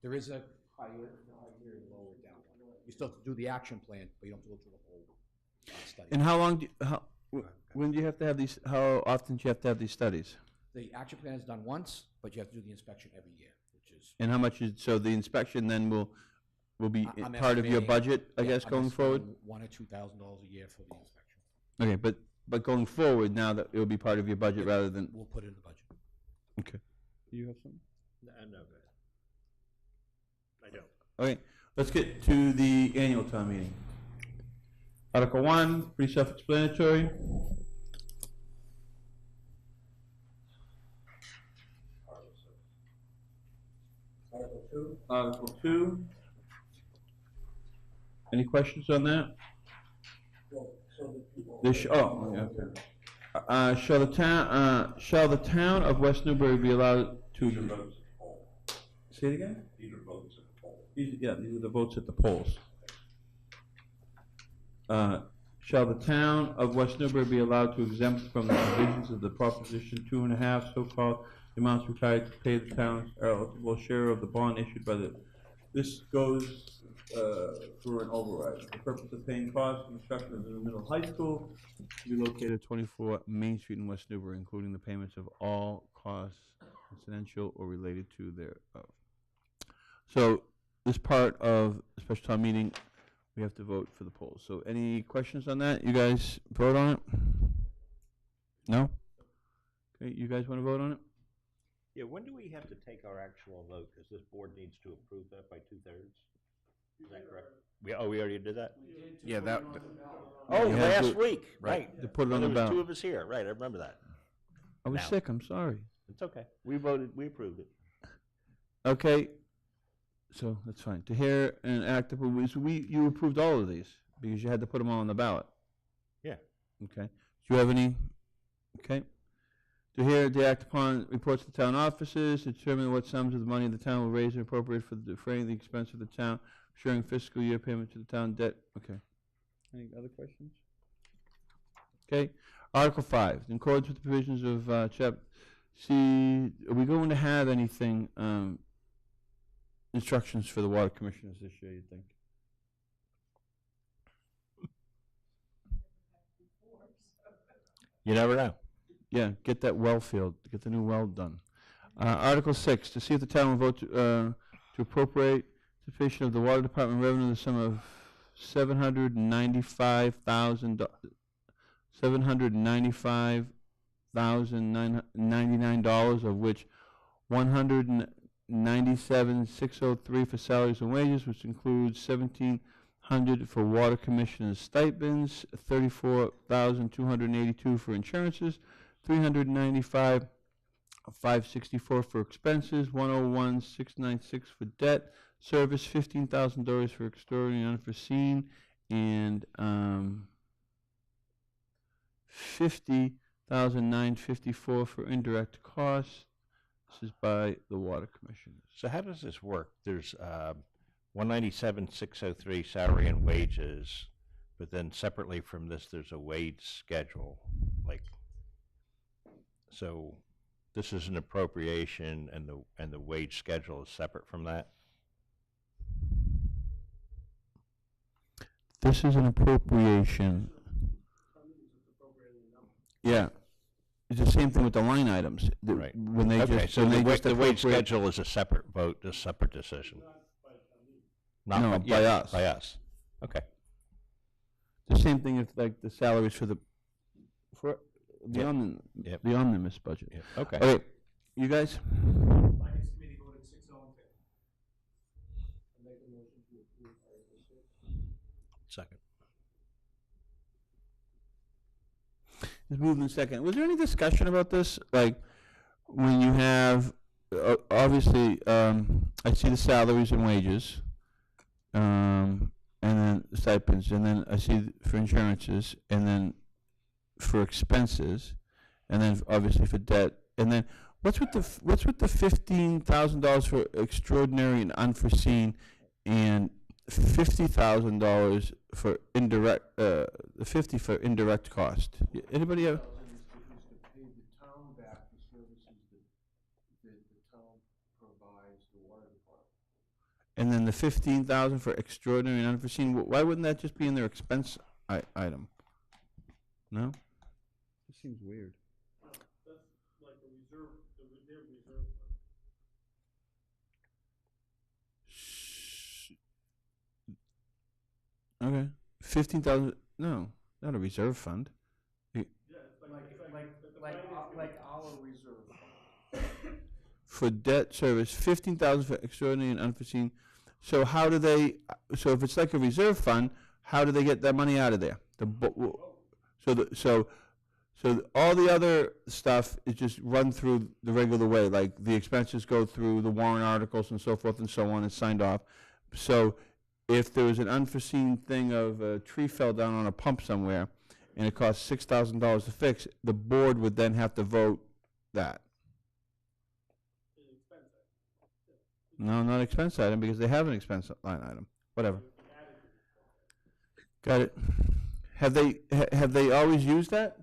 There is a higher lower down one. You still have to do the action plan, but you don't have to go through the whole study. And how long when do you have to have these, how often do you have to have these studies? The action plan is done once, but you have to do the inspection every year, which is. And how much is, so the inspection then will be I'm part of your estimating- budget, I yeah, guess, I'm going forward? estimating $1,000 or $2,000 a year for the inspection. Okay, but going forward, now that it will be part of your budget rather than, We'll put it in the budget. okay. Do you have something? No, good. I don't. Okay, let's get to the annual town meeting. Article 1, pretty self-explanatory. Article 2. Any questions on that? Shall the town of West Newbury be allowed to? Say it again? These are votes at the poll. These are the votes at the polls. Shall the town of West Newbury be allowed to exempt from the provisions of the Proposition 2.5, so-called, the amounts required to pay the town's eligible share of the bond issued by the, this goes for an override. The purpose of paying costs for construction of the middle high school to be located at 24 Main Street in West Newbury, including the payments of all costs incidental or related to thereof. So this part of the special town meeting, we have to vote for the polls. So any questions on that? You guys vote on it? No? Okay, you guys want to vote on it? Yeah, when do we have to take our actual vote? Because this board needs to approve that by 2/3. Is that correct? We already did that? Yeah, that, Oh, You had last to- week, right. To put it on There the was ballot. 2 of us here, right, I remember that. I was Now. sick, I'm sorry. It's okay. We voted, we approved it. Okay, so that's fine. To hear and act upon, so you approved all of these because you had to put them all on the ballot. Yeah. Okay. Do you have any? Okay. To hear the act upon reports to town offices, to determine what sums of the money the town will raise and appropriate for defraying the expense of the town, ensuring fiscal year payment to the town debt. Okay. Any other questions? Okay. Article 5, in accordance with the provisions of Chap C, are we going to have anything, instructions for the water commissioners this year, you think? You never know. Yeah, get that well field, get the new well done. Article 6, to see if the town will vote to appropriate sufficient of the water department revenue in the sum of $795,999, of which $197,603 for salaries and wages, which includes $1,700 for water commissioners' stipends, $34,282 for insurances, $395,564 for expenses, $101,696 for debt service, $15,000 for extraordinary and unforeseen, and $50,954 for indirect costs. This is by the water commissioners. So how does this work? There's 197,603 salary and wages, but then separately from this, there's a wage schedule. Like, so this is an appropriation, and the wage schedule is separate from that. This is an appropriation. Yeah. It's the same thing with the line items. Right. When they Okay, just, so when they the just wage appropriate- schedule is a separate vote, a separate decision. Not No, by us. By us. Okay. The same thing if like the salaries for the Yep. the omnibus budget. Yep. Okay. Okay, you guys. Finance committee voted 6-0 in favor. I make a motion to approve Article 6. Second. It's moved in second. Was there any discussion about this? Like, when you have, obviously, I see the salaries and wages, and then stipends, and then I see for insurances, and then for expenses, and then obviously for debt, and then what's with the $15,000 for extraordinary and unforeseen, and $50,000 for indirect, the 50 for indirect cost. Anybody have? Is to pay the town back the services that the town provides the water department. And then the 15,000 for extraordinary and unforeseen. Why wouldn't that just be in their expense item? No? This seems weird. That's like a reserve, their reserve fund. Okay. 15,000. No, not a reserve fund. Like our reserve fund. For debt service, 15,000 for extraordinary and unforeseen. So how do they? So if it's like a reserve fund, how do they get that money out of there? So all the other stuff is just run through the regular way, like the expenses go through the warrant articles and so forth and so on, and signed off. So if there was an unforeseen thing of a tree fell down on a pump somewhere, and it costs $6,000 to fix, the board would then have to vote that. No, not expense item, because they have an expense line item. Whatever. Got it. Have they always used that?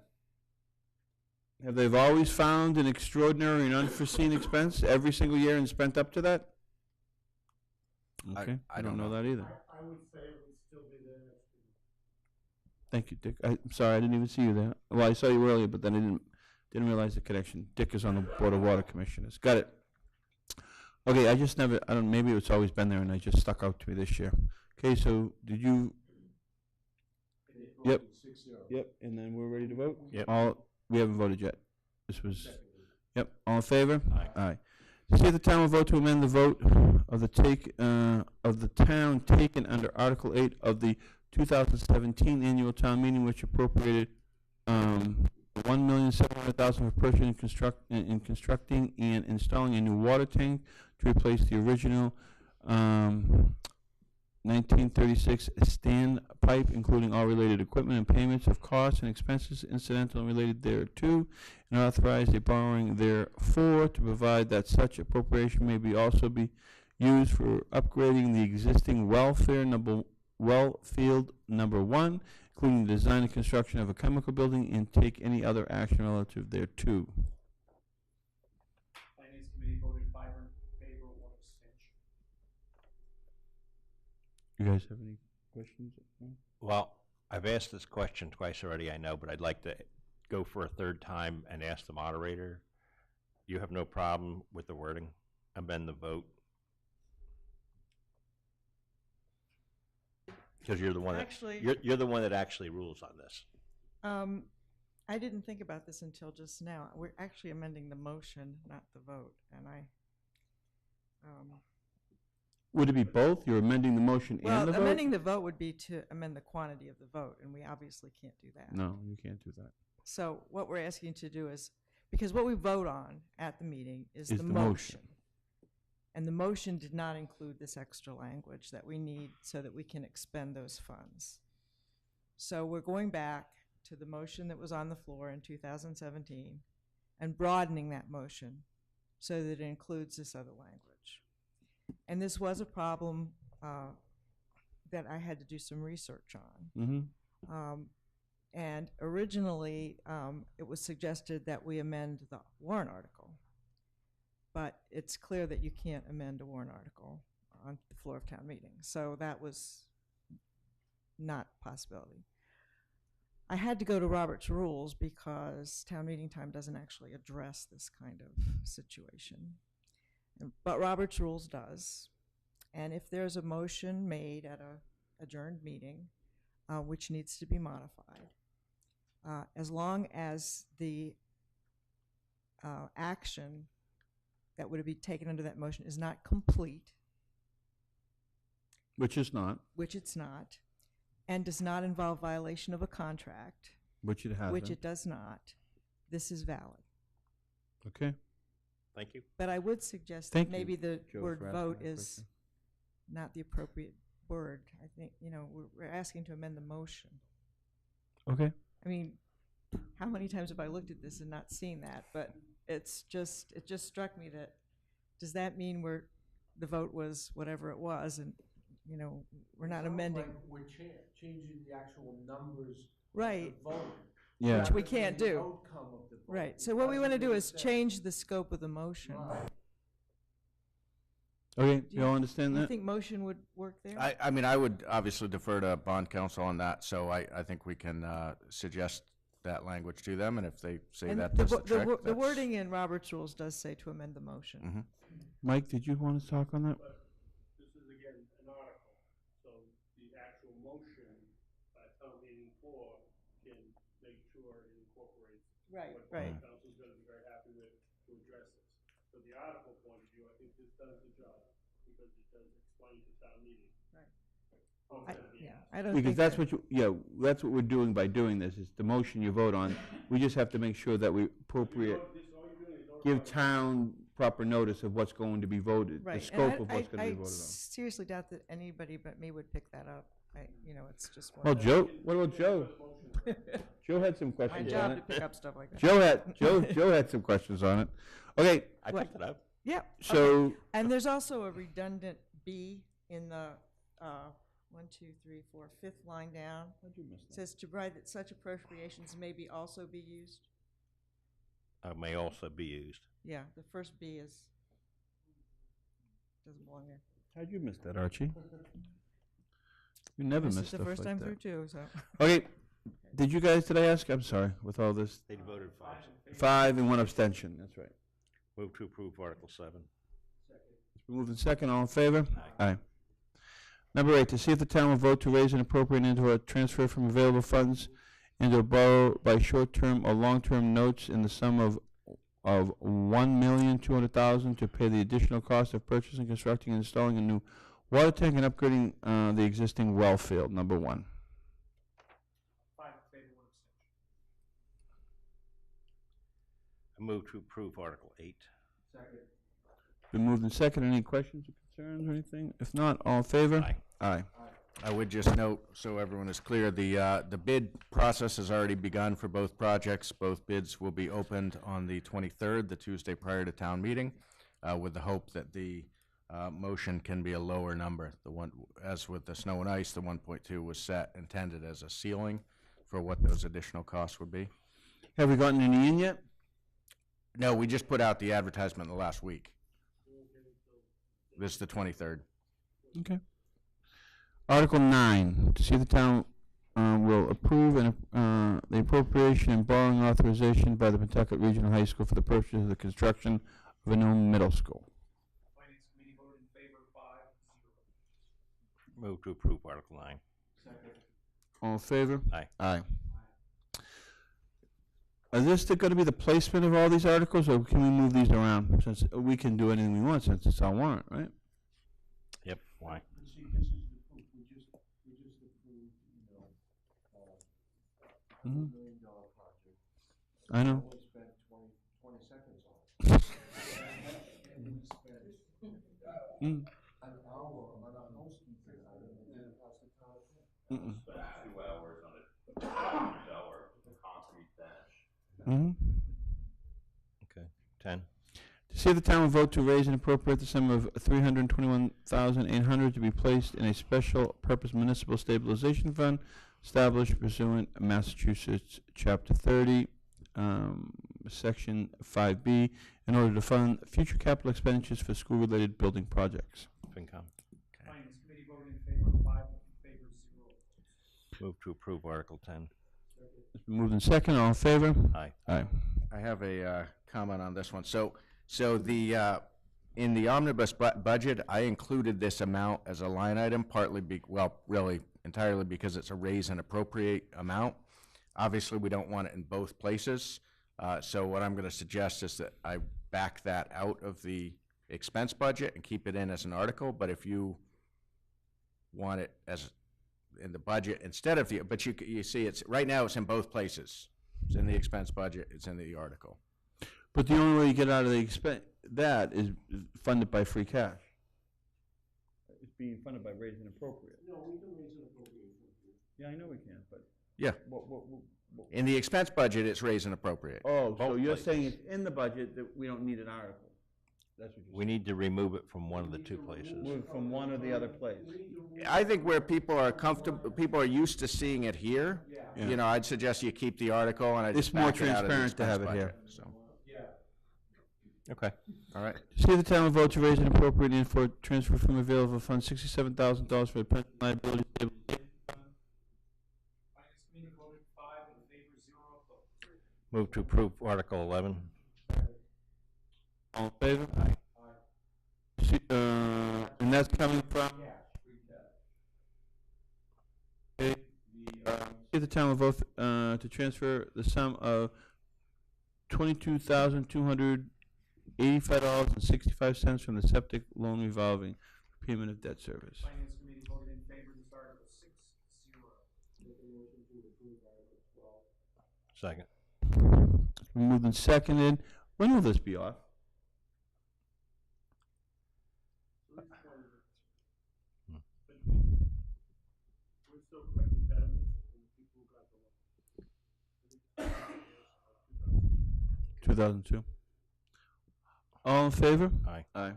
Have they always found an extraordinary and unforeseen expense every single year and spent up to that? Okay, I don't know that either. I would say it would still be there next year. Thank you, Dick. I'm sorry, I didn't even see you there. Well, I saw you earlier, but then I didn't realize the connection. Dick is on the Board of Water Commissioners. Got it. Okay, I don't, maybe it's always been there and it just stuck out to me this year. Okay, so did you? Yep. 6-0. Yep, and then we're ready to vote? Yep. We haven't voted yet. This was, yep, all in favor? Aye. To see if the town will vote to amend the vote of the town taken under Article 8 of the 2017 annual town meeting, which appropriated $1,700,000 for purchasing and constructing and installing a new water tank to replace the original 1936 stand pipe, including all related equipment and payments of costs and expenses incidental and related thereto, and authorize a borrowing therefore to provide that such appropriation may be also be used for upgrading the existing well field number 1, including the design and construction of a chemical building, and take any other action relative thereto. Finance committee voted 5 in favor, 1 abstention. You guys have any questions? Well, I've asked this question twice already, I know, but I'd like to go for a third time and ask the moderator. you have no problem with the wording? Amend the vote? Because you're the one that, Actually- you're the one that actually rules on this. I didn't think about this until just now. We're actually amending the motion, not the vote, and Would it be both? You're amending the motion well, and the vote? amending the vote would be to amend the quantity of the vote, and we obviously can't do that. No, you can't do that. So what we're asking to do is, because what we vote on at the meeting is Is the the motion. motion. And the motion did not include this extra language that we need so that we can expend those funds. So we're going back to the motion that was on the floor in 2017 and broadening that motion so that it includes this other language. And this was a problem that I had to do some research on. Mm-hmm. And originally, it was suggested that we amend the warrant article. But it's clear that you can't amend a warrant article on the floor of town meeting. So that was not a possibility. I had to go to Robert's Rules because town meeting time doesn't actually address this kind of situation. But Robert's Rules does. And if there's a motion made at a adjourned meeting, which needs to be modified, as long as the action that would be taken under that motion is not complete, Which is not. which it's not, and does not involve violation of a contract, Which it hasn't. which it does not, this is valid. Okay. Thank you. But I would suggest Thank that maybe you, the Joe, word for asking vote that is question. not the appropriate word. I think, we're asking to amend the motion. Okay. I mean, how many times have I looked at this and not seen that? But it just struck me that, does that mean the vote was whatever it was, and, we're not amending? We're changing the actual numbers. Right. Of the vote. Yeah. Which we rather than can't the do. outcome of the vote, Right, so what we because want to of do what is it said. change the scope of the motion. Right. Okay, Do you all understand You that? think motion would work there? I mean, I would obviously defer to bond counsel on that, so I think we can suggest that language to them, and if they say And that does the trick, the that's- wording in Robert's Rules does say to amend the motion. Mhm. Mike, did you want to talk on that? This is again an article, so the actual motion by town meeting floor can make sure it incorporates Right, what right. the council's gonna be very happy with to address this. So the article point of view, I think this does the job, because it does explain to town meeting. Right. How it's gonna be asked. I don't Because think that's that- what that's what we're doing by doing this, is the motion you vote on. We just have to make sure that we appropriate, give town proper notice of what's going to be voted, the Right, scope and of what's going to be voted I on. seriously doubt that anybody but me would pick that up. It's just one Well, of Joe, what about Joe? Joe had some my questions on job it. to pick up stuff like that. Joe had some questions on it. Okay, I What? picked it up. Yeah. so, okay. And there's also a redundant B in the 5th line down. It says to provide that such appropriations may be also be used. May also be used. Yeah, the first B doesn't belong there. how'd you miss that, Archie? You never This miss is the stuff first like time that. through too, so. Okay, did I ask? I'm sorry, with all this. They voted 5. 5 and 1 abstention, that's right. Move to approve Article 7. It's been moved in second, all in favor? Aye. Number 8, to see if the town will vote to raise and appropriate into a transfer from available funds into a borrow by short-term or long-term notes in the sum of $1,200,000 to pay the additional cost of purchasing, constructing, and installing a new water tank and upgrading the existing well field. Number 1. 5 in favor, 1 abstention. I move to approve Article 8. Second. Been moved in second. Any questions or concerns or anything? If not, all in favor? Aye. Aye. I would just note, so everyone is clear, the bid process has already begun for both projects. Both bids will be opened on the 23rd, the Tuesday prior to town meeting, with the hope that the motion can be a lower number. The one, as with the snow and ice, the 1.2 was intended as a ceiling for what those additional costs would be. Have we gotten any in yet? No, we just put out the advertisement the last week. This is the 23rd. Okay. Article 9, to see the town will approve the appropriation and borrowing authorization by the Pawtucket Regional High School for the purpose of the construction of a new middle school. Finance committee voted in favor 5-0. Move to approve Article 9. Second. All in favor? Aye. Aye. Are this going to be the placement of all these articles, or can we move these around? Since we can do anything we want since it's our warrant, right? Yep, why? See, this is the proof, we just approved, $100 million project. I know. We only spent 20 seconds on it. And we spent an hour on our housekeeping item, and then it has to count. Spent 2 hours on a $2 concrete bench. Okay, 10. To see if the town will vote to raise and appropriate the sum of $321,800 to be placed in a special purpose municipal stabilization fund established pursuant to Massachusetts Chapter 30, Section 5B, in order to fund future capital expenditures for school-related building projects. FinCom. Finance committee voted in favor 5, in favor 0. Move to approve Article 10. It's been moved in second. All in favor? Aye. Aye. I have a comment on this one. So the in the omnibus budget, I included this amount as a line item, partly really entirely because it's a raise and appropriate amount. Obviously, we don't want it in both places. So what I'm going to suggest is that I back that out of the expense budget and keep it in as an article. But if you want it as in the budget instead of the, but you see, it's right now it's in both places. It's in the expense budget. It's in the article. But the only way you get out of the expense that is funded by free cash. It's being funded by raise and appropriate. No, we can raise and appropriate. Yeah, I know we can, but Yeah. In the expense budget, it's raise and appropriate. Oh, so Both you're places. saying it's in the budget that we don't need an article? That's what We need to remove it from one of the two places. Move from one or the other place. I think where people are comfortable, people are used to seeing it here. Yeah. You know, I'd suggest you keep the article and I just It's more back it out of the transparent to have expense it here. budget, so. Okay. All right. See if the town will vote to raise and appropriate and for transfer from available funds $67,000 for the pension liability stabilization. Finance committee voted 5 in favor 0 opposed. Move to approve Article 11. All in favor? Aye. See, and that's coming from? Okay, see if the town will vote to transfer the sum of $22,285.65 from the septic loan revolving for payment of debt service. Finance committee voted in favor of this article 6-0. Second. It's been moved and seconded. When will this be off? We're still collecting betterments from people who got the loan. 2002. All in favor? Aye. Aye.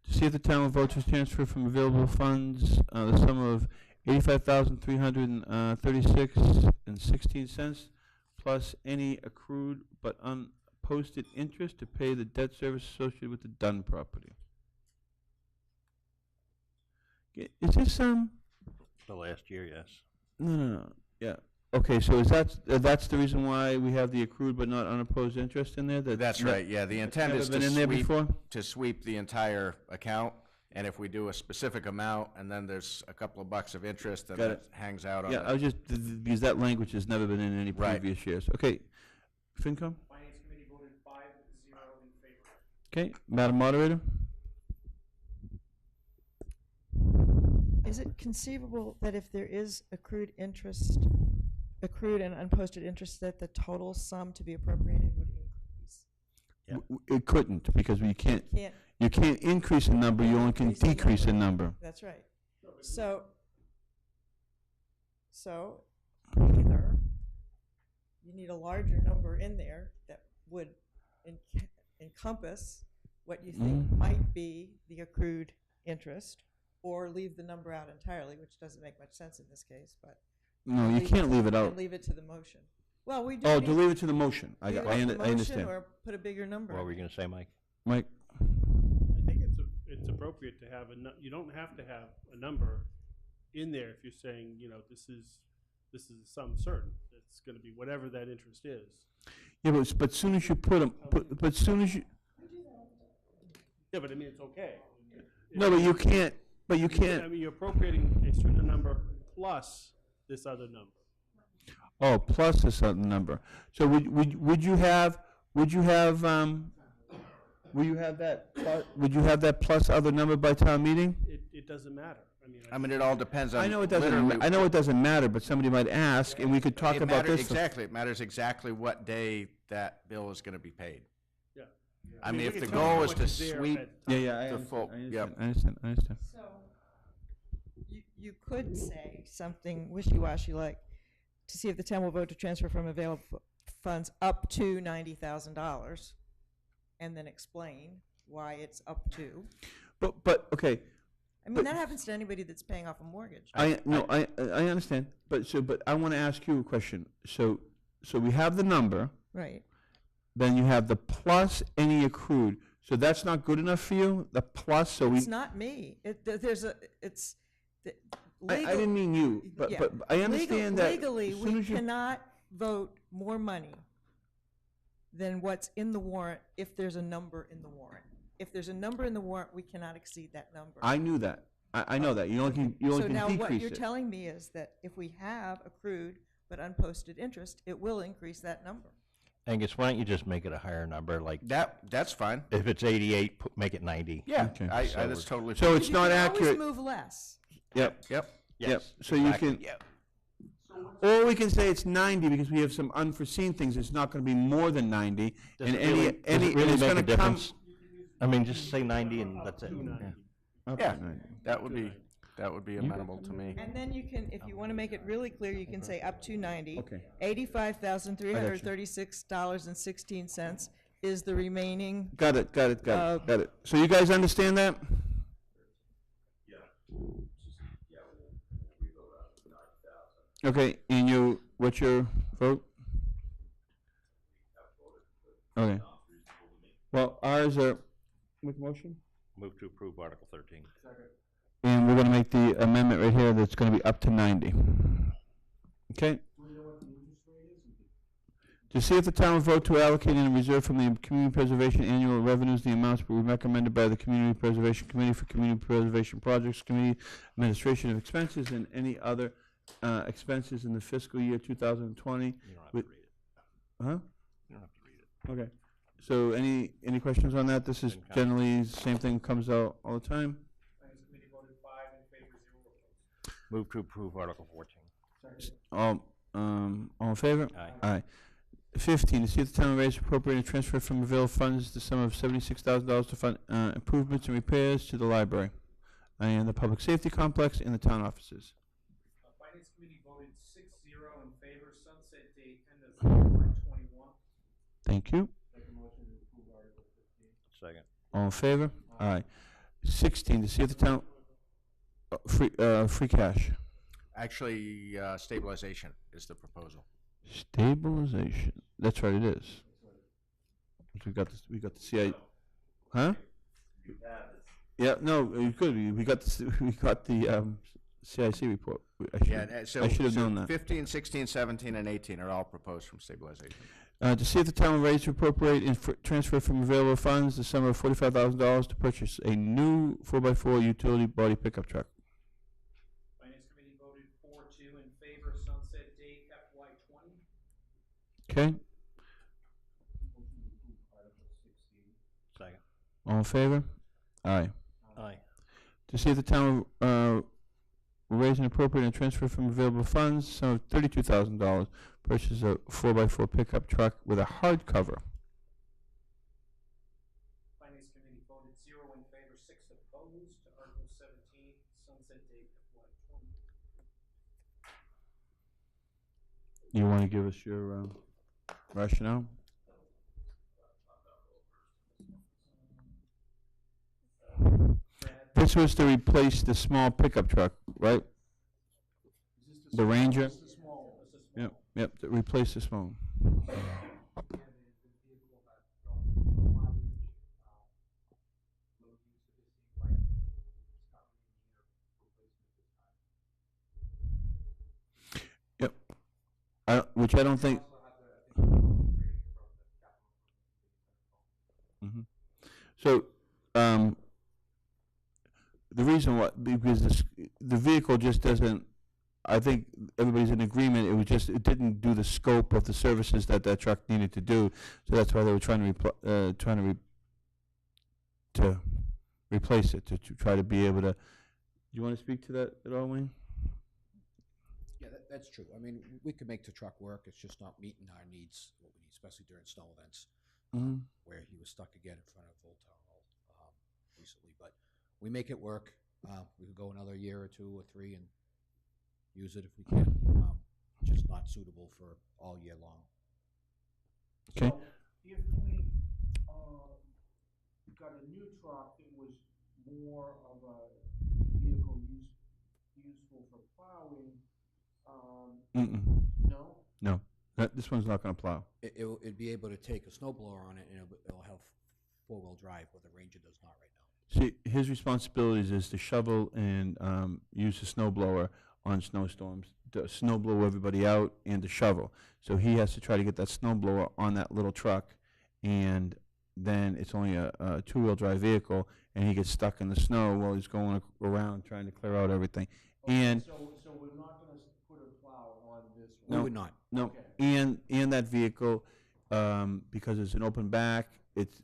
To see if the town will vote to transfer from available funds the sum of $85,336.16 plus any accrued but unposted interest to pay the debt service associated with the Dunn property. Is this The last year, yes. No. Yeah. Okay, so is that's the reason why we have the accrued but not unopposed interest in there? That's right, yeah. The intent never is been in there before? to sweep the entire account, and if we do a specific amount, and then there's a couple of bucks of interest, then Got it hangs out on Yeah, I it. was just, because that language has never been in any Right. previous years. Okay, FinCom? Finance committee voted 5-0 in favor. Okay, Madam Moderator? Is it conceivable that if there is accrued interest, accrued and unposted interest, that the total sum to be appropriated would increase? Yeah. It couldn't, because you can't increase a number, you only can Increase a decrease a number. That's right. So either you need a larger number in there that would encompass what you think might be the accrued interest, or leave the number out entirely, which doesn't make much sense in this case, but. No, you can't leave it out. And leave it to the motion. Well, we do. Oh, need- to leave it to the motion. I leave it to the motion understand. Or put a bigger number. What were you going to say, Mike? Mike? I think it's appropriate to have you don't have to have a number in there if you're saying, this is this is a sum certain. It's gonna be whatever that interest is. Yeah, but soon as you put them, but soon as you, Yeah, but I mean, it's okay. no, but you can't, but you I can't, mean, you're appropriating a certain number plus this other number. oh, plus a certain number. So would you have, will you have that, would you have that plus other number by town meeting? It doesn't matter. I mean, it all depends on. I know it doesn't, literally- I know it doesn't matter, but somebody might ask, and we could talk It about matters- this. Exactly, it matters exactly what day that bill is gonna be paid. Yeah. I mean, we if can the tell goal how is much to is there sweep at Yeah, the full, yep. I understand. So, you could say something wishy-washy like, to see if the town will vote to transfer from available funds up to $90,000, and then explain why it's up to. But, okay, I mean, But- that happens to anybody that's paying off a mortgage. I understand, but I want to ask you a question. So we have the number, Right. then you have the plus any accrued. So that's not good enough for you, the plus, so we, It's not me. It's, I didn't mean you, but yeah. I understand that. Legally, as soon we as you- cannot vote more money than what's in the warrant if there's a number in the warrant. If there's a number in the warrant, we cannot exceed that number. I knew that. I know that. You only can So now what decrease you're it. telling me is that if we have accrued but unposted interest, it will increase that number. Angus, why don't you just make it a higher number, like, That's fine. if it's 88, make it 90. Yeah, Okay. that's totally So fine. it's not accurate. You can always move less. Yep, Yep. yep. So you can, or we can say it's 90 because we have some unforeseen things. It's not going to be more than 90. Does And it really, any, does it really it's make a going to come. difference? I mean, just say 90 and that's it. Yeah. Okay, Yeah, 90. that would be amenable to me. And then you can, if you want to make it really clear, you can say up to 90. Okay. $85,336.16 is the remaining. Got it. So you guys understand that? Okay, and what's your vote? Okay. Well, ours are, make motion? Move to approve Article 13. And we're gonna make the amendment right here that's gonna be up to 90. Okay? To see if the town will vote to allocate in a reserve from the Community Preservation Annual Revenues, the amounts will be recommended by the Community Preservation Committee for Community Preservation Projects Committee, Administration of Expenses, and any other expenses in the fiscal year 2020. You don't have to with- read it. Huh? You don't have to read it. Okay. So any questions on that? This is Same kind. generally the same thing comes out all the time. Finance committee voted 5 in favor, 0 opposed. Move to approve Article 14. All in favor? Aye. Aye. 15, to see if the town will raise, appropriate, and transfer from available funds the sum of $76,000 to fund improvements and repairs to the library and the public safety complex and the town offices. Finance committee voted 6-0 in favor, sunset date end of February 21. Thank you. Make a motion to approve Article 15. Second. All in favor? Aye. 16, to see if the town, free cash. Actually, stabilization is the proposal. Stabilization. That's right, it is. We got the CI, huh? Yeah, no, good. We got the CIC report. I should have known that. 15, 16, 17, and 18 are all proposed from stabilization. To see if the town will raise to appropriate and transfer from available funds the sum of $45,000 to purchase a new 4x4 utility body pickup truck. Finance committee voted 4-2 in favor, sunset date FY 20. Okay, Second. all in favor? Aye. Aye. To see if the town will raise and appropriate and transfer from available funds the sum of $32,000, purchase a 4x4 pickup truck with a hard cover. Finance committee voted 0 in favor, 6 opposed to Article 17, sunset date FY 20. You want to give us your rationale? This was to replace the small pickup truck, right? The Ranger? Yep, to replace the small. Yep, Which I don't think. Mhm. So, the reason why, because the vehicle just doesn't, I think everybody's in agreement, it didn't do the scope of the services that that truck needed to do, so that's why they were trying to replace it, to try to be able to, you want to speak to that at all, Wayne? Yeah, that's true. I mean, we could make the truck work, it's just not meeting our needs, what we need, especially during snow events. Mhm. Where he was stuck again in front of Old Town Hall recently. But we make it work. We could go another year or 2 or 3 and use it if we can. Just not suitable for all year long. Okay. So if we, got a new truck that was more of a vehicle useful for plowing, no? No, this one's not going to plow. It'd be able to take a snow blower on it, and it'll have 4-wheel drive, where the Ranger does not right now. See, his responsibilities is to shovel and use the snow blower on snowstorms, to snow blow everybody out and to shovel. So he has to try to get that snow blower on that little truck, and then it's only a 2-wheel drive vehicle, and he gets stuck in the snow while he's going around trying to clear out everything. Okay, And so we're not gonna put a plow on this one? No, we would not. No, Okay. and that vehicle, because it's an open back, it's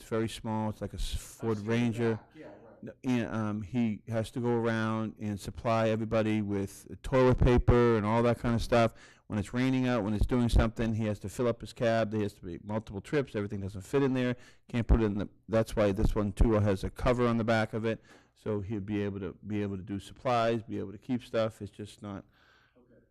very small. It's like a Ford I've seen the Ranger. back, yeah, right. And he has to go around and supply everybody with toilet paper and all that kind of stuff. When it's raining out, when it's doing something, he has to fill up his cab. There has to be multiple trips. Everything doesn't fit in there. Can't put it in the. That's why this one too has a cover on the back of it, so he'll be able to do supplies, be able to keep stuff. It's just not. Okay.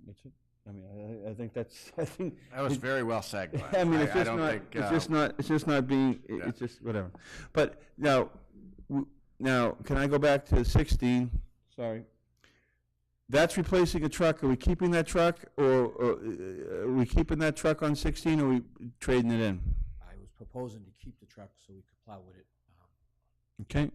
That's it. I mean, I think that's. I think That was very well said, Glenn. I mean, it's I just don't not. think, It's just not. It's just not being. Yeah. It's just whatever. But now, now, can I go back to 16? Sorry. That's replacing a truck. Are we keeping that truck, or are we keeping that truck on 16, or are we trading it in? I was proposing to keep the truck so we could plow with it. Okay.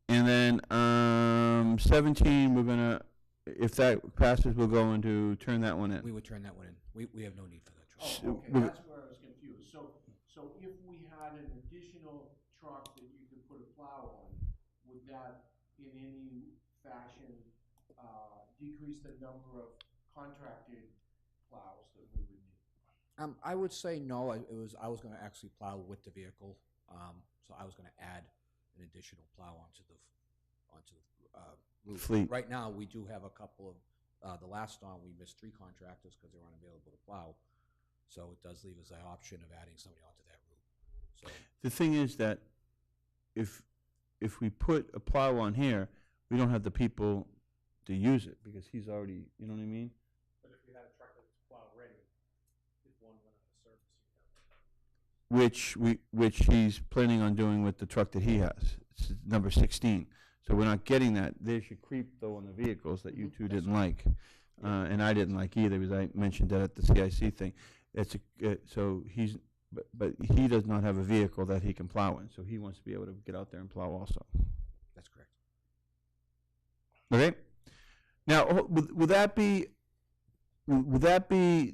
And then 17, we're gonna. If that passes, we're going to turn that one in. We would turn that one in. We have no need for that truck. Oh, okay, we're- that's where I was confused. So if we had an additional truck that you could put a plow on, would that in any fashion, decrease the number of contracted plows that we would need? I would say no. I was going to actually plow with the vehicle, so I was going to add an additional plow onto the roof. Fleet. Right now, we do have a couple of. The last storm, we missed 3 contractors because they were unavailable to plow. So it does leave us the option of adding somebody onto that roof. So The thing is that if we put a plow on here, we don't have the people to use it because he's already. You know what I mean? But if you had a truck that's plow ready, if one went out of service, Which he's planning on doing with the truck that he has. It's number 16. So we're not getting that. There's your creep, though, on the vehicles that you two didn't like. And I didn't like either, because I mentioned that at the CIC thing. So he's, but he does not have a vehicle that he can plow in, so he wants to be able to get out there and plow also. that's correct. Okay? Now, would that be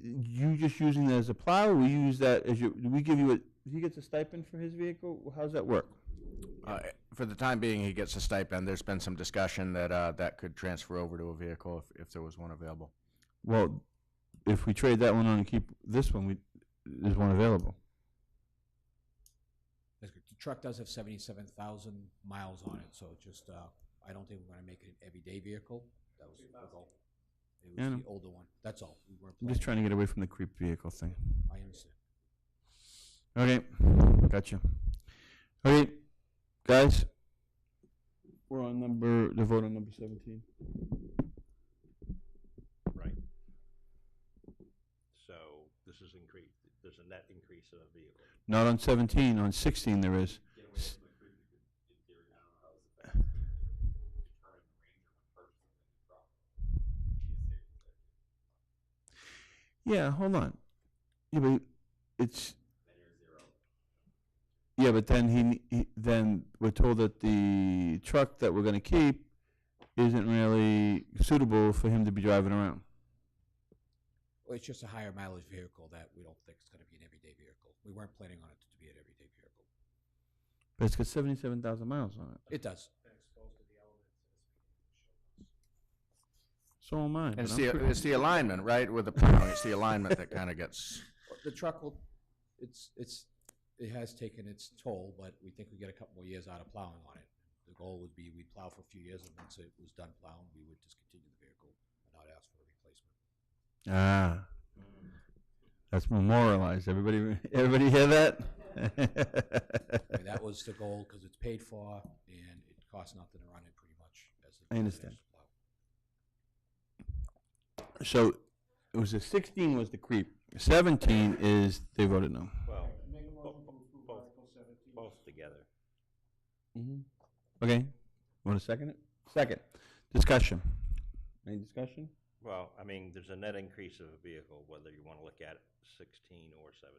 you just using it as a plow, or we use that as do we give you he gets a stipend for his vehicle? How's that work? For the time being, he gets a stipend. There's been some discussion that that could transfer over to a vehicle if there was one available. Well, if we trade that one on and keep this one, there's one available. That's good. The truck does have 77,000 miles on it, so it's just I don't think we're going to make it an everyday vehicle. That was the goal. It was Yeah, I know. the older one. That's all. We weren't I'm just trying planning- to get away from the creep vehicle thing. I understand. Okay, gotcha. Okay, guys, we're on the vote on number 17. Right. So this is there's a net increase of a vehicle. Not on 17, on 16 there is. Get away from the creep, you could, in theory, I don't know how this affects the determine the Ranger when purchasing the truck. Yeah, hold on. Yeah, but it's. Then you're zero. Yeah, but then then we're told that the truck that we're going to keep isn't really suitable for him to be driving around. Well, it's just a higher mileage vehicle that we don't think is gonna be an everyday vehicle. We weren't planning on it to be an everyday vehicle. But it's got 77,000 miles on it. It does. So am I. And but it's I'm pretty- it's the alignment, right, with the plowing, it's the alignment that kind of gets, The truck will, it has taken its toll, but we think we get a couple more years out of plowing on it. The goal would be we'd plow for a few years, and once it was done plowing, we would discontinue the vehicle and not ask for a replacement. Ah. That's memorialized. Everybody hear that? I mean, that was the goal, because it's paid for, and it costs nothing to run it pretty much. I understand. So it was a 16 was the creep. 17 is they voted no. Well, Make a motion to approve Article 17. both together. Okay. Want to second it? Second. Discussion. Any discussion? Well, I mean, there's a net increase of a vehicle, whether you want to look at it 16 or 17.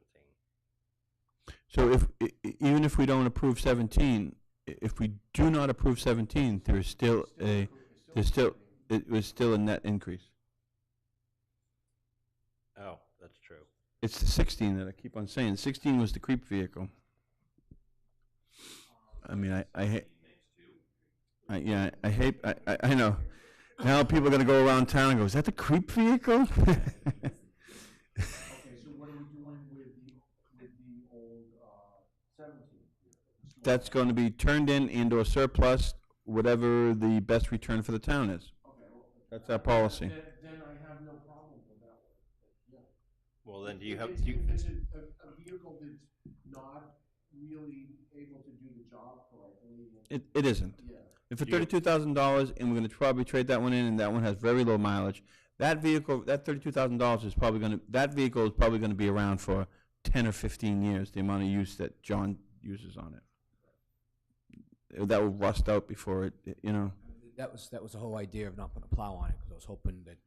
So even if we don't approve 17, if we do not approve 17, it was still a net increase. Oh, that's true. It's the 16 that I keep on saying. 16 was the creep vehicle. I mean, I hate. I know. Now people are gonna go around town and go, "Is that the creep vehicle?" Okay, so what are we doing with the old, 17? That's going to be turned in and/or surplus, whatever the best return for the town is. Okay, well. That's our policy. Then I have no problem with that one, yeah. Well, then do you have, If it's a vehicle that's not really able to do the job correctly. It isn't. Yeah. If for $32,000, and we're going to probably trade that one in, and that one has very low mileage, that vehicle, that $32,000 is probably going to, that vehicle is probably going to be around for 10 or 15 years, the amount of use that John uses on it. That will rust out before it, you know. That was the whole idea of not putting a plow on it, because I was hoping that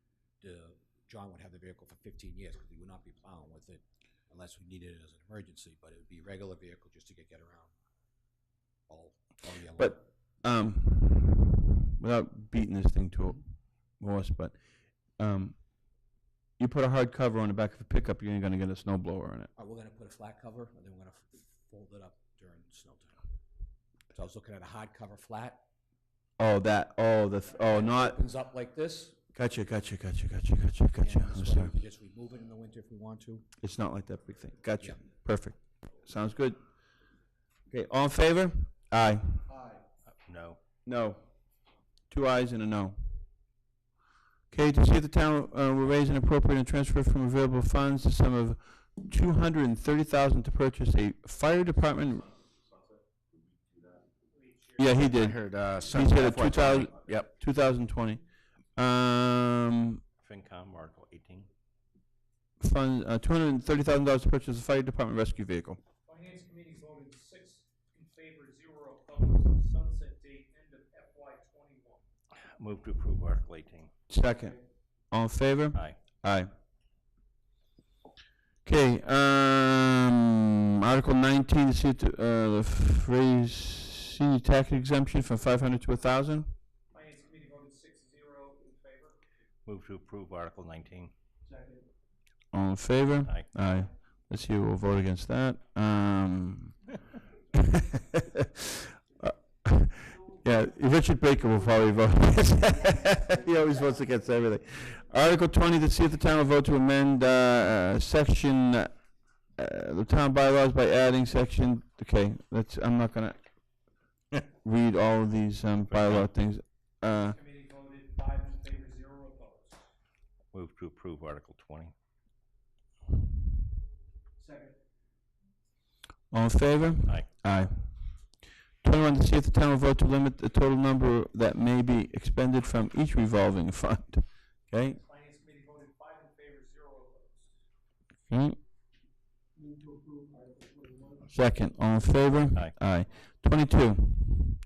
John would have the vehicle for 15 years, because he would not be plowing with it unless we needed it as an emergency, but it would be a regular vehicle just to get around all year long. But without beating this thing to a horse, but you put a hard cover on the back of a pickup, you ain't gonna get a snow blower on it. We're gonna put a flat cover, and then we're gonna fold it up during snow time. So I was looking at a hard cover flat. Oh, that. Oh, not. Opens up like this. Gotcha. And I'm this way sorry. we can just remove it in the winter if we want to. It's not like that big thing. Gotcha. Yeah. Perfect. Sounds good. Okay, all in favor? Aye. no. No. 2 ayes and a no. Okay, to see if the town will raise and appropriate and transfer from available funds the sum of $230,000 to purchase a fire department. Yeah, he I did. heard, He said a 2000. Yep. 2020. FinCom, Article 18. Fund $230,000 to purchase a fire department rescue vehicle. Finance Committee voted 6 in favor, 0 opposed. Sunset date end of FY '21. Move to approve Article 18. Second. All in favor? Aye. Aye. Okay, Article 19, to see if the phrase senior tax exemption from 500 to 1,000. Finance Committee voted 6-0 in favor. Move to approve Article 19. Second. All in favor? Aye. Aye. Let's see who will vote against that. Yeah, Richard Baker will probably vote. He always votes against everything. Article 20, to see if the town will vote to amend section, the town bylaws by adding section, okay, I'm not gonna read all of these bylaw things. Committee voted 5 in favor, 0 opposed. Move to approve Article 20. Second. All in favor? Aye. Aye. 21, to see if the town will vote to limit the total number that may be expended from each revolving fund. Okay? Finance Committee voted 5 in favor, 0 opposed. Okay. Move to approve Article 21. Second. All in favor? Aye. Aye. 22,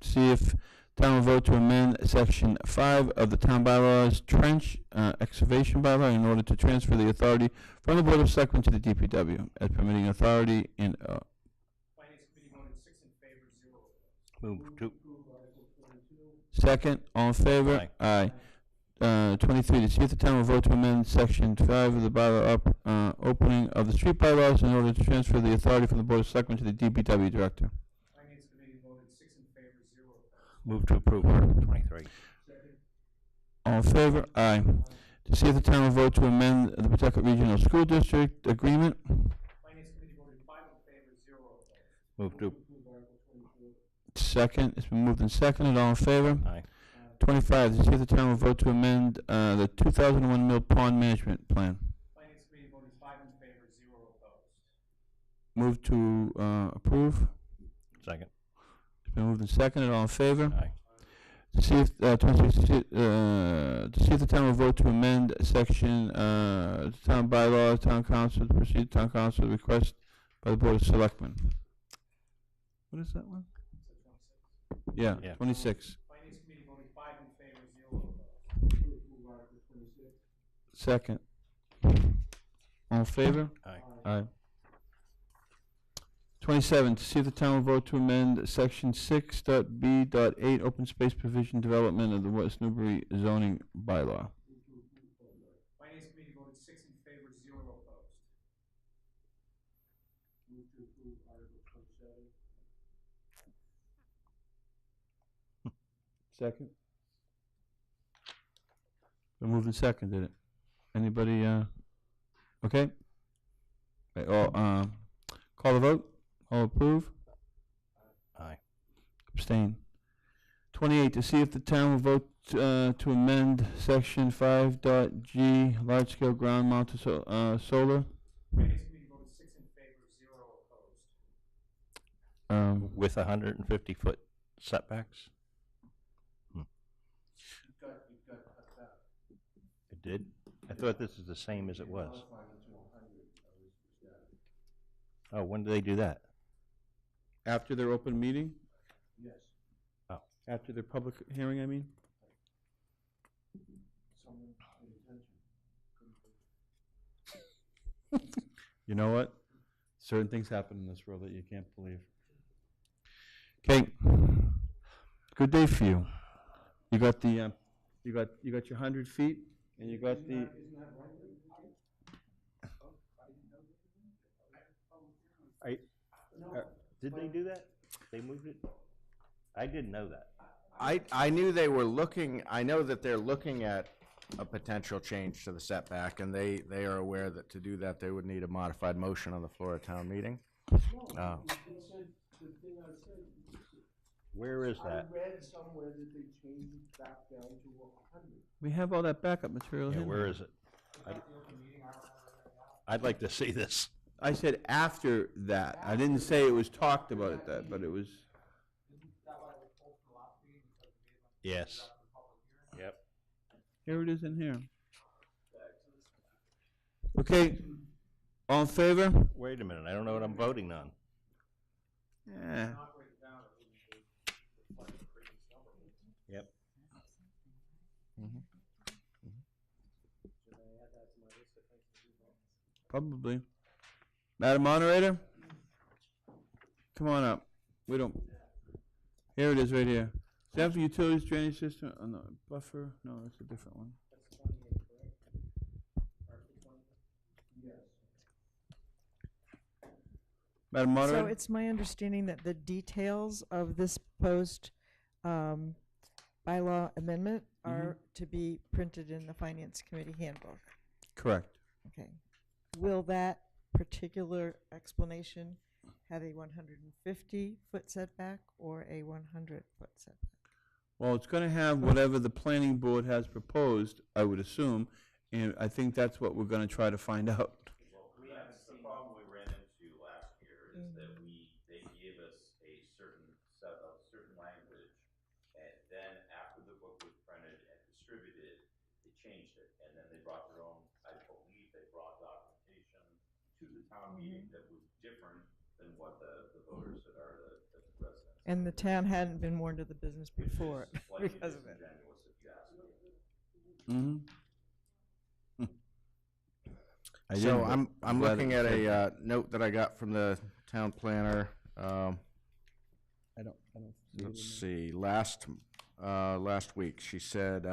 see if town will vote to amend section 5 of the town bylaws trench excavation bylaw in order to transfer the authority from the Board of Selectmen to the DPW as permitting authority in Finance Committee voted 6 in favor, 0 opposed. Move to, Approve Article 22. Second, all in favor? Aye. 23, to see if the town will vote to amend section 5 of the bylaw opening of the street bylaws in order to transfer the authority from the Board of Selectmen to the DPW director. Finance Committee voted 6 in favor, 0 opposed. Move to approve Article 23. All in favor? Aye. To see if the town will vote to amend the Pawtucket Regional School District agreement. Finance Committee voted 5 in favor, 0 opposed. Move to, Second, it's been moved and seconded. All in favor? aye. 25, to see if the town will vote to amend the 2001 Mill Pond Management Plan. Finance Committee voted 5 in favor, 0 opposed. Move to approve. Second. It's been moved and seconded. All in favor? Aye. To see if 26, to see if the town will vote to amend section town bylaws, town council to proceed town council request by the Board of Selectmen. What is that one? Yeah, Yeah. 26. Finance Committee voted 5 in favor, 0 opposed. Second. All in favor? Aye. Aye. 27, to see if the town will vote to amend section 6.b.8 open space provision development of the West Newbury zoning bylaw. Finance Committee voted 6 in favor, 0 opposed. Second. Been moved and seconded it. Anybody, okay? Okay, all, call the vote. All approve? Aye. Abstain. 28, to see if the town will vote to amend section 5.g, large-scale ground-mounted solar. Finance Committee voted 6 in favor, 0 opposed. With 150-foot setbacks? It did? I thought this is the same as it was. Oh, when did they do that? After their open meeting? Yes. Oh. After their public hearing, I mean? Someone paid attention. You know what? Certain things happen in this world that you can't believe. Okay. Good day for you. You got the, you got your 100 feet, and you got the. Isn't that right? Did they do that? They moved it? I didn't know that. I knew they were looking, I know that they're looking at a potential change to the setback, and they are aware that to do that, they would need a modified motion on the floor of town meeting. No, it said, the thing I said. Where is that? I read somewhere that they changed it back down to 100. We have all that backup material Yeah, in where there. is it? I'd like to see this. I said after that. I didn't say it was talked about at that, but it was. Yes. Yep. Here it is in here. Okay. All in favor? Wait a minute, I don't know what I'm voting on. Yeah. Yep. Probably. Madam Moderator? Come on up. We don't. Here it is right here. Staff for utilities drainage system, oh no, buffer, no, that's a different one. Yes. Madam So Moderator? it's my understanding that the details of this proposed bylaw amendment are to be printed in the Finance Committee handbook. Correct. Okay. Will that particular explanation have a 150-foot setback or a 100-foot setback? Well, it's gonna have whatever the planning board has proposed, I would assume, and I think that's what we're gonna try to find out. Well, that's the problem we ran into last year, is that they gave us a certain set of certain language, and then after the book was printed and distributed, they changed it, and then they brought their own, I believe they brought documentation to the town meeting that was different than what the voters that are the residents. And the town hadn't been warned of the business before Slightly because of it. disingenuous, if you ask me. Mm-hmm. So I'm looking at a note that I got from the town planner. I don't see it in Let's see, last last week. She said,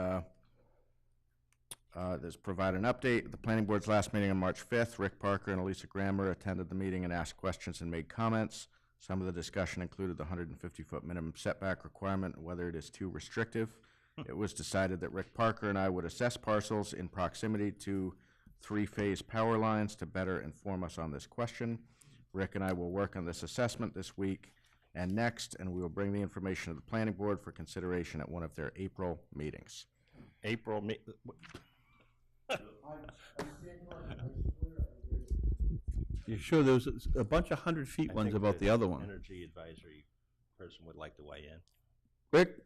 this provide an update. At the planning board's last meeting on March 5th, Rick Parker and Elisa Grammer attended the meeting and asked questions and made comments. Some of the discussion included the 150-foot minimum setback requirement and whether it is too restrictive. It was decided that Rick Parker and I would assess parcels in proximity to three-phase power lines to better inform us on this question. Rick and I will work on this assessment this week and next, and we will bring the information to the planning board for consideration at one of their April meetings. You sure there was a bunch of 100-feet ones about the other one? Energy advisory person would like to weigh in. Rick?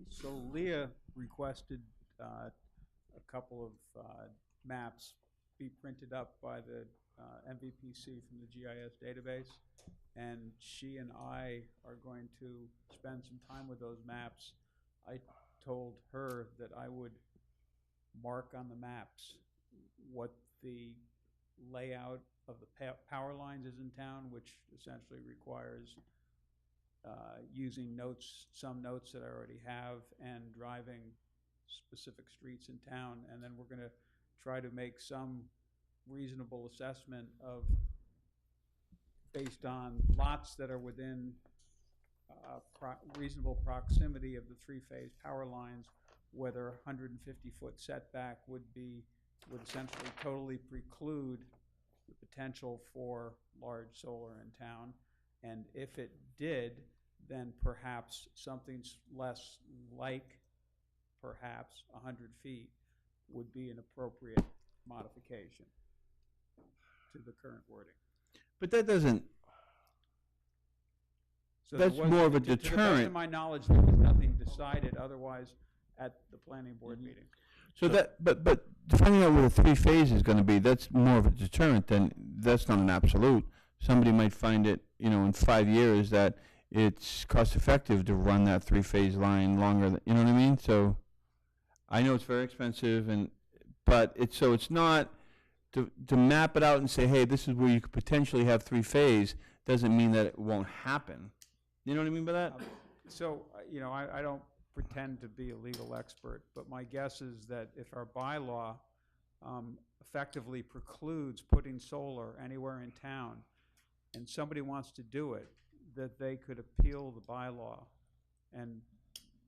So Leah requested a couple of maps be printed up by the MVPC from the GIS database, and she and I are going to spend some time with those maps. I told her that I would mark on the maps what the layout of the power lines is in town, which essentially requires using notes, some notes that I already have, and driving specific streets in town. And then we're going to try to make some reasonable assessment of, based on lots that are within reasonable proximity of the three-phase power lines, whether 150-foot setback would essentially totally preclude the potential for large solar in town. And if it did, then perhaps something less like perhaps 100 feet would be an appropriate modification to the current wording. But that doesn't, So that's more of a to the best deterrent. of my knowledge, there was nothing decided otherwise at the planning board meeting. So that, but finding out where the three-phase is going to be, that's more of a deterrent than, that's not an absolute. Somebody might find it, in 5 years that it's cost-effective to run that three-phase line longer, you know what I mean? So I know it's very expensive, but it's not, to map it out and say, hey, this is where you could potentially have three-phase, doesn't mean that it won't happen. You know what I mean by that? I don't pretend to be a legal expert, but my guess is that if our bylaw effectively precludes putting solar anywhere in town, and somebody wants to do it, that they could appeal the bylaw. And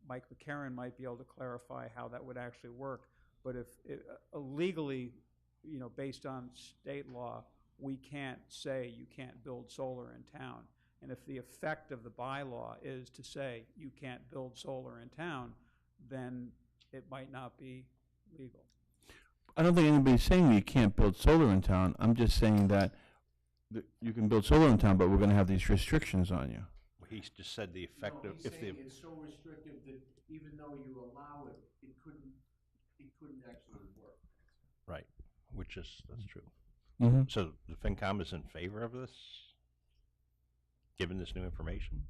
Mike McCarron might be able to clarify how that would actually work. But if legally, based on state law, we can't say you can't build solar in town. And if the effect of the bylaw is to say you can't build solar in town, then it might not be legal. I don't think anybody's saying you can't build solar in town. I'm just saying that you can build solar in town, but we're going to have these restrictions on you. He just said the effect of, He's saying it's so restrictive that even though you allow it, it couldn't actually work. right, that's true. Mm-hmm. So the FinCom is in favor of this, given this new information?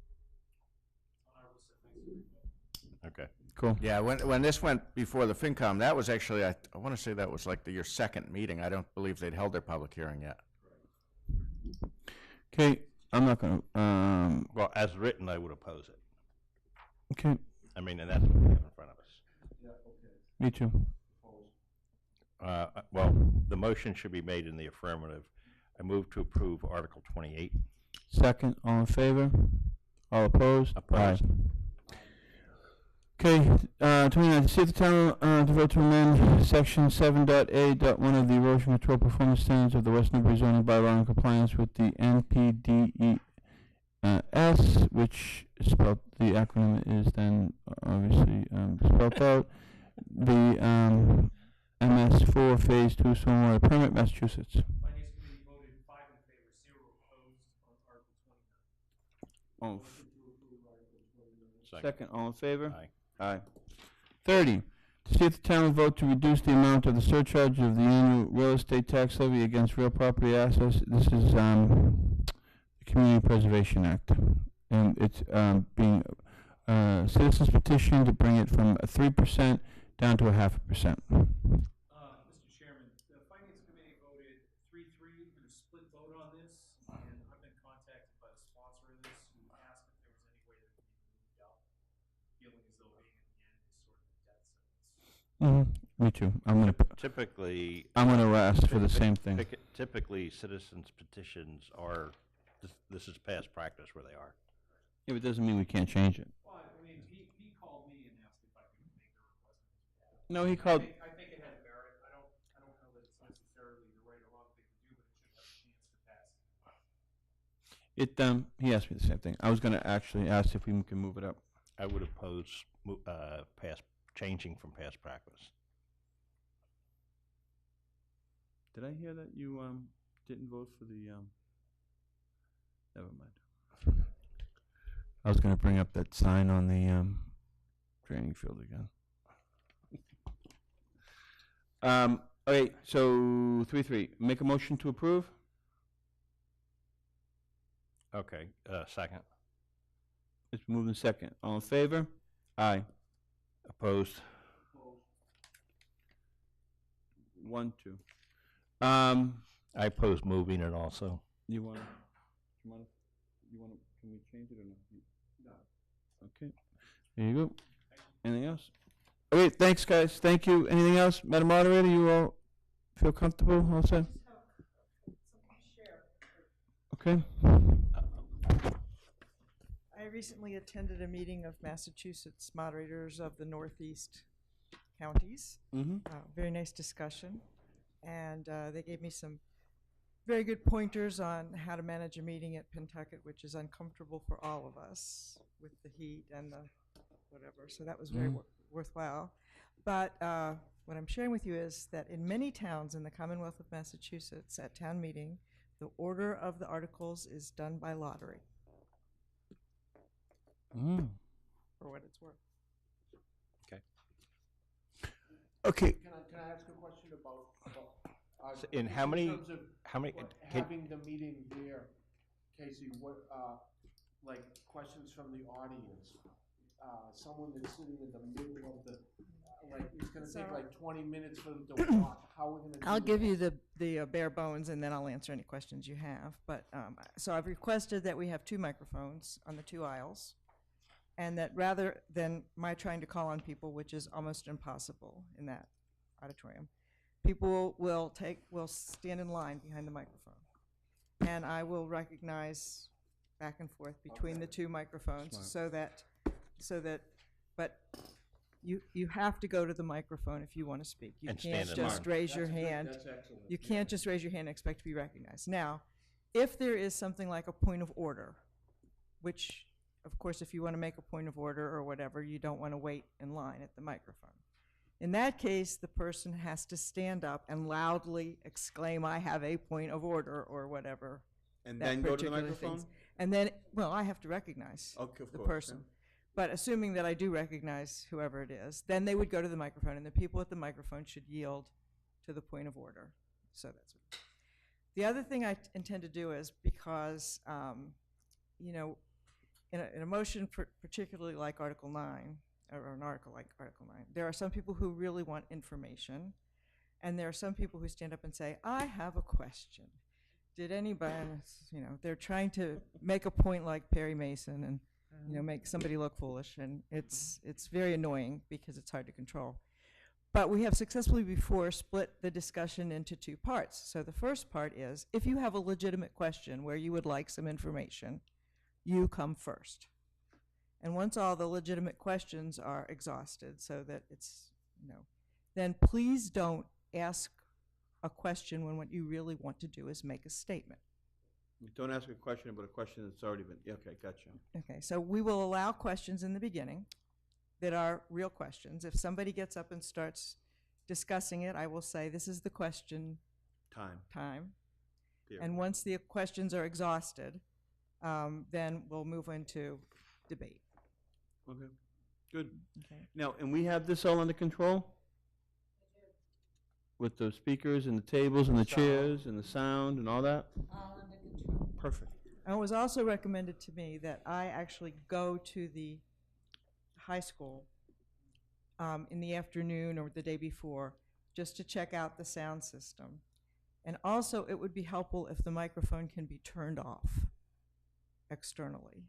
Okay. Cool. Yeah, when this went before the FinCom, that was actually, I want to say that was like your second meeting. I don't believe they'd held their public hearing yet. Okay, I'm not going to, Well, as written, I would oppose it. okay, I mean, and that's what we have in front of us. Yeah, okay. me too. Well, the motion should be made in the affirmative. I move to approve Article 28. Second, all in favor? All opposed? Opposed. Aye. Okay, 29, to see if the town to vote to amend section 7.A.1 of the erosion control performance standards of the West Newbury zoning bylaw in compliance with the NPDES, which is spelled, the acronym is then obviously spelled out, the MS4 Phase 2 Stormwater Permit, Massachusetts. Finance Committee voted 5 in favor, 0 opposed on Article 29. Second, all in favor? Aye. Aye. 30, to see if the town will vote to reduce the amount of the surcharge of the annual real estate tax levy against real property assets. This is the Community Preservation Act. And it's being citizens petition to bring it from 3% down to 0.5%. Mr. Chairman, the Finance Committee voted 3-3 in a split vote on this, and I've been Me too. Typically. I'm gonna ask for the same thing. Typically, citizens petitions are, this is past practice where they are. Yeah, but it doesn't mean we can't change it. Well, I mean, he called me and asked if I could make the request on his behalf. No, he called. I think it had merit. I don't know that it's necessarily the right or wrong thing to do, but it should have a chance to pass. He asked me the same thing. I was gonna actually ask if we can move it up. I would oppose changing from past practice. Did I hear that you didn't vote for the never mind. I was gonna bring up that sign on the training field again. Okay, so 3-3. Make a motion to approve. Okay, second. It's moved in second. All in favor? Aye. Opposed? 1-2. I oppose moving it also. You wanna, can we change it or no? No. Okay, there you go. Anything else? Okay, thanks, guys. Thank you. Anything else? Madam Moderator, you all feel comfortable also? Okay. I recently attended a meeting of Massachusetts moderators of the Northeast counties. Very nice discussion. And they gave me some very good pointers on how to manage a meeting at Pentucket, which is uncomfortable for all of us with the heat and the whatever. So that was very worthwhile. But what I'm sharing with you is that in many towns in the Commonwealth of Massachusetts at town meeting, the order of the articles is done by lottery. For what it's worth. Okay. Okay. Can I ask a question about So in how many, terms of having the meeting there, Casey, what, like, questions from the audience? Someone that's sitting in the middle of the, like, it's gonna take like 20 minutes for them to walk, how are we gonna do that? I'll give you the bare bones, and then I'll answer any questions you have. But, so I've requested that we have 2 microphones on the 2 aisles, and that rather than my trying to call on people, which is almost impossible in that auditorium, people will stand in line behind the microphone. And I will recognize back and forth between the 2 microphones so that, but you have to go to the microphone if you want to speak. You can't just raise your hand. That's excellent. You can't just raise your hand and expect to be recognized. Now, if there is something like a point of order, which, of course, if you want to make a point of order or whatever, you don't want to wait in line at the microphone. In that case, the person has to stand up and loudly exclaim, "I have a point of order," or whatever. And then go to the microphone? And then, well, I have to recognize the person. Yeah. But assuming that I do recognize whoever it is, then they would go to the microphone, and the people at the microphone should yield to the point of order. So that's what. The other thing I intend to do is because, you know, in a motion particularly like Article 9, or an article like Article 9, there are some people who really want information, and there are some people who stand up and say, "I have a question." Did anybody, you know, they're trying to make a point like Perry Mason and, you know, make somebody look foolish, and it's very annoying because it's hard to control. But we have successfully before split the discussion into 2 parts. So the first part is, if you have a legitimate question where you would like some information, you come first. And once all the legitimate questions are exhausted so that it's, you know, then please don't ask a question when what you really want to do is make a statement. Don't ask a question about a question that's already been, okay, gotcha. Okay, so we will allow questions in the beginning that are real questions. If somebody gets up and starts discussing it, I will say, "This is the question time. And once the questions are exhausted, then we'll move into debate. Okay, good. Okay. Now, and we have this all under control? With the speakers and the tables and the chairs and the sound and all that? All under control. Perfect. And it was also recommended to me that I actually go to the high school in the afternoon or the day before just to check out the sound system. And also, it would be helpful if the microphone can be turned off externally,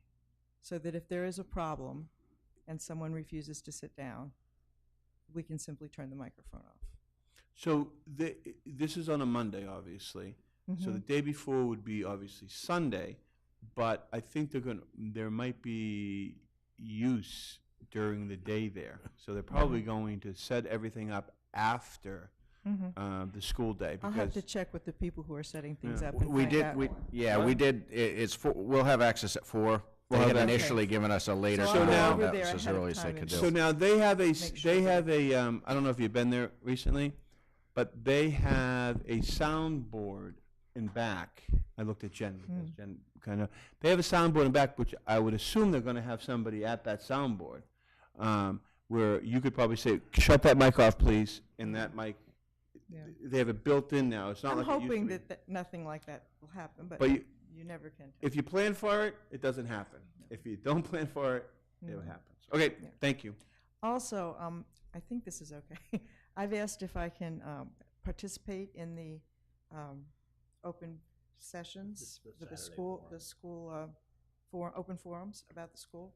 so that if there is a problem and someone refuses to sit down, we can simply turn the microphone off. So this is on a Monday, obviously. So the day before would be obviously Sunday, but I think there might be use during the day there. So they're probably going to set everything up after the school day. I'll have to check with the people who are setting things up. And We find did, out. we did, we'll have access at 4. They had initially given us a later So time, I'll go over that there was as ahead of early as they time could and do. So now they have Make sure I don't know if you've been there recently, but they have a soundboard in back. I looked at Jen, because Jen kind of, they have a soundboard in back, which I would assume they're gonna have somebody at that soundboard, where you could probably say, shut that mic off, please, and that mic, Yeah. they have it built in now. It's not I'm like it used to hoping be. that nothing like that will happen, but But you never can tell. if you plan for it, it doesn't happen. If you don't plan for it, it happens. Okay, Yeah. thank you. Also, I think this is okay. I've asked if I can participate in the open sessions for the school, open forums about the school.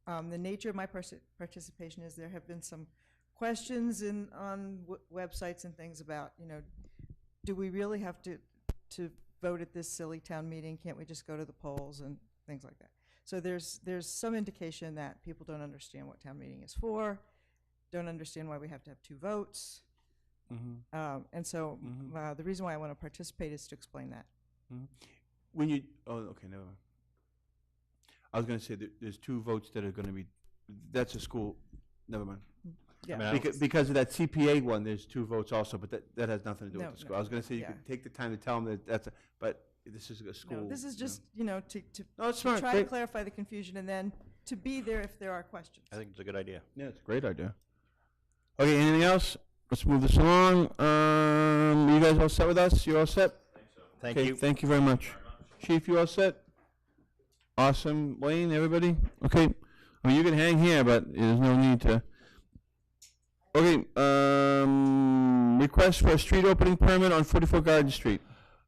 The nature of my participation is there have been some questions on websites and things about, do we really have to vote at this silly town meeting? Can't we just go to the polls and things like that? So there's some indication that people don't understand what town meeting is for, don't understand why we have to have 2 votes. And so the reason why I want to participate is to explain that. When you, okay, never mind. I was going to say that there's 2 votes that are going to be, that's a school, never mind. Yeah. Because of that CPA one, there's 2 votes also, but that has nothing to do No, with the school. no, I was going to say you yeah. could take the time to tell them that but this is a school. No, this is just, you know. to No, it's smart, try great. to clarify the confusion and then to be there if there are questions. I think it's a good idea. Yeah, it's a great idea. Okay, anything else? Let's move this along. You guys all set with us? You all set? Thank Okay, you. Thank you very much. Chief, you all set? Awesome. Wayne, everybody? Okay. Well, you can hang here, but there's no need to. Okay, request for a street opening permit on 44 Garden Street.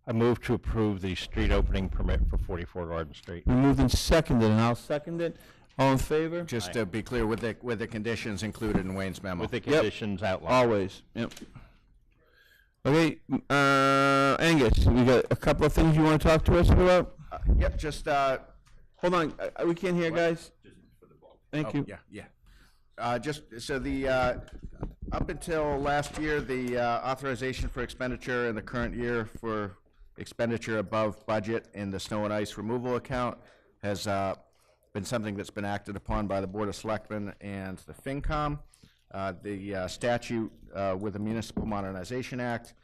I move to approve the street opening permit for 44 Garden Street. We moved and seconded, and I'll second it. All in favor? Just to be clear, with the conditions included in Wayne's memo. With the conditions outlined. Always, yep. Okay, Angus, we got a couple of things you want to talk to us about? Yep, just, Hold on, we can't hear, guys. Thank you. Yeah. Just, so up until last year, the authorization for expenditure in the current year for expenditure above budget in the snow and ice removal account has been something that's been acted upon by the Board of Selectmen and the FinCom. The statute with the Municipal Modernization Act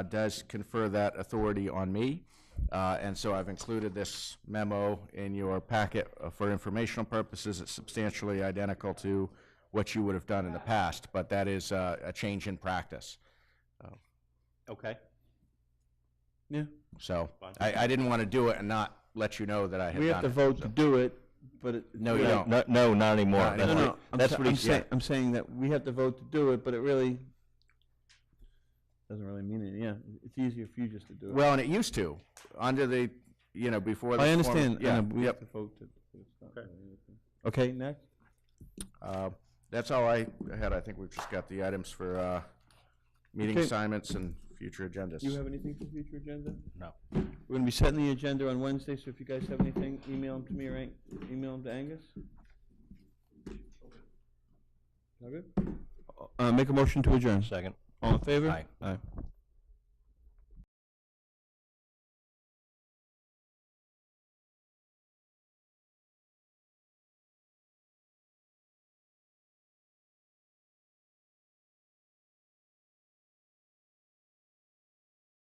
does confer that authority on me. And so I've included this memo in your packet for informational purposes. It's substantially identical to what you would have done in the past, but that is a change in practice. Okay. Yeah. So I didn't want to do it and not let you know that I had done it. We have to vote to do it, but it. No, you don't. No, not anymore. Not anymore. No, That's what he's saying. I'm saying that we have to vote to do it, but it really doesn't really mean it. Yeah, it's easier for you just to do it. Well, and it used to, under the, before the. I understand. Yeah, We have to vote to. Okay. Okay, next. That's all I had. I think we've just got the items for meeting Okay. assignments and future agendas. Do you have anything for future agenda? No. We're gonna be setting the agenda on Wednesday, so if you guys have anything, email them to me or email them to Angus. All good? Make a motion to adjourn. Second. All in favor? Aye. Aye.